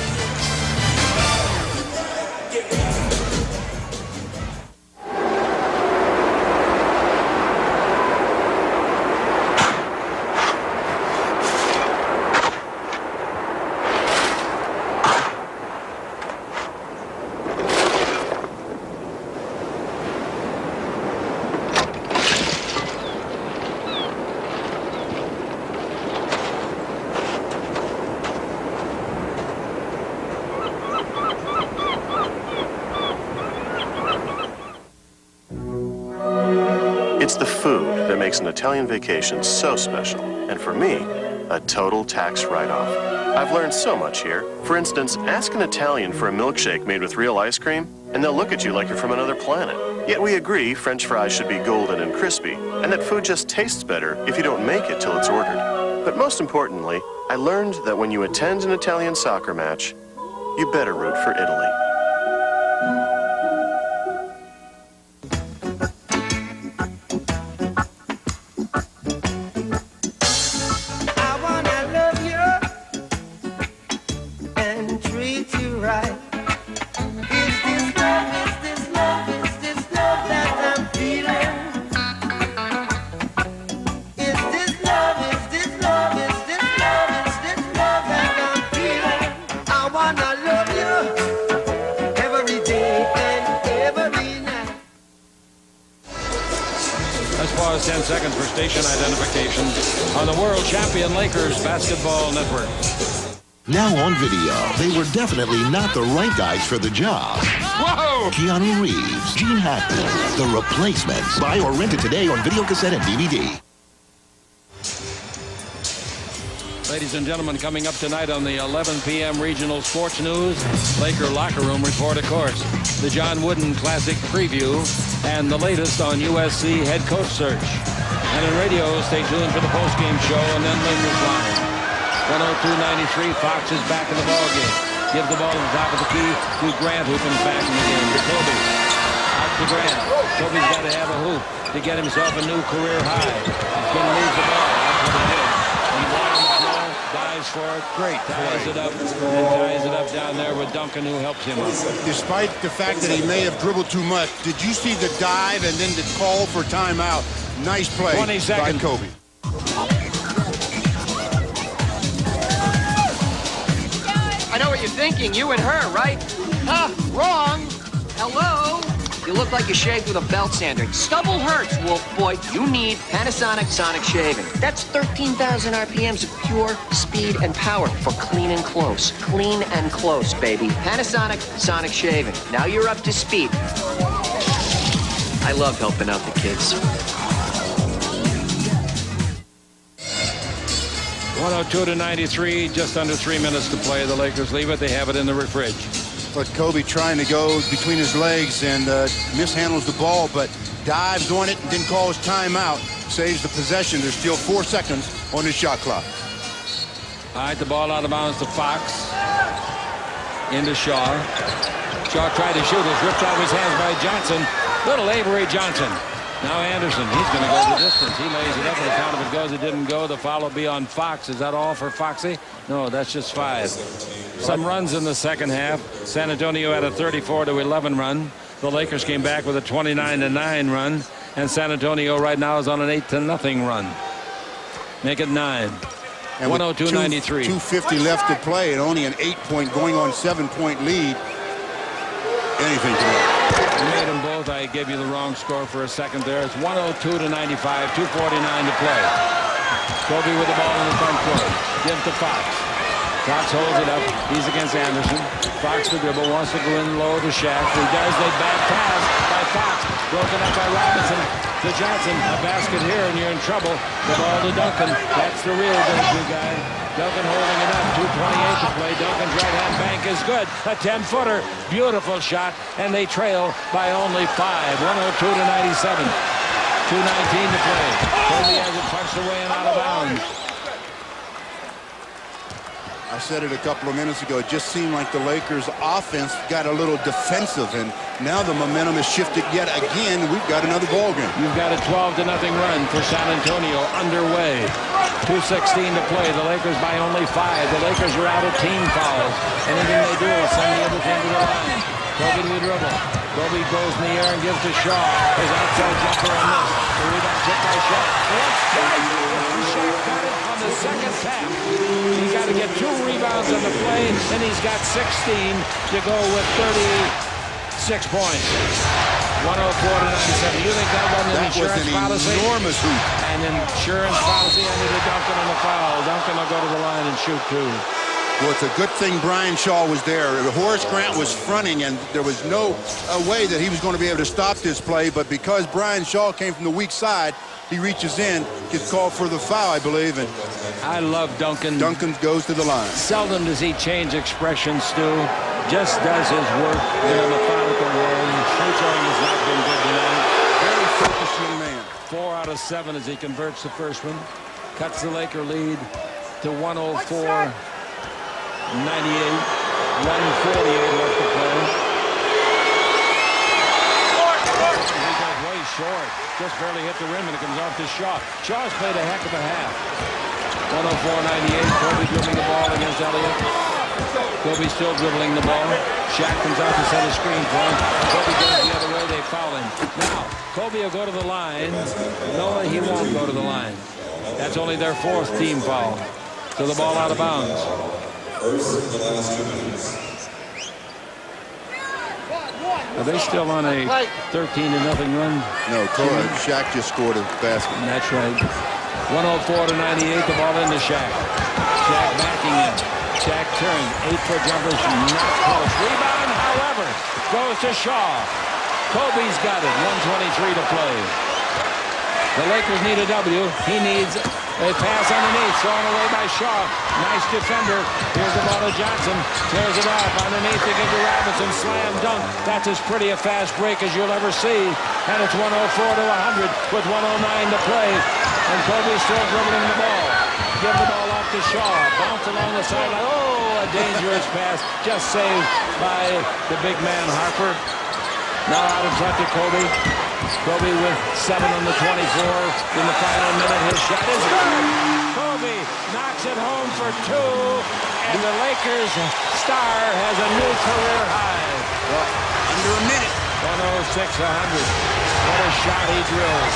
It's the food that makes an Italian vacation so special, and for me, a total tax write-off. I've learned so much here. For instance, ask an Italian for a milkshake made with real ice cream, and they'll look at you like you're from another planet. Yet we agree French fries should be golden and crispy, and that food just tastes better if you don't make it till it's ordered. But most importantly, I learned that when you attend an Italian soccer match, you better root for Italy. Let's pause 10 seconds for station identification on the World Champion Lakers Basketball Network. Now on video, they were definitely not the right guys for the job. Whoa! Keanu Reeves, Gene Hackman, The Replacements. Buy or rent it today on video cassette and DVD. Ladies and gentlemen, coming up tonight on the 11 p.m. Regional Sports News, Laker Locker Room Report, of course, the John Wooden Classic Preview, and the latest on USC head coach search. And in radio, stay tuned for the postgame show and then Lakers Line. 102.93, Fox is back in the ballgame. Gives the ball to the top of the key to Grant, who comes back in the game. To Kobe. Out to Grant. Kobe's got to have a hoop to get himself a new career high. He's going to lose the ball. That's what he did. And down the floor, dives for it. Great. Ties it up. And ties it up down there with Duncan, who helps him up. Despite the fact that he may have dribbled too much, did you see the dive and then the call for timeout? Nice play 20 seconds. by Kobe. I know what you're thinking, you and her, right? Huh, wrong. Hello? You look like you shaved with a belt sander. Stubble hurts, Wolf Boy. You need Panasonic Sonic Shaving. That's 13,000 RPMs of pure speed and power for clean and close. Clean and close, baby. Panasonic Sonic Shaving. Now you're up to speed. I love helping out the kids. 102-93, just under 3 minutes to play. The Lakers leave it. They have it in the fridge. But Kobe trying to go between his legs and mishandles the ball, but dives on it and then calls timeout. Saves the possession. There's still 4 seconds on his shot clock. All right, the ball out of bounds to Fox. Into Shaw. Shaw tried to shoot. It's ripped out of his hands by Johnson. Little Avery Johnson. Now Anderson, he's going to go the distance. He lays it up, and the count if it goes, it didn't go. The foul will be on Fox. Is that all for Foxy? No, that's just 5. Some runs in the second half. San Antonio had a 34-11 run. The Lakers came back with a 29-9 run, and San Antonio right now is on an 8-0 run. Make it 9. 102-93. 2:50 left to play, and only an 8-point, going on 7-point lead. Anything can happen. You made them both. I gave you the wrong score for a second there. It's 102-95, 2:49 to play. Kobe with the ball in the front court. Give to Fox. Fox holds it up. He's against Anderson. Fox the dribble, wants to go in low to Shaq. He does. They bad pass by Fox. Broken up by Robinson to Johnson. A basket here, and you're in trouble. The ball to Duncan. That's the real go-to guy. Duncan holding it up. 2:28 to play. Duncan's right-hand bank is good. A 10-footer. Beautiful shot, and they trail by only 5. 102-97. 2:19 to play. Kobe has it punched away and out of bounds. I said it a couple of minutes ago. It just seemed like the Lakers' offense got a little defensive, and now the momentum has shifted yet again. We've got another ball game. You've got a 12-0 run for San Antonio underway. 2:16 to play. The Lakers by only 5. The Lakers are out of team fouls. Anything they do is send the other team to the line. Kobe to the dribble. Kobe goes in the air and gives to Shaw. His outside jumper on this. The rebound tip by Shaw. Shaw got it on the second tap. He got to get 2 rebounds on the play, and he's got 16 to go with 36 points. 104-97. You think that wasn't an insurance policy? Enormous hoop. An insurance policy under the Duncan on the foul. Duncan will go to the line and shoot 2. Well, it's a good thing Brian Shaw was there. Horace Grant was fronting, and there was no way that he was going to be able to stop this play. But because Brian Shaw came from the weak side, he reaches in, gets called for the foul, I believe. And I love Duncan. Duncan goes to the line. Seldom does he change expressions, Stu. Just does his work in a methodical second word. Free throwing has not been good tonight. Very focused young man. 4 out of 7 as he converts the first one. Cuts the Laker lead to 104-98. 148 left to play. He goes way short. Just barely hit the rim and it comes off to Shaw. Shaw's played a heck of a half. 104-98. Kobe dribbling the ball against Elliott. Kobe still dribbling the ball. Shaq comes out to set a screen for him. Kobe goes the other way. They foul him. Now, Kobe will go to the line. No, he won't go to the line. That's only their 4th team foul. So the ball out of bounds. Are they still on a 13-0 run? No, Shaq just scored a basket. That's right. 104-98, the ball into Shaq. Shaq backing in. Shaq turns, 8-foot jumpers, not close. Rebound, however, goes to Shaw. Kobe's got it, 1:23 to play. The Lakers need a W. He needs a pass underneath, thrown away by Shaw. Nice defender. Here's the ball to Johnson. Tears it off underneath to get to Robinson. Slam dunk. That's as pretty a fast break as you'll ever see. And it's 104-100 with 109 to play. And Kobe's still dribbling the ball. Give the ball off to Shaw. Bounce along the sideline. Oh, a dangerous pass. Just saved by the big man Harper. Now out in front to Kobe. Kobe with 7 on the 24 in the final minute. His shot is good. Kobe knocks it home for 2. And the Lakers star has a new career high. Well, under a minute. 106-100. What a shot he drills.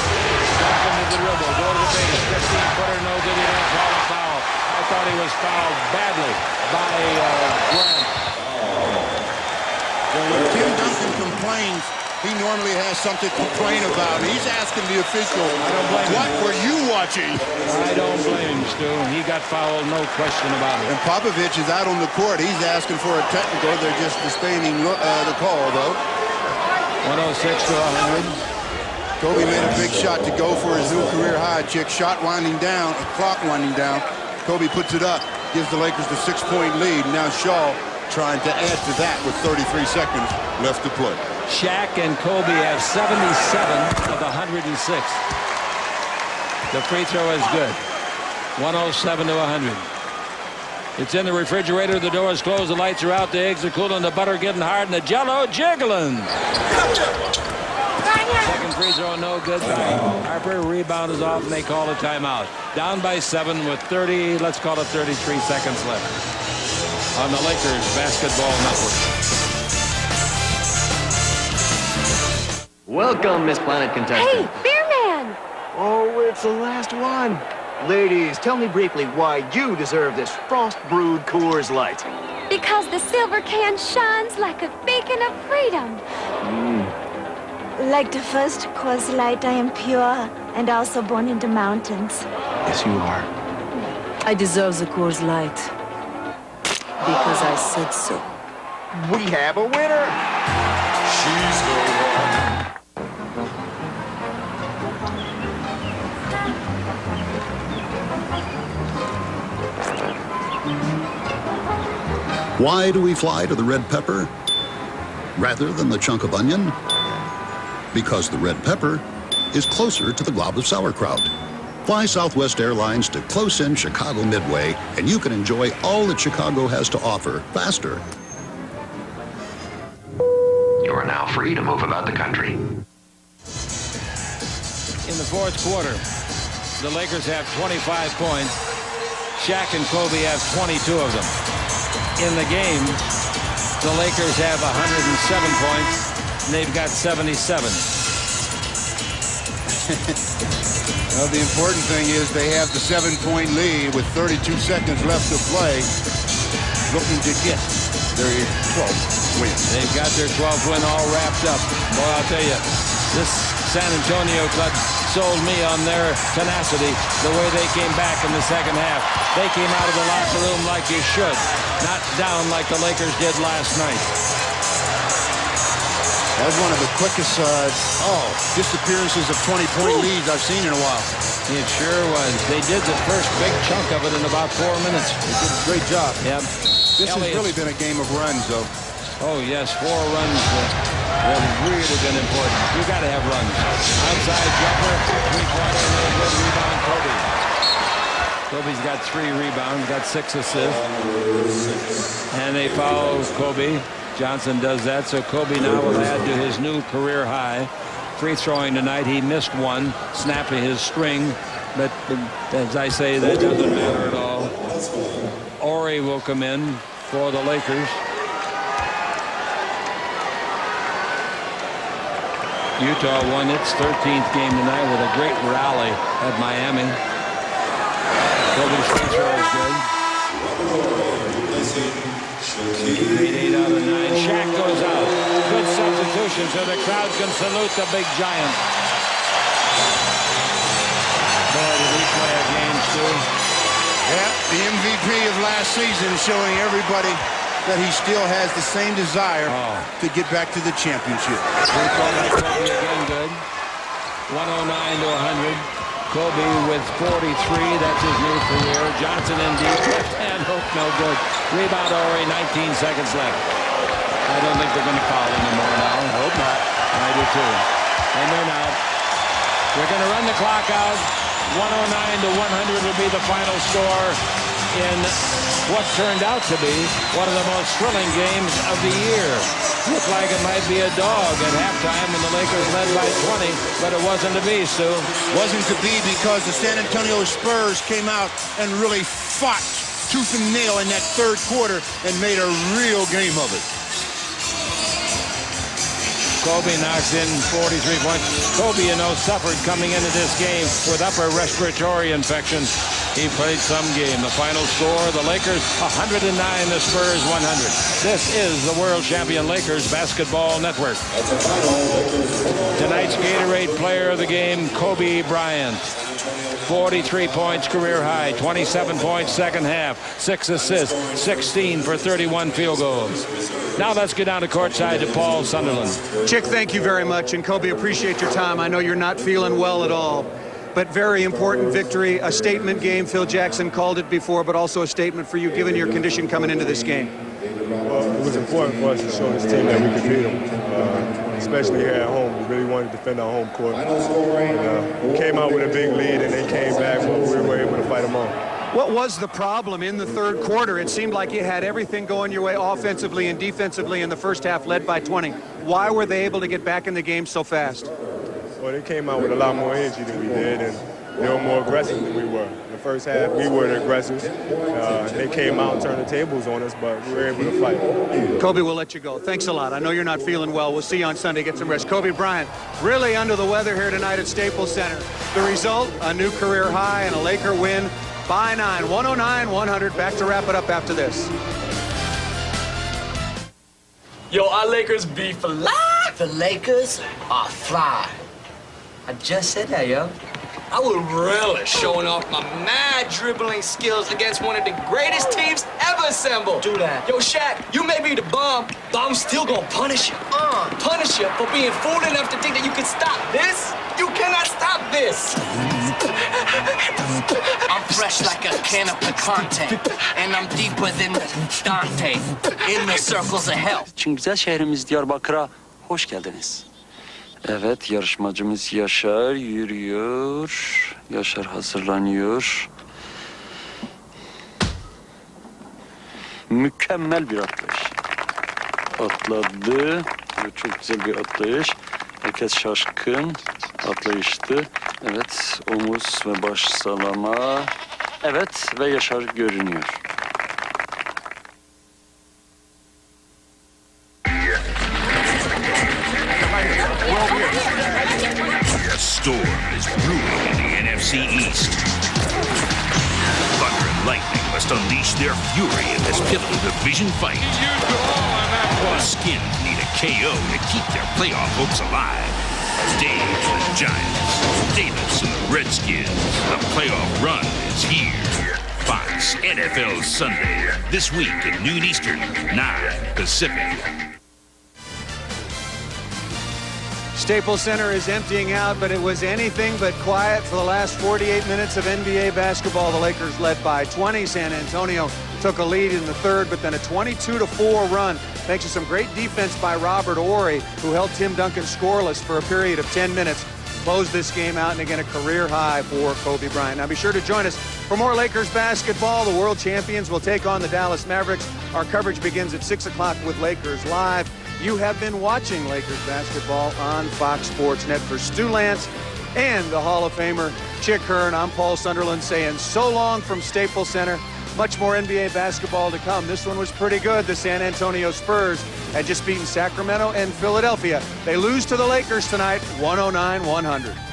Duncan to the dribble. Go to the base. 15-footer. No good. He don't call a foul. I thought he was fouled badly by Bryant. Well, when Tim Duncan complains, he normally has something to complain about. He's asking the official, what were you watching? I don't blame him, Stu. He got fouled, no question about it. And Popovich is out on the court. He's asking for a technical. They're just sustaining the call, though. 106-100. Kobe made a big shot to go for his new career high. Shot winding down, clock winding down. Kobe puts it up, gives the Lakers the 6-point lead. Now Shaw trying to add to that with 33 seconds left to play. Shaq and Kobe have 77 of the 106. The free throw is good. 107-100. It's in the refrigerator. The door is closed. The lights are out. The eggs are cooling. The butter getting hard. And the Jell-O jiggling. Second free throw no good by Harper. Rebound is off, and they call a timeout. Down by 7 with 30, let's call it 33 seconds left on the Lakers Basketball Network. Welcome, Miss Planet contestant. Hey, Beer Man! Oh, it's the last one. Ladies, tell me briefly why you deserve this frost-brewed Coors Light. Because the silver can shines like a beacon of freedom. Like the first Coors Light, I am pure and also born in the mountains. Yes, you are. I deserve the Coors Light. Because I said so. We have a winner! She's the one. Why do we fly to the red pepper rather than the chunk of onion? Because the red pepper is closer to the glob of sauerkraut. Fly Southwest Airlines to close-in Chicago Midway, and you can enjoy all that Chicago has to offer faster. You are now free to move about the country. In the fourth quarter, the Lakers have 25 points. Shaq and Kobe have 22 of them. In the game, the Lakers have 107 points, and they've got 77. Well, the important thing is they have the 7-point lead with 32 seconds left to play, looking to get their 12th win. They've got their 12th win all wrapped up. Boy, I'll tell you, this San Antonio club sold me on their tenacity, the way they came back in the second half. They came out of the locker room like you should, not down like the Lakers did last night. That was one of the quickest disappearances of 20-point leads I've seen in a while. It sure was. They did the first big chunk of it in about 4 minutes. They did a great job. Yep. This has really been a game of runs, though. Oh, yes, 4 runs that have really been important. You got to have runs. Outside jumper, 3-pointer, no good. Rebound, Kobe. Kobe's got 3 rebounds, got 6 assists. And they foul Kobe. Johnson does that, so Kobe now will add to his new career high. Free throwing tonight, he missed one, snapping his string. But as I say, that doesn't matter at all. Ori will come in for the Lakers. Utah won its 13th game tonight with a great rally at Miami. Kobe's free throw is good. 8 out of 9. Shaq goes out. Good substitution so the crowd can salute the big giant. Boy, did he play a game, Stu. Yeah, the MVP of last season showing everybody that he still has the same desire to get back to the championship. Free throw by Kobe again, good. 109 to 100. Kobe with 43. That's his new career. Johnson in deep. Left hand hook, no good. Rebound Ori, 19 seconds left. I don't think they're going to foul anymore now. I hope not. I do too. And they're not. We're going to run the clock out. 109 to 100 will be the final score in what turned out to be one of the most thrilling games of the year. Looked like it might be a dog at halftime when the Lakers led by 20, but it wasn't to be, Stu. Wasn't to be because the San Antonio Spurs came out and really fought tooth and nail in that third quarter and made a real game of it. Kobe knocks in 43 points. Kobe, you know, suffered coming into this game with upper respiratory infection. He played some game. The final score, the Lakers 109, the Spurs 100. This is the world champion Lakers Basketball Network. Tonight's Gatorade player of the game, Kobe Bryant. 43 points, career high, 27 points second half, 6 assists, 16 for 31 field goals. Now let's get down to courtside to Paul Sunderland. Chick, thank you very much. And Kobe, appreciate your time. I know you're not feeling well at all, but very important victory, a statement game. Phil Jackson called it before, but also a statement for you given your condition coming into this game. Well, it was important for us to show this team that we could beat them, especially here at home. We really wanted to defend our home court. And, we came out with a big lead, and they came back, but we were able to fight them on. What was the problem in the third quarter? It seemed like you had everything going your way offensively and defensively in the first half, led by 20. Why were they able to get back in the game so fast? Well, they came out with a lot more energy than we did, and they were more aggressive than we were. In the first half, we were the aggressive. They came out and turned the tables on us, but we were able to fight. Kobe, we'll let you go. Thanks a lot. I know you're not feeling well. We'll see you on Sunday. Get some rest. Kobe Bryant, really under the weather here tonight at Staples Center. The result, a new career high and a Laker win by 9. 109-100. Back to wrap it up after this. Yo, our Lakers be fly. The Lakers are fly. I just said that, yo. I would relish showing off my mad dribbling skills against one of the greatest teams ever assembled. Do that. Yo, Shaq, you may be the bomb, but I'm still gonna punish you. Punish you for being fool enough to think that you can stop this. You cannot stop this. I'm fresh like a can of picante, and I'm deeper than Dante in the circles of hell. Çünkü güzel şehrimiz Diyarbakır'a hoş geldiniz. Evet, yarışmacımız Yaşar yürüyor. Yaşar hazırlanıyor. Mükemmel bir atlayış. Atladı. Çok güzel bir atlayış. Herkes şaşkın. Atlayıştı. Evet, omuz ve baş sallama. Evet, ve Yaşar görünüyor. A storm is brewing in the NFC East. Thunder and lightning must unleash their fury in this pivotal division fight. The Skins need a KO to keep their playoff hopes alive. Dave and the Giants, Davis and the Redskins. The playoff run is here. Fox NFL Sunday, this week at noon Eastern, 9 Pacific. Staples Center is emptying out, but it was anything but quiet for the last 48 minutes of NBA basketball. The Lakers led by 20. San Antonio took a lead in the third, but then a 22-4 run thanks to some great defense by Robert Horry, who held Tim Duncan scoreless for a period of 10 minutes. Closed this game out, and again, a career high for Kobe Bryant. Now be sure to join us for more Lakers basketball. The world champions will take on the Dallas Mavericks. Our coverage begins at 6 o'clock with Lakers Live. You have been watching Lakers basketball on Fox Sports Net. For Stu Lance and the Hall of Famer Chick Hearn, I'm Paul Sunderland saying so long from Staples Center. Much more NBA basketball to come. This one was pretty good. The San Antonio Spurs had just beaten Sacramento and Philadelphia. They lose to the Lakers tonight, 109-100.